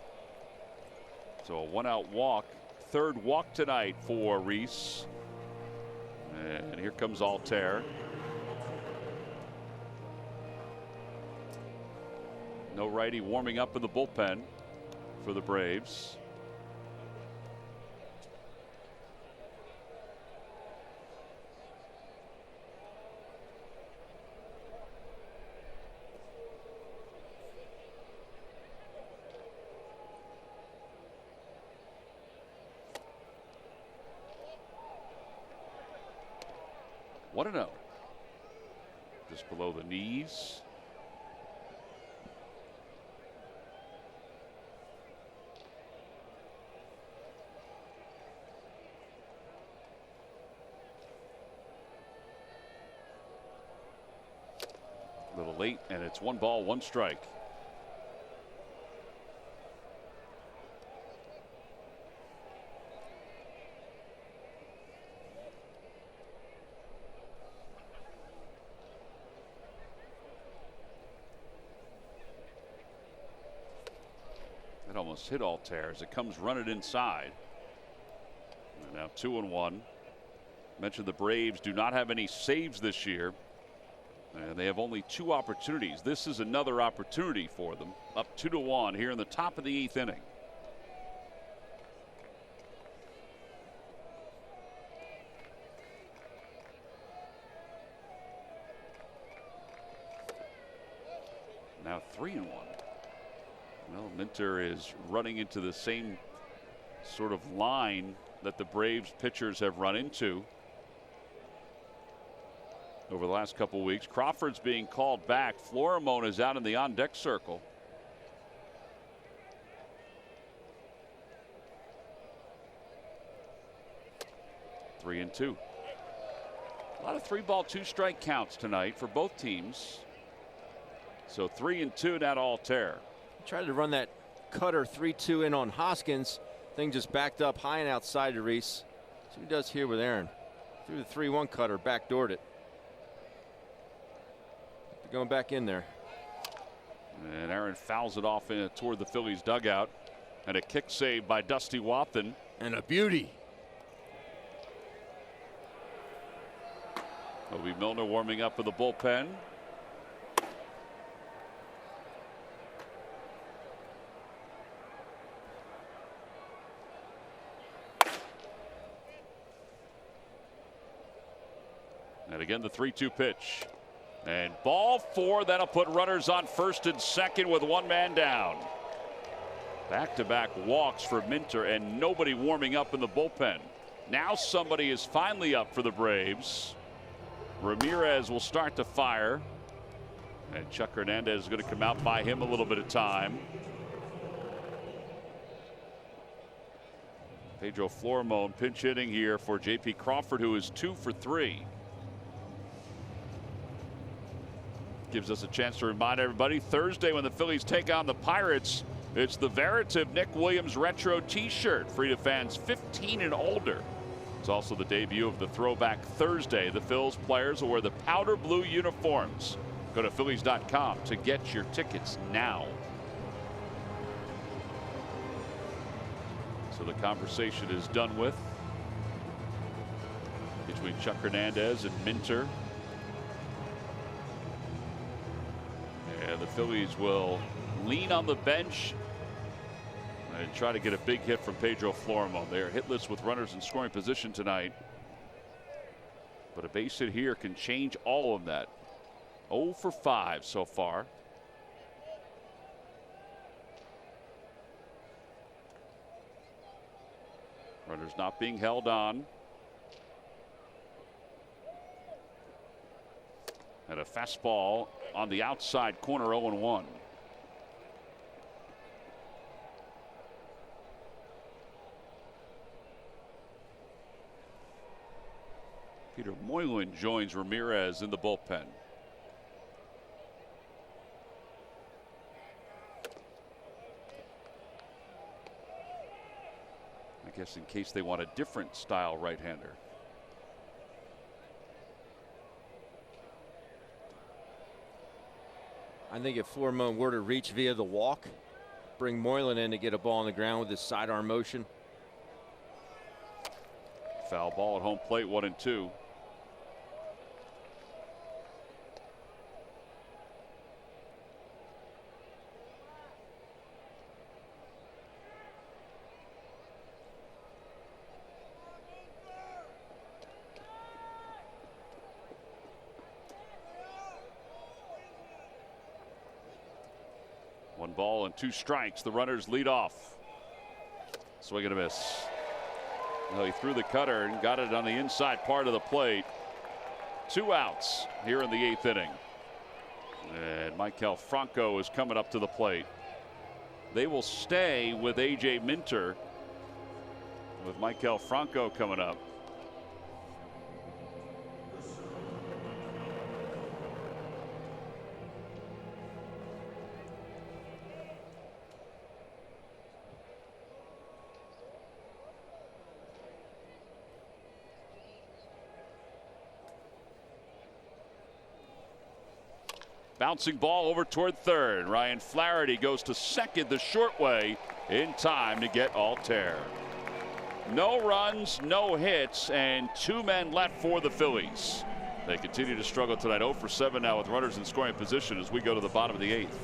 So a 1-out walk. 3rd walk tonight for Rhys. And here comes Altair. No righty warming up in the bullpen for the Braves. What a no. Just below the knees. A little late, and it's 1 ball, 1 strike. That almost hit Altair as it comes running inside. And now 2-1. Mentioned the Braves do not have any saves this year. And they have only 2 opportunities. This is another opportunity for them. Up 2-1 here in the top of the 8th inning. Now 3-1. Well, Minter is running into the same sort of line that the Braves pitchers have run into over the last couple weeks. Crawford's being called back. Florimone is out in the on-deck circle. Three and two. A lot of 3-ball, 2-strike counts tonight for both teams. So 3-2 now to Altair. Tried to run that cutter 3-2 in on Hoskins. Thing just backed up high and outside to Reese. See what he does here with Aaron. Threw the 3-1 cutter, backdoored it. Going back in there. And Aaron fouls it off toward the Phillies dugout. And a kick save by Dusty Wathan. And a beauty. Toby Milner warming up for the bullpen. And again, the 3-2 pitch. And ball 4. That'll put runners on first and second with one man down. Back-to-back walks for Minter and nobody warming up in the bullpen. Now somebody is finally up for the Braves. Ramirez will start to fire. And Chuck Hernandez is going to come out, buy him a little bit of time. Pedro Florimone pinch hitting here for J.P. Crawford, who is 2 for 3. Gives us a chance to remind everybody Thursday when the Phillies take on the Pirates, it's the Veritiv Nick Williams retro t-shirt, free to fans 15 and older. It's also the debut of the Throwback Thursday. The Phils players will wear the powder blue uniforms. Go to Phillies.com to get your tickets now. So the conversation is done with between Chuck Hernandez and Minter. And the Phillies will lean on the bench and try to get a big hit from Pedro Florimone. They are hitless with runners in scoring position tonight. But a base hit here can change all of that. 0 for 5 so far. Runners not being held on. And a fastball on the outside corner, 0-1. Peter Moylan joins Ramirez in the bullpen. I guess in case they want a different style right-hander. I think if Florimone were to reach via the walk, bring Moylan in to get a ball on the ground with his sidearm motion. Foul ball at home plate, 1-2. One ball and 2 strikes. The runners lead off. Swing and a miss. Well, he threw the cutter and got it on the inside part of the plate. 2 outs here in the 8th inning. And Michael Franco is coming up to the plate. They will stay with A.J. Minter with Michael Franco coming up. Bouncing ball over toward third. Ryan Flaherty goes to second the short way in time to get Altair. No runs, no hits, and 2 men left for the Phillies. They continue to struggle tonight. 0 for 7 now with runners in scoring position as we go to the bottom of the 8th.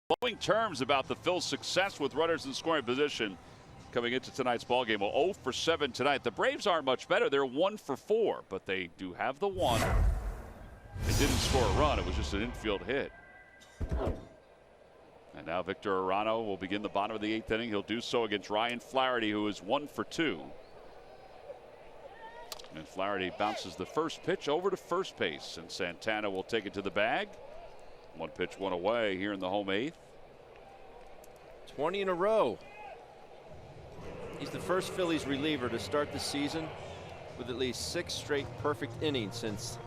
glowing terms about the Phils' success with runners in scoring position coming into tonight's ballgame. Well, 0 for 7 tonight. The Braves aren't much better. They're 1 for 4, but they do have the one. They didn't score a run. It was just an infield hit. And now Victor Arano will begin the bottom of the 8th inning. He'll do so against Ryan Flaherty, who is 1 for 2. And Flaherty bounces the first pitch over to first base, and Santana will take it to the bag. 1 pitch, 1 away here in the home 8th. 20 in a row. He's the first Phillies reliever to start the season with at least 6 straight perfect innings since,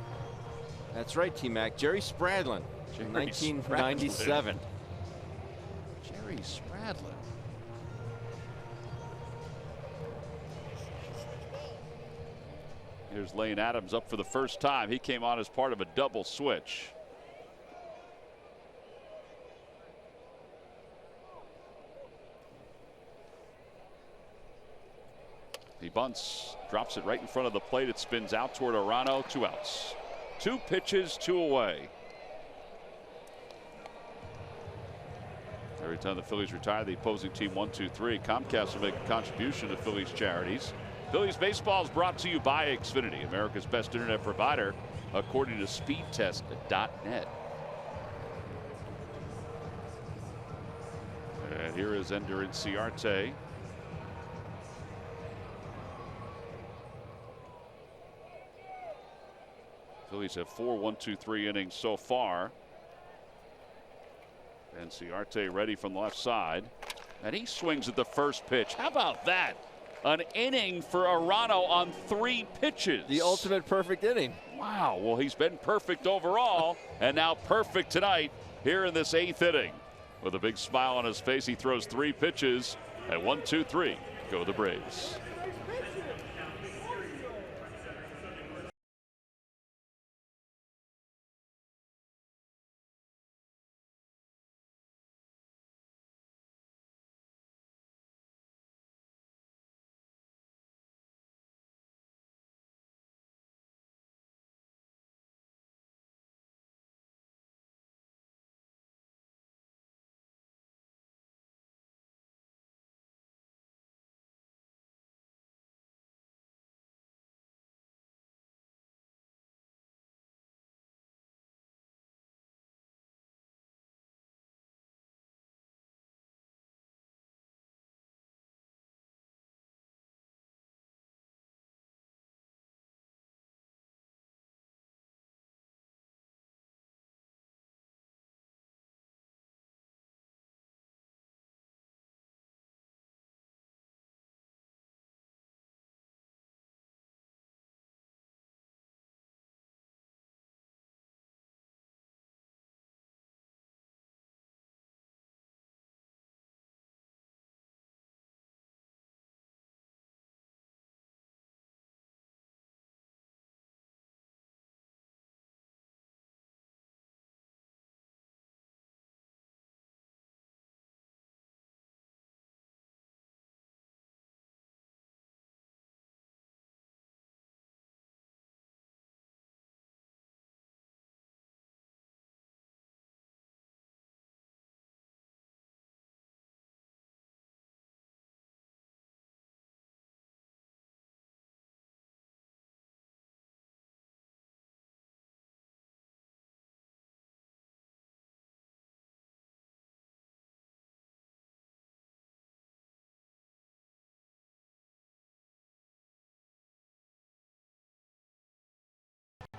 that's right, T-Mac, Jerry Spradlin in 1997. Jerry Spradlin. Here's Lane Adams up for the first time. He came on as part of a double switch. He bunts, drops it right in front of the plate. It spins out toward Arano. 2 outs. 2 pitches, 2 away. Every time the Phillies retire, the opposing team 1, 2, 3. Comcast will make a contribution to Phillies charities. Phillies baseball is brought to you by Xfinity, America's best internet provider, according to speedtest.net. And here is Ender Inciarte. Phillies have 4 1-2-3 innings so far. Inciarte ready from the left side. And he swings at the first pitch. How about that? An inning for Arano on 3 pitches. The ultimate perfect inning. Wow. Well, he's been perfect overall, and now perfect tonight here in this 8th inning. With a big smile on his face, he throws 3 pitches. At 1, 2, 3, go the Braves.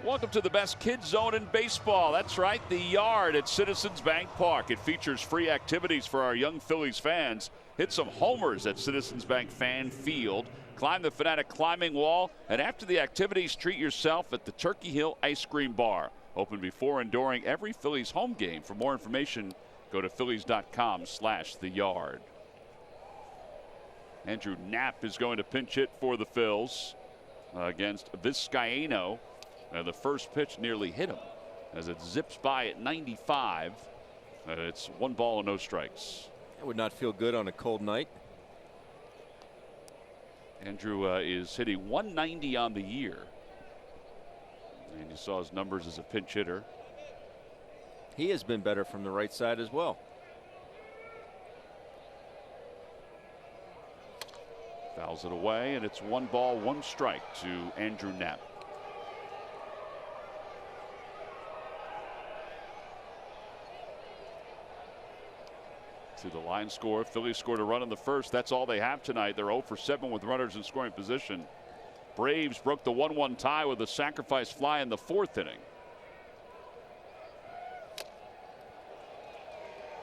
Welcome to the best kids zone in baseball. That's right, the Yard at Citizens Bank Park. It features free activities for our young Phillies fans. Hit some homers at Citizens Bank Fan Field. Climb the Fanatic climbing wall. And after the activities, treat yourself at the Turkey Hill Ice Cream Bar. Open before and during every Phillies home game. For more information, go to phillies.com/theyard. Andrew Knapp is going to pinch hit for the Phils against Vizcaino. The first pitch nearly hit him as it zips by at 95. It's 1 ball and no strikes. That would not feel good on a cold night. Andrew is hitting 190 on the year. And you saw his numbers as a pinch hitter. He has been better from the right side as well. Fouls it away, and it's 1 ball, 1 strike to Andrew Knapp. To the line score, Phillies scored a run in the first. That's all they have tonight. They're 0 for 7 with runners in scoring position. Braves broke the 1-1 tie with a sacrifice fly in the 4th inning.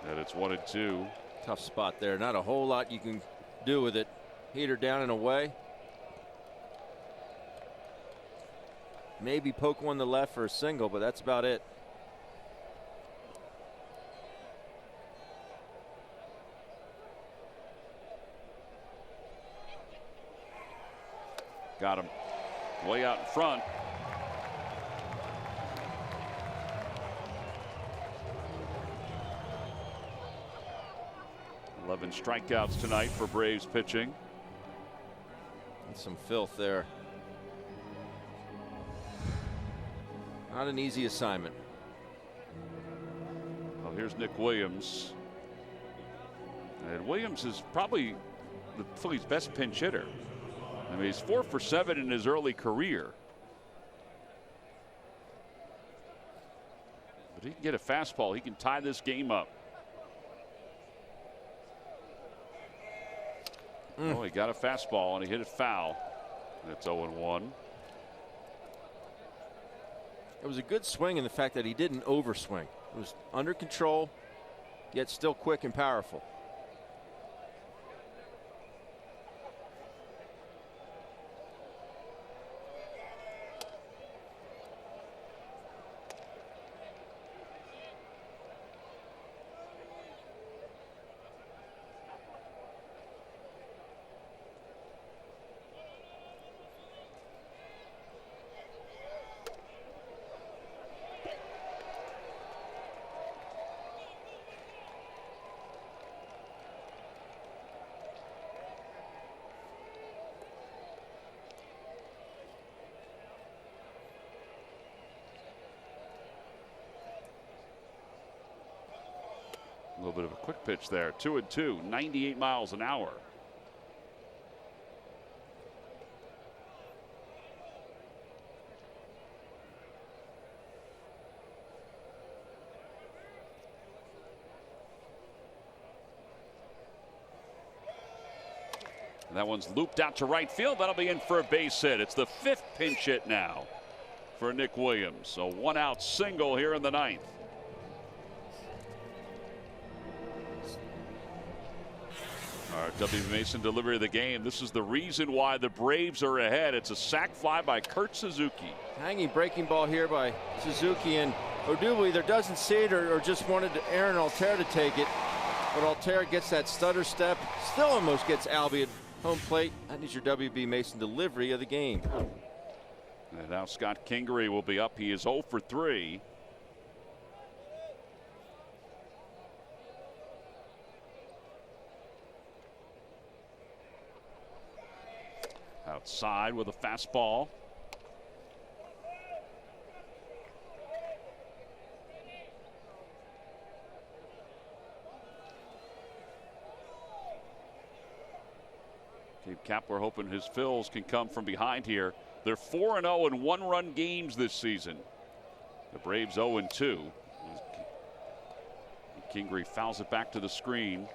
And it's 1-2. Tough spot there. Not a whole lot you can do with it. Heater down and away. Maybe poke one to left for a single, but that's about it. Got him way out in front. Eleven strikeouts tonight for Braves pitching. That's some filth there. Not an easy assignment. Well, here's Nick Williams. And Williams is probably the Phillies' best pinch hitter. I mean, he's 4 for 7 in his early career. But he can get a fastball. He can tie this game up. Oh, he got a fastball and he hit it foul. That's 0-1. It was a good swing in the fact that he didn't overswing. It was under control, yet still quick and powerful. A little bit of a quick pitch there. 2-2, 98 miles an hour. And that one's looped out to right field. That'll be in for a base hit. It's the 5th pinch hit now for Nick Williams. So 1-out single here in the 9th. Our W. Mason delivery of the game. This is the reason why the Braves are ahead. It's a sac fly by Kurt Suzuki. Hanging breaking ball here by Suzuki, and Odubel either doesn't see it or just wanted Aaron Altherr to take it. But Altherr gets that stutter step, still almost gets Albie at home plate. That is your WB Mason delivery of the game. And now Scott Kingery will be up. He is 0 for 3. Outside with a fastball. Cape Kapler hoping his fills can come from behind here. They're 4-0 in 1-run games this season. The Braves 0-2. Kingery fouls it back to the screen.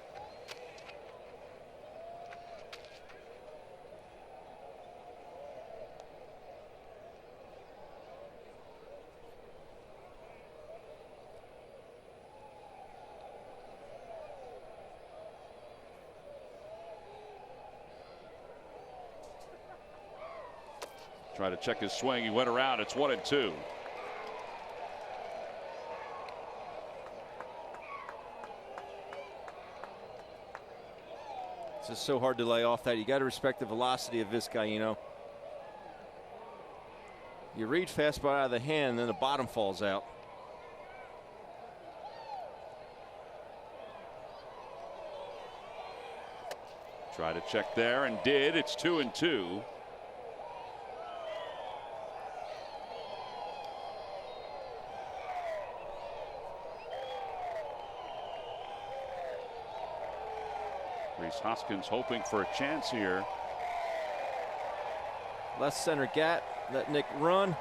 Try to check his swing. He went around. It's 1-2. It's just so hard to lay off that. You got to respect the velocity of Vizcaino. You read fastball out of the hand, and then the bottom falls out. Try to check there and did. It's 2-2. Rhys Hoskins hoping for a chance here Left center gap. Let Nick run.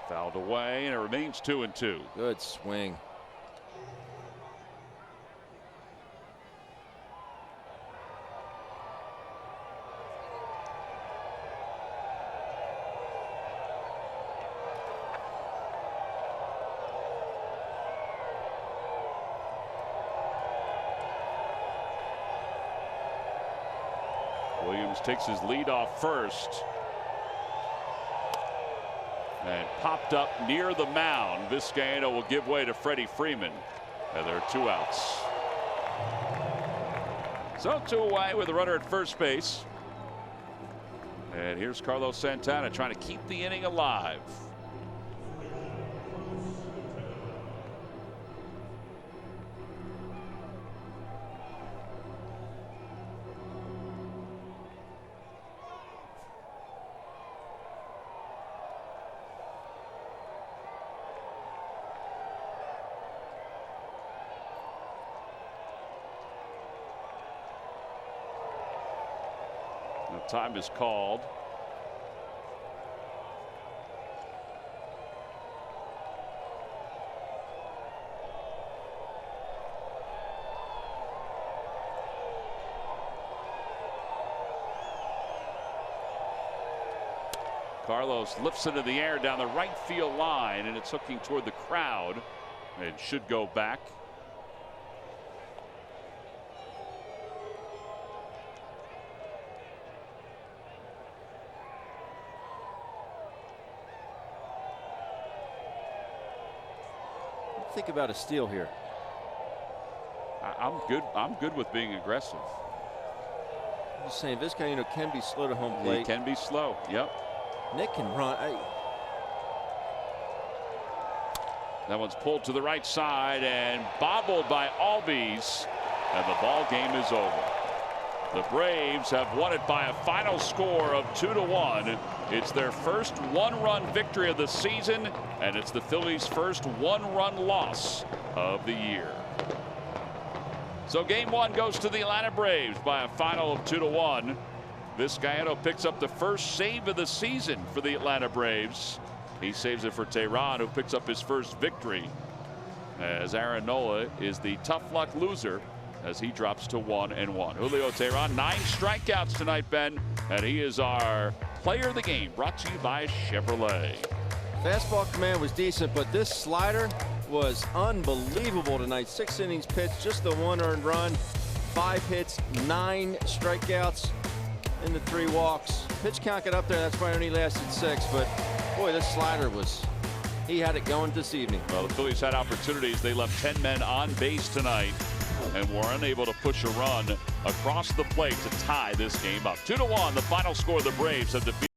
Fouled away, and it remains 2-2. Good swing. Williams takes his lead off first. And popped up near the mound. Vizcaino will give way to Freddie Freeman. And there are 2 outs. So 2 away with a runner at first base. And here's Carlos Santana trying to keep the inning alive. Time is called. Carlos lifts it in the air down the right field line, and it's hooking toward the crowd. It should go back. Think about a steal here. I'm good. I'm good with being aggressive. I'm just saying, Vizcaino can be slow to home plate. He can be slow. Yep. Nick can run. That one's pulled to the right side and bobbled by Albies, and the ball game is over. The Braves have won it by a final score of 2-1. It's their first 1-run victory of the season, and it's the Phillies' first 1-run loss of the year. So game 1 goes to the Atlanta Braves by a final of 2-1. Vizcaino picks up the first save of the season for the Atlanta Braves. He saves it for Tehran, who picks up his first victory, as Aaron Nola is the tough luck loser as he drops to 1-1. Julio Tehran, 9 strikeouts tonight, Ben, and he is our player of the game, brought to you by Chevrolet. Fastball command was decent, but this slider was unbelievable tonight. 6 innings pitched, just the 1 earned run, 5 hits, 9 strikeouts, and the 3 walks. Pitch count got up there. That's why it only lasted 6. But boy, this slider he had it going this evening. Well, the Phillies had opportunities. They left 10 men on base tonight and were unable to push a run across the plate to tie this game up. 2-1, the final score. The Braves have defeated